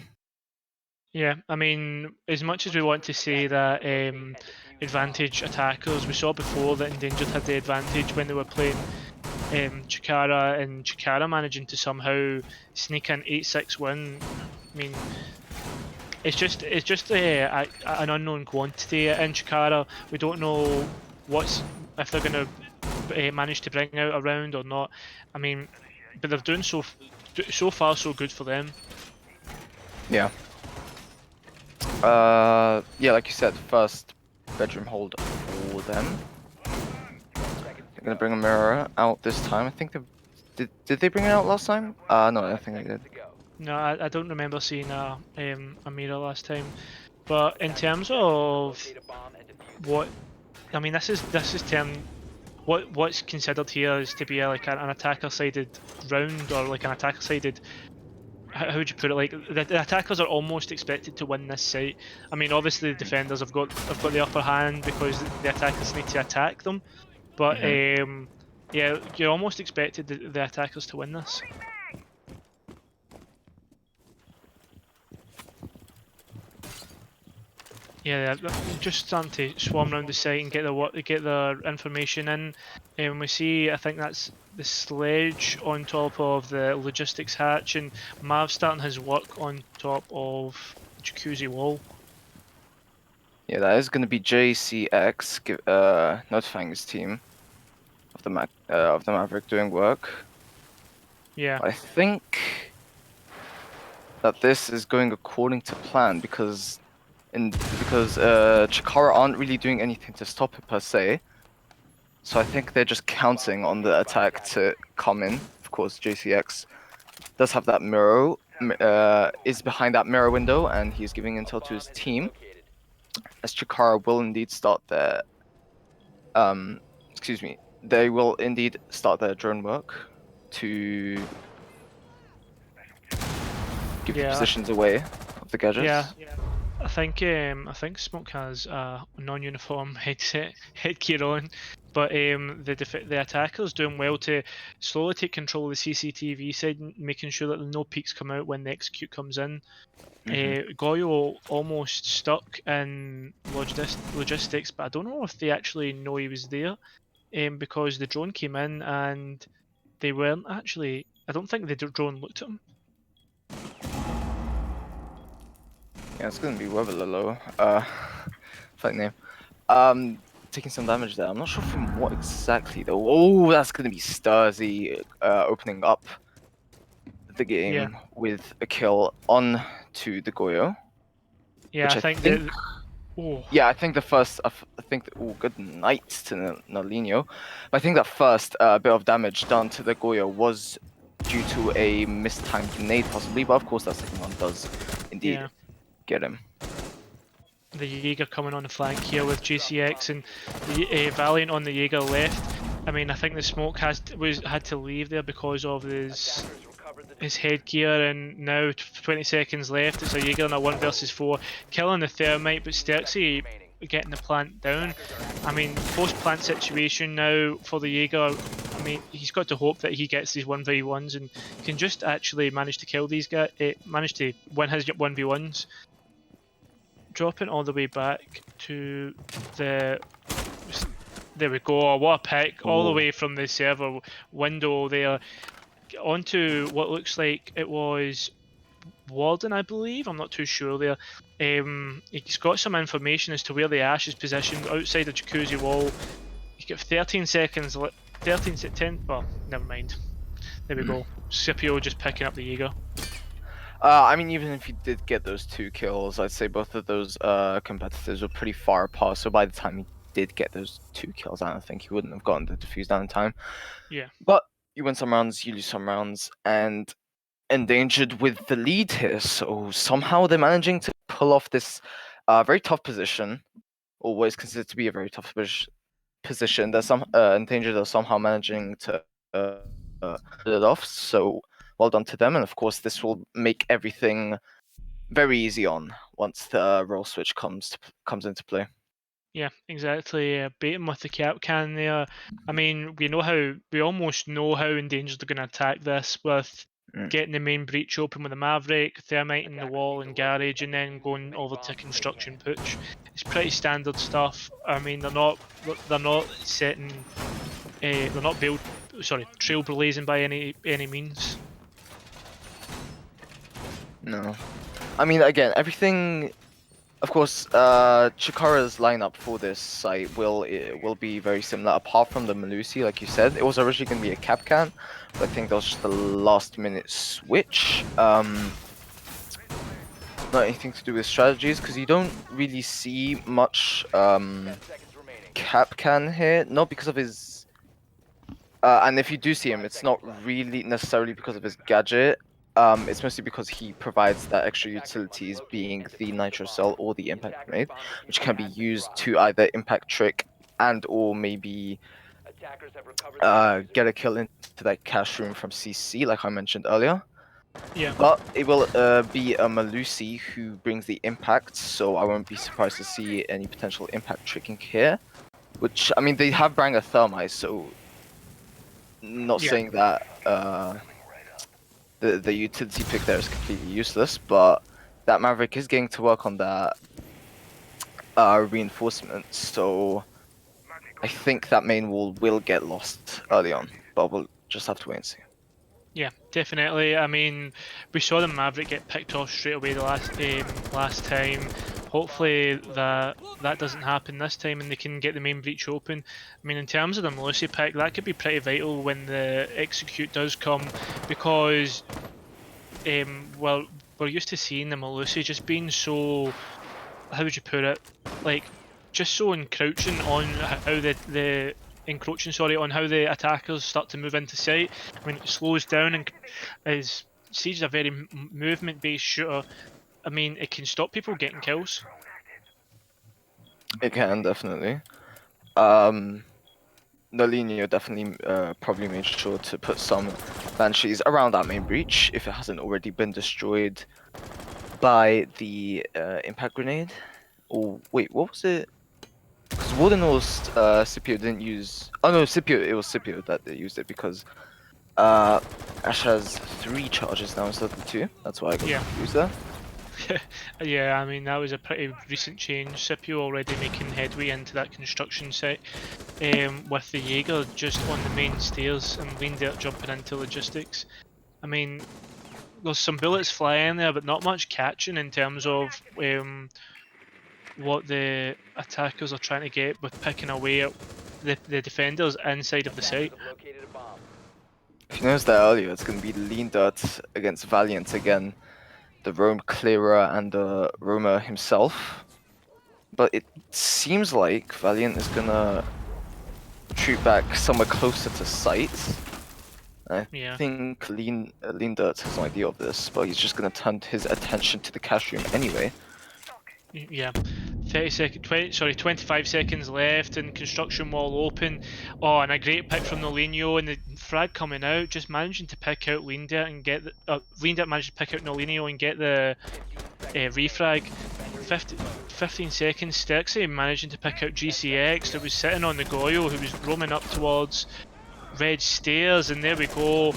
Yeah, I mean, as much as we want to say that advantage attackers, we saw before that Endangered had the advantage when they were playing Chikara, and Chikara managing to somehow sneak an 8-6 win. I mean, it's just an unknown quantity in Chikara. We don't know if they're going to manage to bring out a round or not. I mean, but they're doing so far so good for them. Yeah. Yeah, like you said, first bedroom hold for them. They're gonna bring a mirror out this time. I think they did they bring it out last time? No, I don't think they did. No, I don't remember seeing a mirror last time. But in terms of what, I mean, this is what's considered here is to be like an attacker-sided round, or like an attacker-sided. How would you put it? Like the attackers are almost expected to win this site. I mean, obviously the defenders have got the upper hand because the attackers need to attack them. But yeah, you're almost expected the attackers to win this. Yeah, they're just starting to swarm around the site and get their information in. And we see, I think that's the sledge on top of the logistics hatch, and Mav starting his work on top of the jacuzzi wall. Yeah, that is going to be JCX notifying his team of the Maverick doing work. Yeah, I think that this is going according to plan because Chikara aren't really doing anything to stop it per se. So I think they're just counting on the attack to come in. Of course, JCX does have that mirror, is behind that mirror window, and he's giving intel to his team. As Chikara will indeed start their, excuse me, they will indeed start their drone work to give the yeah, positions away of the gadgets. yeah. I think Smoke has a non-uniform headgear on, but the attacker's doing well to slowly take control of the CCTV side, making sure that no peaks come out when the execute comes in. Goyo almost stuck in logistics, but I don't know if they actually know he was there, because the drone came in and they weren't actually. I don't think the drone looked at him. Yeah, it's gonna be Weberlolo. Funny name. Taking some damage there. I'm not sure from what exactly though. Oh, that's gonna be Sturzy opening up the game Yeah. with a kill on to the Goyo. Yeah, Which I think that. Oh, yeah, I think the first. I think that, oh, good night to Nalino. I think that first bit of damage done to the Goyo was due to a mistimed grenade, possibly. But of course, that second one does indeed yeah. get him. The Jaeger coming on the flank here with GCX and the Valiant on the Jaeger left. I mean, I think the Smoke had to leave there because of his headgear, and now 20 seconds left. It's a Jaeger in a 1 versus 4, killing the Thermite, but Sterksy getting the plant down. I mean, post-plant situation now for the Jaeger. I mean, he's got to hope that he gets these 1v1s and can just actually manage to kill these guys, manage to win his 1v1s. Dropping all the way back to the. There we go. What a pick! All the Ooh. way from the server window there onto what looks like it was Warden, I believe. I'm not too sure there. He's got some information as to where the ash is positioned outside the jacuzzi wall. He's got 13 seconds. 10. Well, never mind. There we go. Scipio just picking up the Jaeger. I mean, even if he did get those 2 kills, I'd say both of those competitors were pretty far apart. So by the time he did get those 2 kills, I don't think he wouldn't have gotten the defuse down in time. Yeah. But you win some rounds, you lose some rounds, and endangered with the lead here. So somehow they're managing to pull off this very tough position, always considered to be a very tough position. That some endangered are somehow managing to pull it off. So well done to them, and of course this will make everything very easy on once the role switch comes into play. Yeah, exactly. Baiting with the cap can there. I mean, we almost know how endangered they're going to attack this with getting the main breach open with the Maverick, thermiting the wall and garage, and then going over to construction putsch. It's pretty standard stuff. I mean, they're not setting, they're not trailblazing by any means. No, I mean, again, everything. Of course, Chikara's lineup for this site will be very similar, apart from the Melusi, like you said. It was originally going to be a Capcan, but I think that was just a last-minute switch. Not anything to do with strategies, because you don't really see much Capcan here, not because of his... and if you do see him, it's not really necessarily because of his gadget. It's mostly because he provides that extra utilities, being the nitro cell or the impact grenade, which can be used to either impact trick and or maybe get a kill into that cash room from CC, like I mentioned earlier. Yeah. But it will be a Melusi who brings the impact, so I won't be surprised to see any potential impact tricking here. Which, I mean, they have Brang a Thermite, so not saying that the utility pick there is completely useless, but that Maverick is getting to work on that reinforcements, so I think that main wall will get lost early on, but we'll just have to wait and see. Yeah, definitely. I mean, we saw the Maverick get picked off straight away the last time. Hopefully that doesn't happen this time, and they can get the main breach open. I mean, in terms of the Melusi pick, that could be pretty vital when the execute does come, because well, we're used to seeing the Melusi just being so, how would you put it, like just so encroaching on how the encroaching, sorry, on how the attackers start to move into sight. I mean, it slows down, and as Siege is a very movement-based shooter, I mean, it can stop people getting kills. It can, definitely. Nolinho definitely probably made sure to put some Banshees around that main breach if it hasn't already been destroyed by the impact grenade. Or wait, what was it? Because Warden or Scipio didn't use. Oh no, Scipio. It was Scipio that they used it because Ash has 3 charges now instead of 2. That's why I got confused there. Yeah, I mean, that was a pretty recent change. Scipio already making headway into that construction set, with the Jaeger just on the main stairs and Leander jumping into logistics. I mean, there's some bullets flying there, but not much catching in terms of what the attackers are trying to get with picking away at the defenders inside of the site. Have located a bomb. If you noticed that earlier, it's going to be Lean Dirt against Valiant again. The Roam Clearer and the Roamer himself. But it seems like Valiant is going to shoot back somewhere closer to site. I Yeah. think Lean Dirt has no idea of this, but he's just going to turn his attention to the cash room anyway. Yeah, 25 seconds left and construction wall open. Oh, and a great pick from Nolinho, and the frag coming out, just managing to pick out Leander and get the, Leander managed to pick out Nolinho and get the refrag. 15 seconds, Stexy managing to pick out GCX that was sitting on the Goyo, who was roaming up towards Red Stairs, and there we go.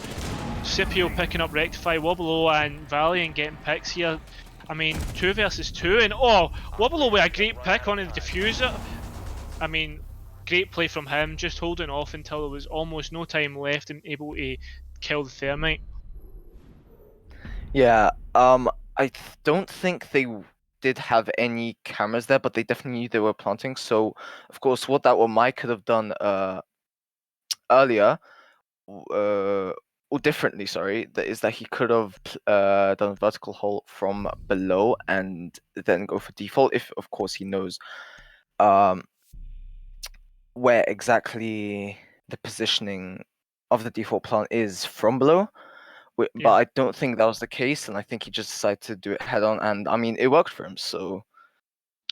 Scipio picking up Rectify, Wobblo and Valiant getting picks here. I mean, 2 versus 2, and oh, Wobblo with a great pick on the diffuser. I mean, great play from him, just holding off until there was almost no time left and able to kill the Thermite. Yeah, I don't think they did have any cameras there, but they definitely knew they were planting. So, of course, what that Mike could have done earlier, or differently, sorry, that is that he could have done a vertical hole from below and then go for default if, of course, he knows where exactly the positioning of the default plant is from below. But Yeah. I don't think that was the case, and I think he just decided to do it head on, and I mean, it worked for him, so.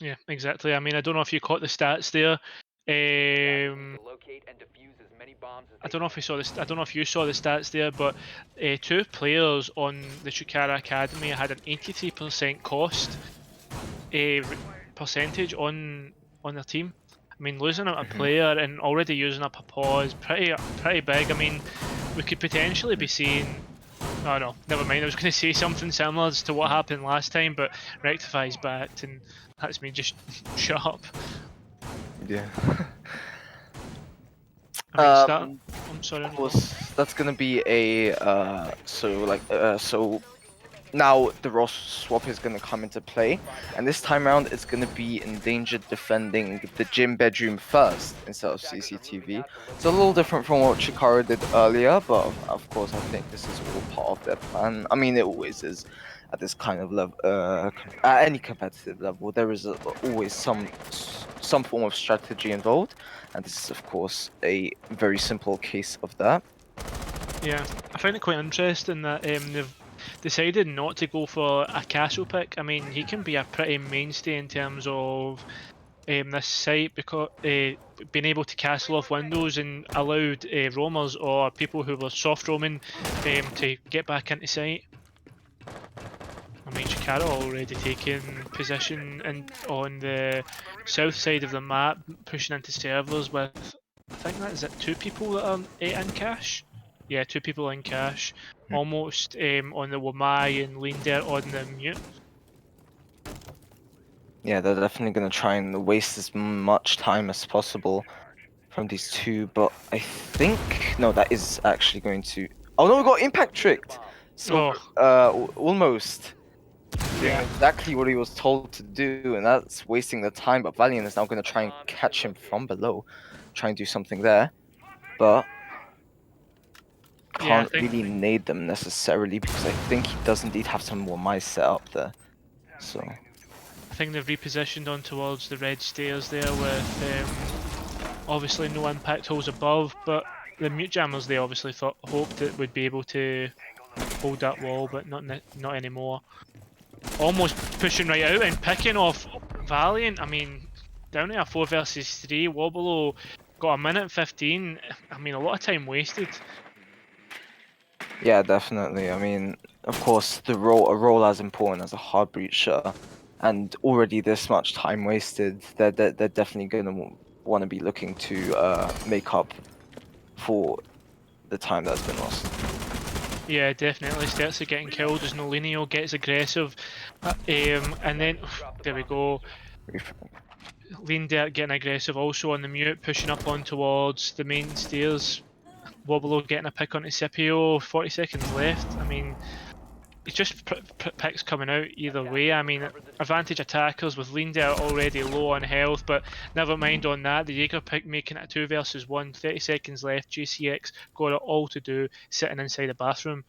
Yeah, exactly. I mean, I don't know if you caught the stats there. Locate and defuse as many bombs as I don't know if we saw this. I don't know if you saw the stats there, but 2 players on the Chikara Academy had an 83% cost percentage on their team. I mean, losing out a player and already using up a paw is pretty big. I mean, we could potentially be seeing. Oh no, never mind. I was going to say something similar as to what happened last time, but Rectify's back, and that's me just shut up. Yeah. I mean, start. I'm sorry. Of course, that's gonna be a so now the Ross swap is gonna come into play, and this time around it's gonna be Endangered defending the gym bedroom first instead of CCTV. It's a little different from what Chikara did earlier, but of course I think this is all part of their plan. I mean, it always is at this kind of level, at any competitive level. There is always some form of strategy involved, and this is of course a very simple case of that. Yeah, I find it quite interesting that they've decided not to go for a castle pick. I mean, he can be a pretty mainstay in terms of this site, because being able to castle off windows and allowed roamers or people who were soft roaming to get back into site. I mean, Chikara already taking position on the south side of the map, pushing into servers with, I think that is it, 2 people that are in cache? Yeah, 2 people in cache, almost on the Wamai and Leander on the mute. Yeah, they're definitely going to try and waste as much time as possible from these two, but I think no, that is actually going to. Oh no, we got impact tricked. Silver, almost doing Yeah. exactly what he was told to do, and that's wasting the time. But Valiant is now going to try and catch him from below, try and do something there, but Yeah, I can't think really nade them necessarily because I think he does indeed have some more mice set up there. So I think they've repositioned on towards the red stairs there with obviously no impact holes above, but the mute jammers they obviously hoped it would be able to hold that wall, but not anymore. Almost pushing right out and picking off Valiant. I mean, down to a 4 versus 3. Wobolo got a minute 15. I mean, a lot of time wasted. yeah, definitely. I mean, of course, a role as important as a hard breacher, and already this much time wasted, they're definitely gonna want to be looking to make up for the time that's been lost. Yeah, definitely. Stertzy getting killed as Nolinio gets aggressive. And then, there we go. Leandert getting aggressive also on the mute, pushing up on towards the main stairs. Wobolo getting a pick onto Scipio, 40 seconds left. I mean, it's just picks coming out either way. I mean, advantage attackers with Leandert already low on health, but never mind on that. The Jaeger pick making it a 2 versus 1, 30 seconds left. GCX got it all to do, sitting inside the bathroom.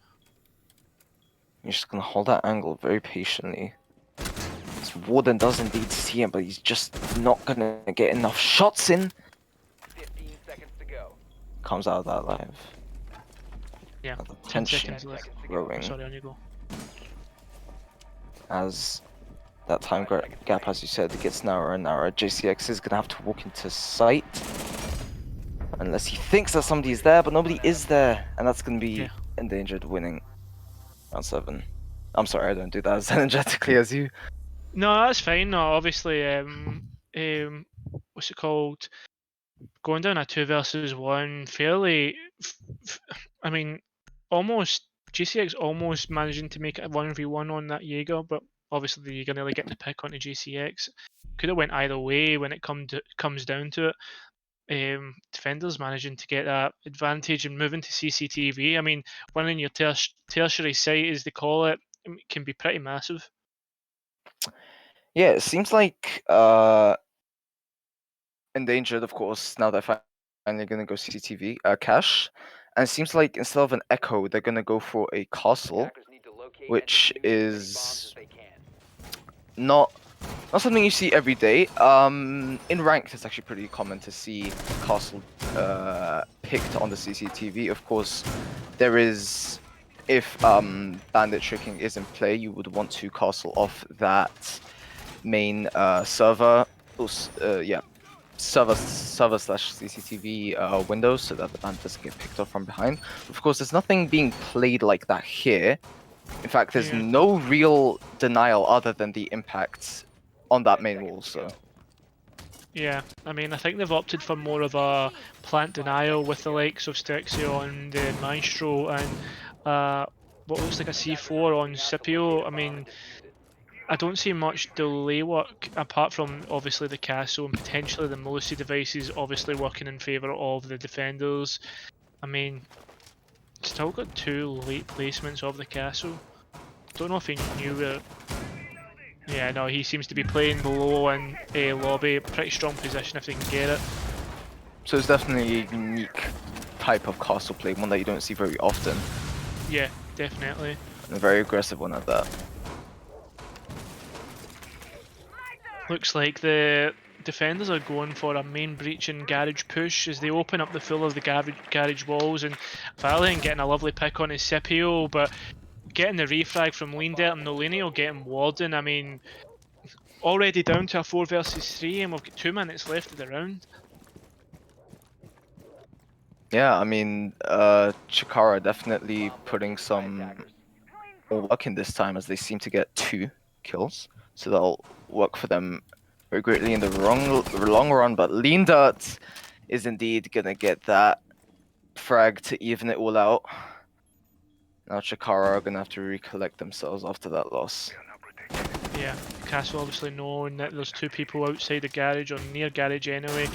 You're just gonna hold that angle very patiently. This Warden does indeed see him, but he's just not gonna get enough shots in. 15 seconds to go. Comes out of that live. Yeah, The 10 tension seconds left. growing Sorry, on you go. as that time gap, as you said, it gets narrower and narrower. JCX is gonna have to walk into sight. Unless he thinks that somebody is there, but nobody is there. And that's gonna be endangered winning round 7. I'm sorry, I don't do that as energetically as you. No, that's fine. No, obviously, what's it called? Going down a 2 versus 1, fairly. I mean, almost GCX almost managing to make it a 1v1 on that Jaeger, but obviously the Jaeger nearly getting a pick onto GCX. Could have went either way when it comes down to it. Defenders managing to get that advantage and moving to CCTV. I mean, winning your tertiary site, as they call it, can be pretty massive. Yeah, it seems like endangered, of course, now they're finally gonna go CCTV, cache. And it seems like instead of an echo, they're gonna go for a castle, Attackers need to locate which and defuse as many bombs is as they can. not something you see every day. In ranked, it's actually pretty common to see castle picked on the CCTV. Of course, there is, if bandit tricking is in play, you would want to castle off that main server. Yeah, server slash CCTV windows so that the bandit doesn't get picked off from behind. Of course, there's nothing being played like that here. In fact, there's Yeah. no real denial other than the impacts on that main wall. So Yeah, I mean, I think they've opted for more of a plant denial with the likes of Stixio and Maestro and what looks like a C4 on Scipio. I mean, I don't see much delay work apart from obviously the castle and potentially the militia devices obviously working in favour of the defenders. I mean, still got 2 late placements of the castle. Don't know if he knew it. Yeah, no, he seems to be playing below in a lobby. Pretty strong position if they can get it. so it's definitely a unique type of castle play, one that you don't see very often, Yeah, definitely. and a very aggressive one at that. Looks like the defenders are going for a main breach and garage push as they open up the full of the garage walls, and Valiant getting a lovely pick on his Scipio, but getting the refrag from Leandert and Nolinio getting Warden. I mean, already down to a 4 versus 3 and we've got 2 minutes left of the round. Yeah, I mean, Chikara definitely putting some more work in this time as they seem to get 2 kills, so that'll work for them very greatly in the long run. But Leandert is indeed gonna get that frag to even it all out. Now Chikara are gonna have to recollect themselves after that loss. Yeah, castle obviously knowing that there's two people outside the garage or near garage anyway.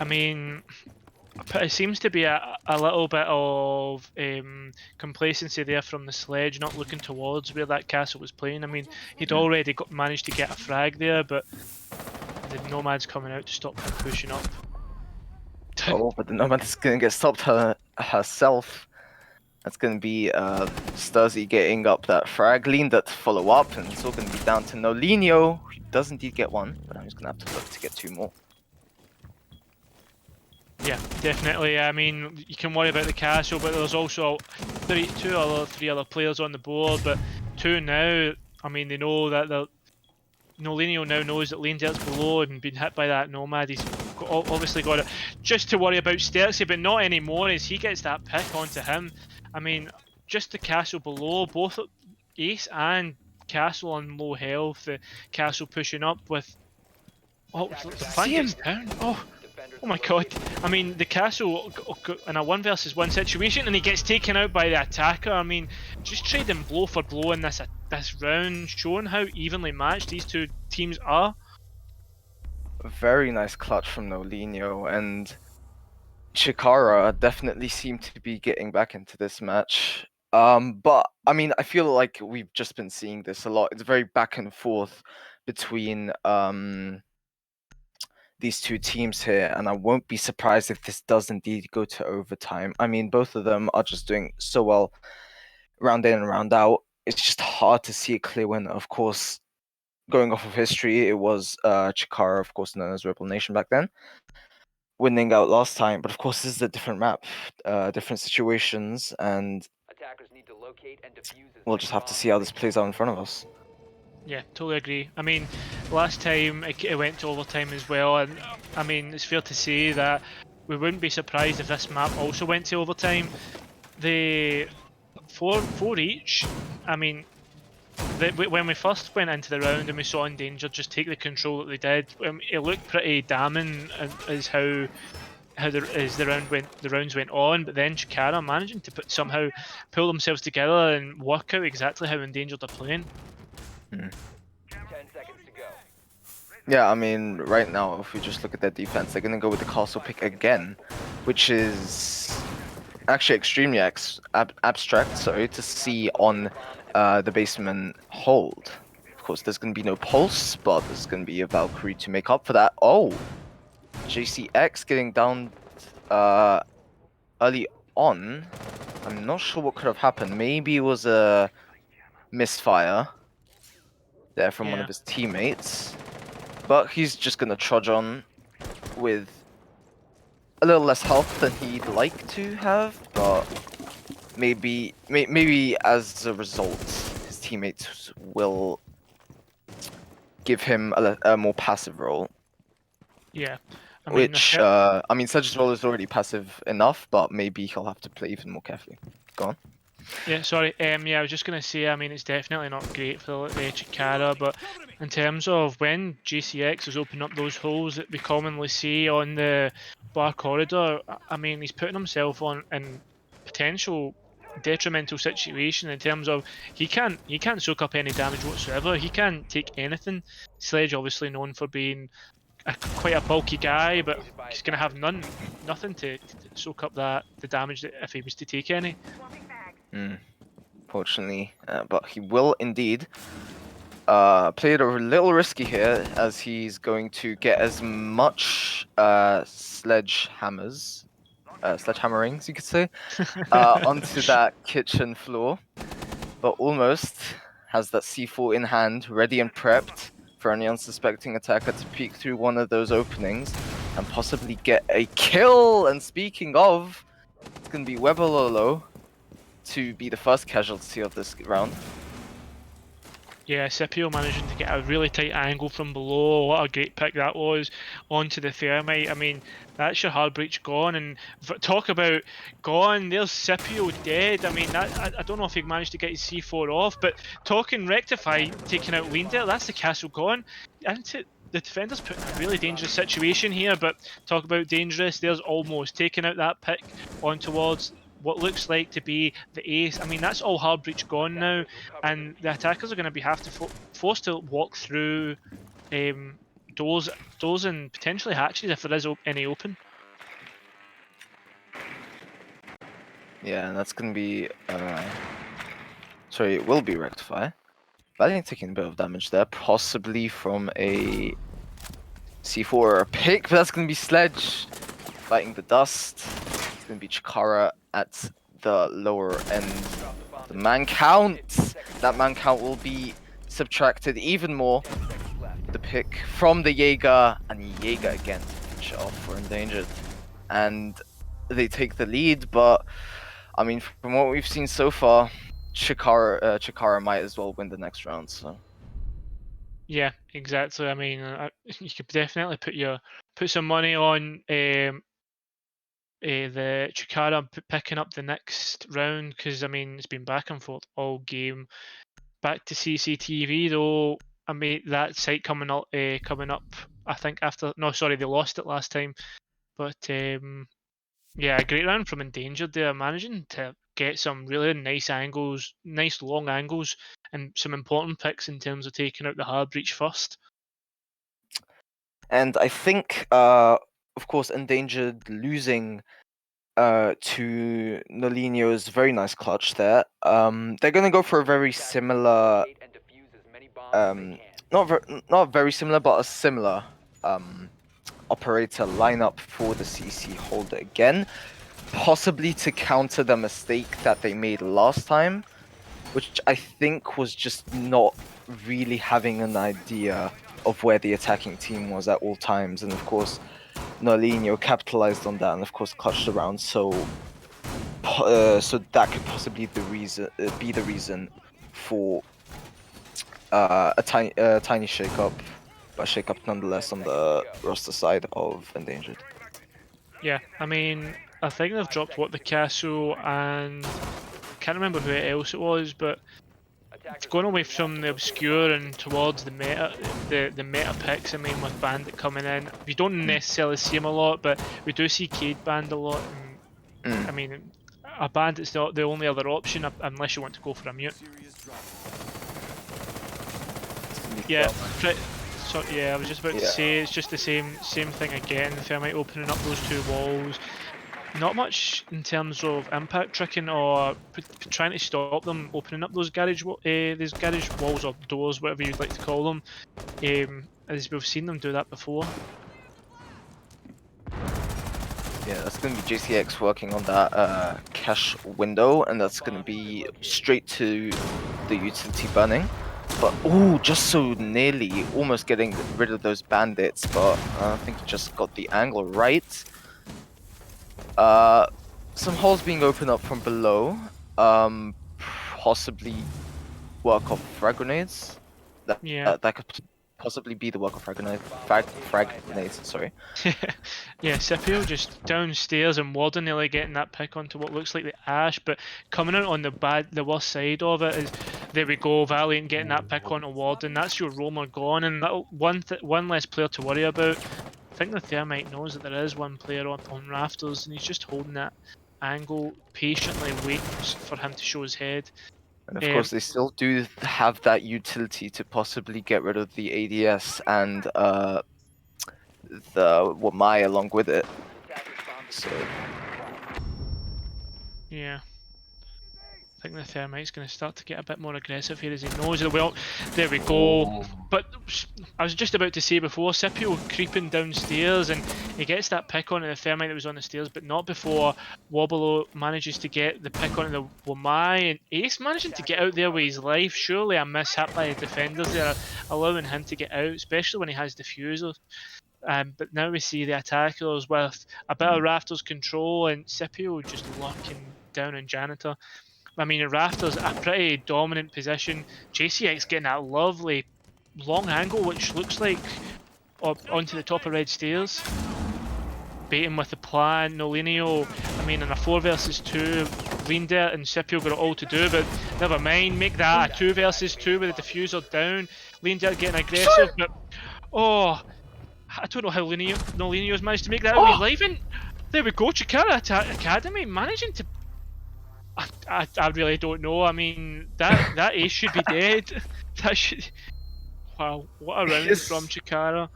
I mean, it seems to be a little bit of complacency there from the sledge, not looking towards where that castle was playing. I mean, he'd already managed to get a frag there, but the Nomad's coming out to stop him pushing up. Oh, but the Nomad is gonna get stopped herself. That's gonna be Sturzy getting up that frag, lean that follow up, and it's all gonna be down to Nolinho, who does indeed get one, but I'm just gonna have to look to get two more. Yeah, definitely. I mean, you can worry about the castle, but there's also three other players on the board, but two now. I mean, they know that Nolinho now knows that Lanedelt's below and been hit by that Nomad. He's obviously got it just to worry about Sterzi, but not anymore as he gets that pick onto him. I mean, just the castle below, both Ace and Castle on low health. The Castle pushing up with. Oh, the plant gets down. Oh my god. I mean, the Castle in a 1v1 situation and he gets taken out by the attacker. I mean, just trading blow for blow in this round, showing how evenly matched these two teams are. Very nice clutch from Nolinho, and Chikara definitely seem to be getting back into this match. But I mean, I feel like we've just been seeing this a lot. It's very back and forth between these two teams here, and I won't be surprised if this does indeed go to overtime. I mean, both of them are just doing so well round in and round out. It's just hard to see a clear winner. Of course, going off of history, it was Chikara, of course, known as Rebel Nation back then, winning out last time. But of course, this is a different map, different situations, and Attackers need to locate and defuse as we'll many just have to bombs see how as this they plays can out in front of us. Yeah, totally agree. I mean, last time it went to overtime as well, and I mean, it's fair to say that we wouldn't be surprised if this map also went to overtime. The four each. I mean, when we first went into the round and we saw Endangered just take the control that they did, it looked pretty damning as how the rounds went on. But then Chikara managing to somehow pull themselves together and work out exactly how Endangered are playing. 10 seconds to go. Yeah, I mean, right now, if we just look at their defense, they're going to go with the castle pick again, which is actually extremely abstract, sorry, to see on the basement hold. Of course, there's going to be no pulse, but there's going to be a Valkyrie to make up for that. Oh, JCX getting down early on. I'm not sure what could have happened. Maybe it was a misfire there from one of his teammates. But he's just going to trudge on with a little less health than he'd like to have, but maybe as a result, his teammates will give him a more passive role. Yeah. I mean, Which, I mean, Sedge's role is already passive enough, but maybe he'll have to play even more carefully. Go on. Yeah, sorry. Yeah, I was just gonna say. I mean, it's definitely not great for the Chikara, but in terms of when GCX is opening up those holes that we commonly see on the bar corridor, I mean, he's putting himself in potential detrimental situation in terms of he can't soak up any damage whatsoever. He can't take anything. Sledge obviously known for being quite a bulky guy, but he's gonna have nothing to soak up the damage that if he was to take any. Fortunately, but he will indeed play it a little risky here, as he's going to get as much sledgehammerings, you could say, onto that kitchen floor, but almost has that C4 in hand, ready and prepped for any unsuspecting attacker to peek through one of those openings and possibly get a kill. And speaking of, it's going to be Webalolo to be the first casualty of this round. Yeah, Scipio managing to get a really tight angle from below. What a great pick that was onto the thermite. I mean, that's your hard breach gone. And talk about gone, there's Scipio dead. I mean, I don't know if he managed to get his C4 off, but talking Rectify, taking out Leander, that's the castle gone. And the defender's put in a really dangerous situation here, but talk about dangerous, there's almost taking out that pick on towards what looks like to be the ace. I mean, that's all hard breach gone now, and the attackers are going to be have to forced to walk through doors and potentially hatches if there is any open. Yeah, and that's gonna be sorry, it will be rectify. Valiant taking a bit of damage there, possibly from a C4 or a pick, but that's gonna be Sledge fighting the dust. It's gonna be Chikara at the lower end. The man count. That man count will be subtracted even more. The pick from the Jaeger, and Jaeger again to finish it off for Endangered. And they take the lead, but I mean, from what we've seen so far, Chikara might as well win the next round. So Yeah, exactly. I mean, you could definitely put some money on the Chikara picking up the next round, because I mean it's been back and forth all game. Back to CCTV though. I mean that site coming up. I think after they lost it last time, but yeah, a great round from Endangered there, managing to get some really nice angles, nice long angles, and some important picks in terms of taking out the hard breach first. and I think, of course, Endangered losing to Nolinho's very nice clutch there. They're gonna go for a very similar, not very similar, but a similar operator lineup for the CC holder again, possibly to counter the mistake that they made last time, which I think was just not really having an idea of where the attacking team was at all times, and of course Nolinho capitalized on that and of course clutched around, so that could possibly be the reason for a tiny shake-up, but shake-up nonetheless on the roster side of Endangered. Yeah, I mean, I think they've dropped the castle, and I can't remember who else it was, but it's going away from the obscure and towards the meta, the meta picks. I mean, with Bandit coming in, we don't necessarily see him a lot, but we do see Cade Band a lot. And, I mean, a Bandit's the only other option unless you want to go for a mute. Yeah, so yeah, I was just about to say it's just the same thing again. The Thermite opening up those two walls. Not much in terms of impact tricking or trying to stop them opening up those garage walls or doors, whatever you'd like to call them. As we've seen them do that before. Yeah, that's going to be JCX working on that cache window, and that's going to be straight to the utility burning. But oh, just so nearly almost getting rid of those bandits, but I think he just got the angle right. Some holes being opened up from below. Possibly work of frag grenades. That could possibly be the work of frag grenades. Sorry. Yeah, Scipio just downstairs and Warden nearly getting that pick onto what looks like the Ash, but coming out on the worst side of it is, there we go, Valiant getting that pick onto Warden. That's your roamer gone, and one less player to worry about. I think the Thermite knows that there is one player on rafters, and he's just holding that angle, patiently waiting for him to show his head. And of course, they still do have that utility to possibly get rid of the ADS and the Wamai along with it. So yeah, I think the Thermite's going to start to get a bit more aggressive here as he knows that. Well, there we go. But I was just about to say before, Scipio creeping downstairs and he gets that pick onto the Thermite that was on the stairs, but not before Wobbolo manages to get the pick onto the Wamai, and Ace managing to get out there with his life. Surely a mishap by the defenders there, allowing him to get out, especially when he has diffusers. But now we see the attackers with a bit of Rafters control and Scipio just locking down on Janitor. I mean, Rafters a pretty dominant position. JCX getting that lovely long angle, which looks like up onto the top of red stairs. Baiting with the plan. Nolinho, I mean, in a 4 versus 2, Leander and Scipio got it all to do, but never mind. Make that a 2 versus 2 with the diffuser down. Leander getting aggressive, but oh, I don't know how Nolinho's managed to make that a wee live in. There we go, Chikara Academy managing to I really don't know. I mean, that ace should be dead. That should. Wow, what a round from His- Chikara.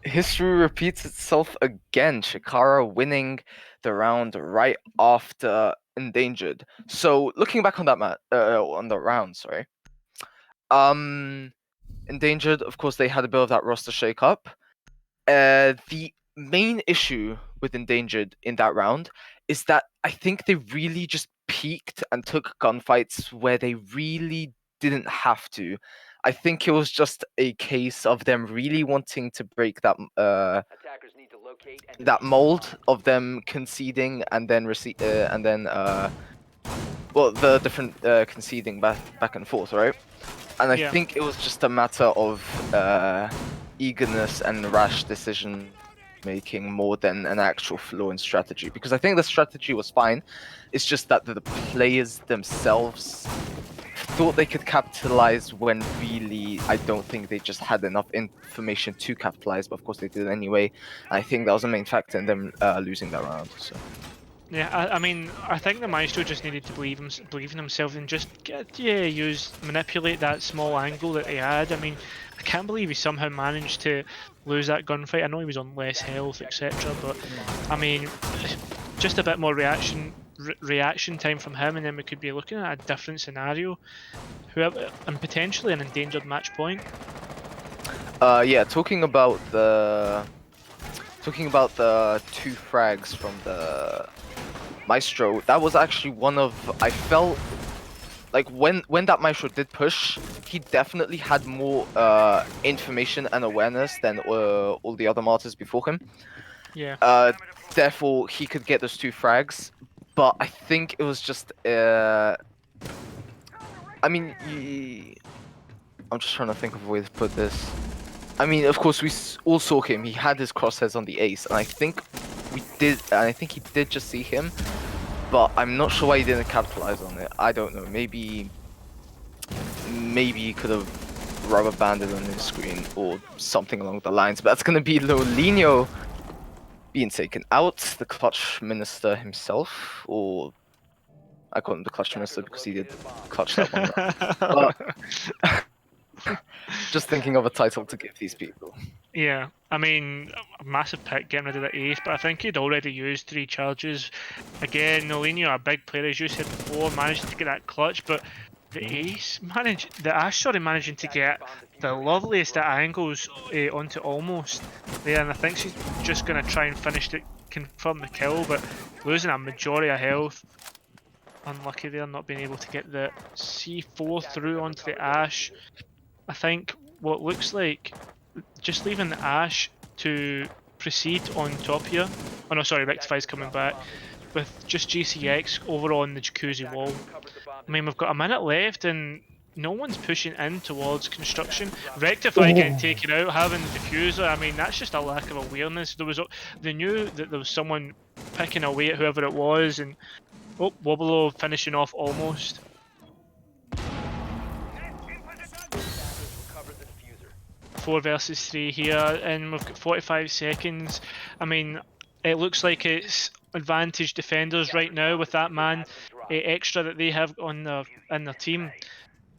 History repeats itself again. Shikara winning the round right after Endangered. So looking back on that on the round, sorry. Endangered, of course, they had a bit of that roster shake-up. The main issue with Endangered in that round is that I think they really just peaked and took gunfights where they really didn't have to. I think it was just a case of them really wanting to break that Attackers need to locate and that defuse the mold bomb. of them conceding and then well, the different conceding back and forth, right? And I Yeah. think it was just a matter of eagerness and rash decision making more than an actual flaw in strategy. Because I think the strategy was fine. It's just that the players themselves thought they could capitalize when really I don't think they just had enough information to capitalize. But of course they did anyway. And I think that was the main factor in them losing that round. So. Yeah, I mean, I think the Maestro just needed to believe in himself and just manipulate that small angle that he had. I mean, I can't believe he somehow managed to lose that gunfight. I know he was on less health, etc. But I mean, just a bit more reaction time from him, and then we could be looking at a different scenario, whoever, and potentially an endangered match point. Yeah, talking about the two frags from the Maestro, that was actually one of, I felt like when that Maestro did push, he definitely had more information and awareness than all the other martyrs before him. Yeah. Therefore he could get those two frags, but I think it was just I mean, I'm just trying to think of a way to put this. I mean, of course, we all saw him. He had his crosshairs on the ace, and I think he did just see him, but I'm not sure why he didn't capitalize on it. I don't know. Maybe he could have rubber banded on his screen or something along the lines. But that's gonna be Lolinho being taken out, the clutch minister himself, or I call him the clutch minister because he did clutch that one round. But just thinking of a title to give these people. Yeah, I mean, a massive pick getting rid of the ace, but I think he'd already used 3 charges. Again, Nolinho, a big player, as you said before, managed to get that clutch, but the Ash, sorry, managing to get the loveliest at angles onto almost there, and I think she's just going to try and finish it, confirm the kill, but losing a majority of health. Unlucky there, not being able to get the C4 through onto the Ash. I think what looks like just leaving the Ash to proceed on top here. Oh no, sorry, Rectify's coming back. With just GCX over on the Jacuzzi wall. I mean, we've got a minute left and no one's pushing in towards construction. Rectify getting taken out, having the diffuser. I mean, that's just a lack of awareness. They knew that there was someone picking away at whoever it was, and oh, Wobolo finishing off almost. Recover the diffuser. 4 versus 3 here, and we've got 45 seconds. I mean, it looks like it's advantage defenders right now with that man extra that they have on in their team.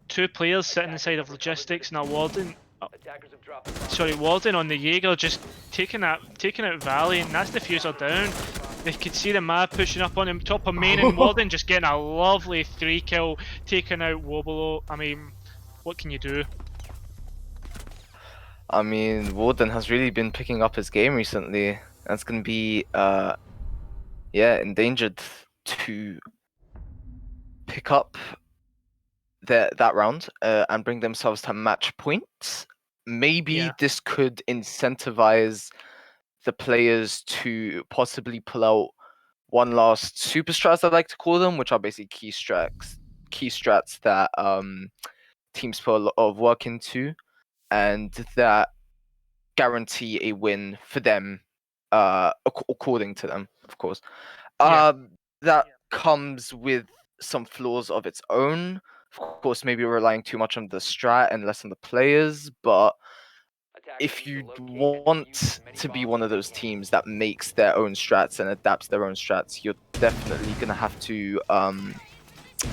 2 players sitting inside of logistics and a warden. Attackers have dropped the bomb. Sorry, warden on the Jaeger just taking out Valley, and that's diffuser down. They could see the map pushing up on him, top of main, and warden just getting a lovely 3 kill, taking out Wobolo. I mean, what can you do? I mean, Warden has really been picking up his game recently. That's gonna be endangered to pick up that round and bring themselves to match points. Maybe Yeah. this could incentivize the players to possibly pull out one last super strats, I like to call them, which are basically key strats that teams put a lot of work into, and that guarantee a win for them, according to them, of course. Yeah. That comes with some flaws of its own. Of course, maybe relying too much on the strat and less on the players, but if you want to be one of those teams that makes their own strats and adapts their own strats, you're definitely gonna have to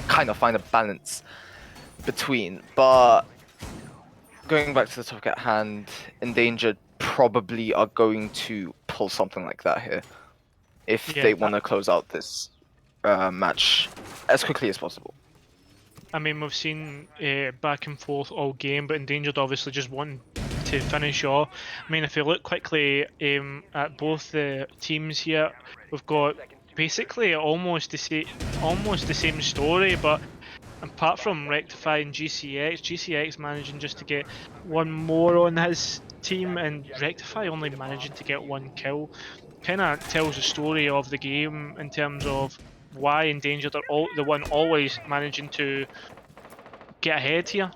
kind of find a balance between. But going back to the topic at hand, Endangered probably are going to pull something like that here if Yeah, they want to close out this match as quickly as possible. I mean, we've seen back and forth all game, but Endangered obviously just wanting to finish off. I mean, if you look quickly at both the teams here, we've got basically almost the same story, but apart from Rectify and GCX managing just to get one more on his team, and Rectify only managing to get one kill, kind of tells the story of the game in terms of why Endangered are the one always managing to get ahead here.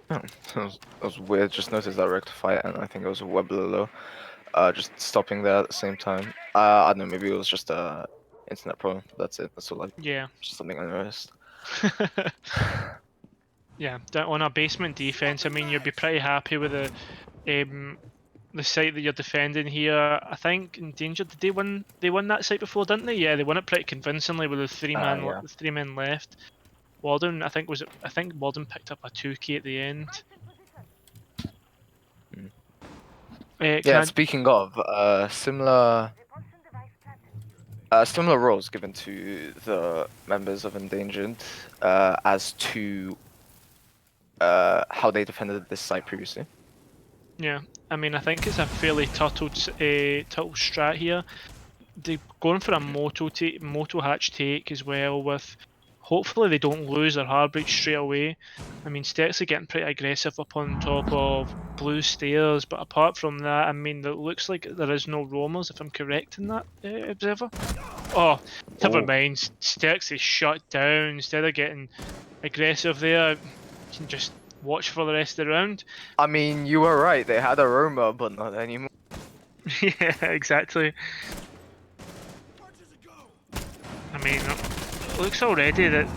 Oh, that was weird. Just noticed that Rectify, and I think it was a web low. Just stopping there at the same time. I don't know, maybe it was just a internet problem. That's it. That's all. Yeah. Just something I noticed. Yeah, on a basement defense, I mean, you'd be pretty happy with the site that you're defending here. I think Endangered, did they win? They won that site before, didn't they? Yeah, they won it pretty convincingly with the Yeah. three men left. Walden, I think Walden picked up a 2K at the end. Mm. Can Yeah. I, Speaking of similar roles given to the members of Endangered as to how they defended this site previously. yeah, I mean, I think it's a fairly turtle strat here. They're going for a moto hatch take as well. With hopefully they don't lose their hard breach straight away. I mean, Stex are getting pretty aggressive up on top of blue stairs, but apart from that, I mean, it looks like there is no roamers if I'm correct in that, Observer. Oh, never Oh. mind. Stex is shut down. Instead of getting aggressive there, you can just watch for the rest of the round. I mean, you were right. They had a Roma, but not anymore. Yeah, exactly. I mean, it looks already that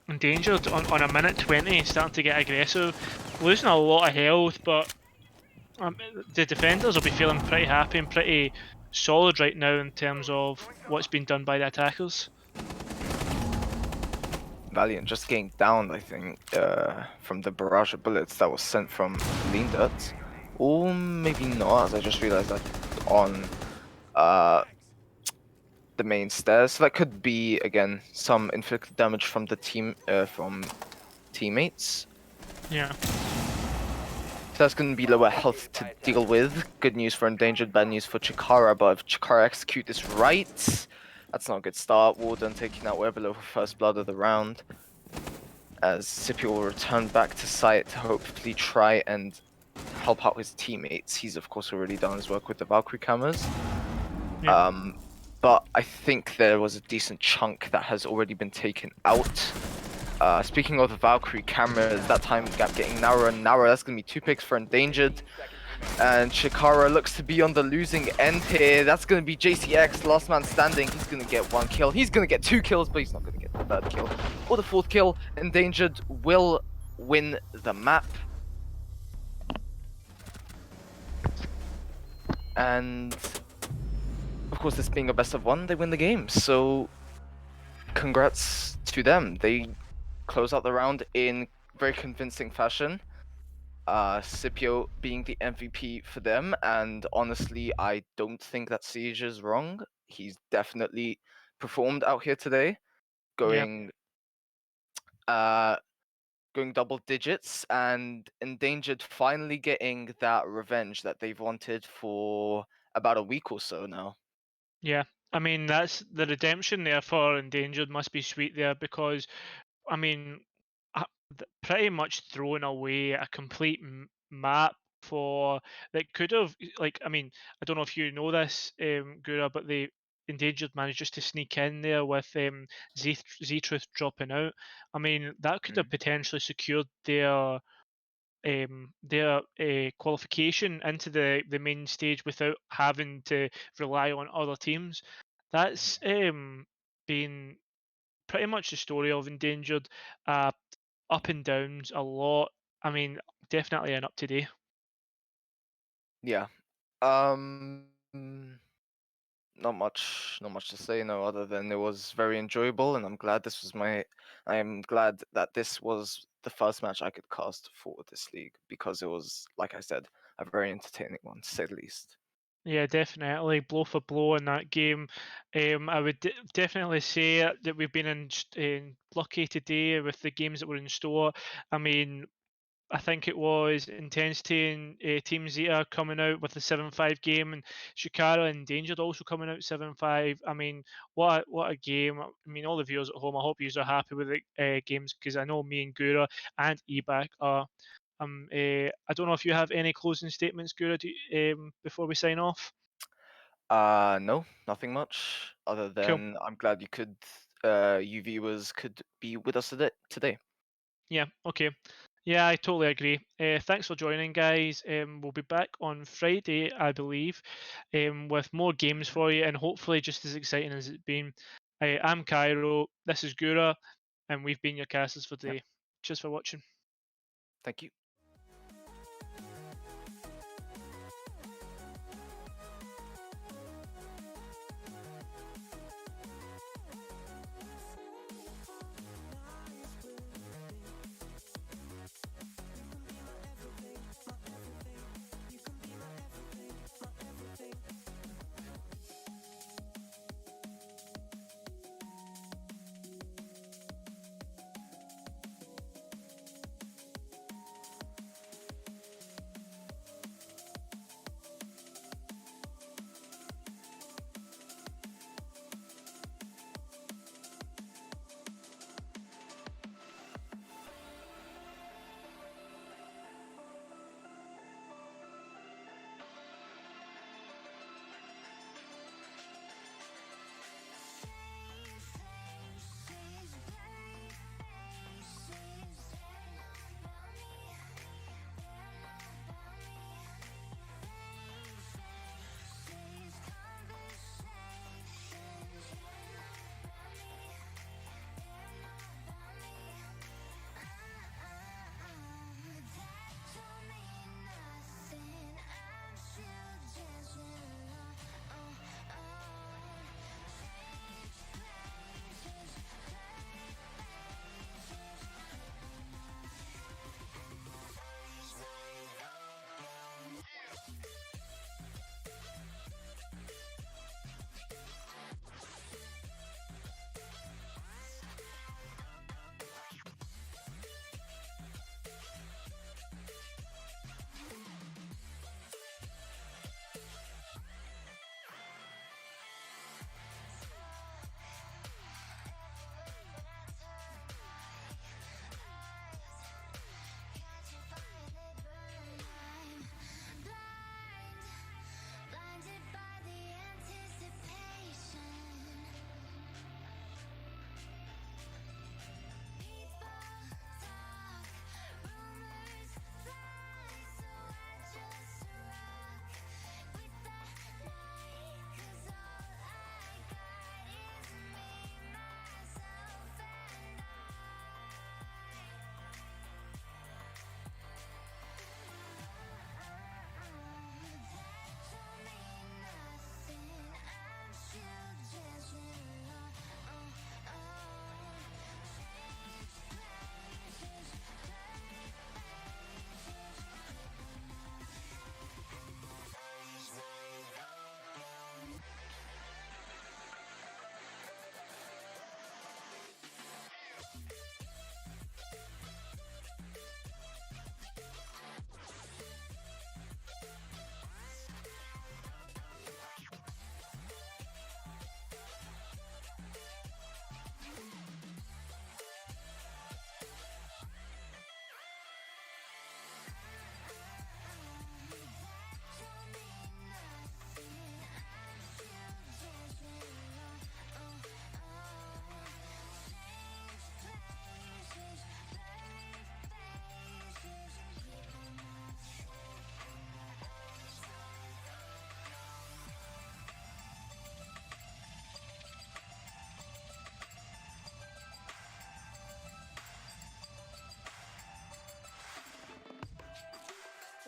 Endangered on a minute 20 starting to get aggressive, losing a lot of health, but the defenders will be feeling pretty happy and pretty solid right now in terms of what's been done by the attackers. Valiant just getting downed, I think, from the barrage of bullets that was sent from Lean Dirt. Or maybe not, as I just realized that on the main stairs. So that could be, again, some inflicted damage from the from teammates. Yeah. So that's going to be lower health to deal with. Good news for Endangered, bad news for Chikara, but if Chikara execute this right, that's not a good start. Warden taking out Webelow for first blood of the round. As Scipio will return back to site to hopefully try and help out his teammates. He's of course already done his work with the Valkyrie cameras. Yeah. But I think there was a decent chunk that has already been taken out. Speaking of the Valkyrie cameras, that time gap getting narrower and narrower. That's going to be 2 picks for Endangered. And Chikara looks to be on the losing end here. That's going to be JCX, last man standing. He's going to get 1 kill. He's going to get 2 kills, but he's not going to get the 3rd kill. Or the 4th kill. Endangered will win the map. And of course, this being a best of 1, they win the game. So congrats to them. They close out the round in very convincing fashion. Scipio being the MVP for them, and honestly, I don't think that Siege is wrong. He's definitely performed out here today, going going double digits, and Endangered finally getting that revenge that they've wanted for about a week or so now. Yeah. I mean, that's the redemption there for Endangered must be sweet there because, I mean, pretty much throwing away a complete map for that could have like I mean I don't know if you know this, Gura, but the Endangered managed just to sneak in there with Z-Truth dropping out. I mean that could have potentially secured their qualification into the main stage without having to rely on other teams. That's been pretty much the story of Endangered. Up and downs a lot. I mean, definitely an up to date. Yeah. not much to say, no, other than it was very enjoyable, and I'm glad this was I am glad that this was the first match I could cast for this league because it was, like I said, a very entertaining one, to say the least. Yeah, definitely blow for blow in that game. I would definitely say that we've been lucky today with the games that were in store. I mean, I think it was Intensity and Team Zeta coming out with the 7-5 game, and Shikara Endangered also coming out 7-5. I mean, what a game! I mean, all the viewers at home, I hope you are happy with the games because I know me and Gura and Ebac are. I don't know if you have any closing statements, Gura, before we sign off. No, nothing much other Cool. than I'm glad you viewers could be with us today. Yeah, okay. Yeah, I totally agree. Thanks for joining, guys. We'll be back on Friday, I believe, with more games for you and hopefully just as exciting as it's been. I'm Cairo, this is Gura, and we've been your casters for Yep. today. Cheers for watching. Thank you.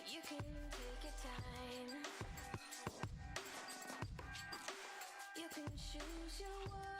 You can take your time. your world.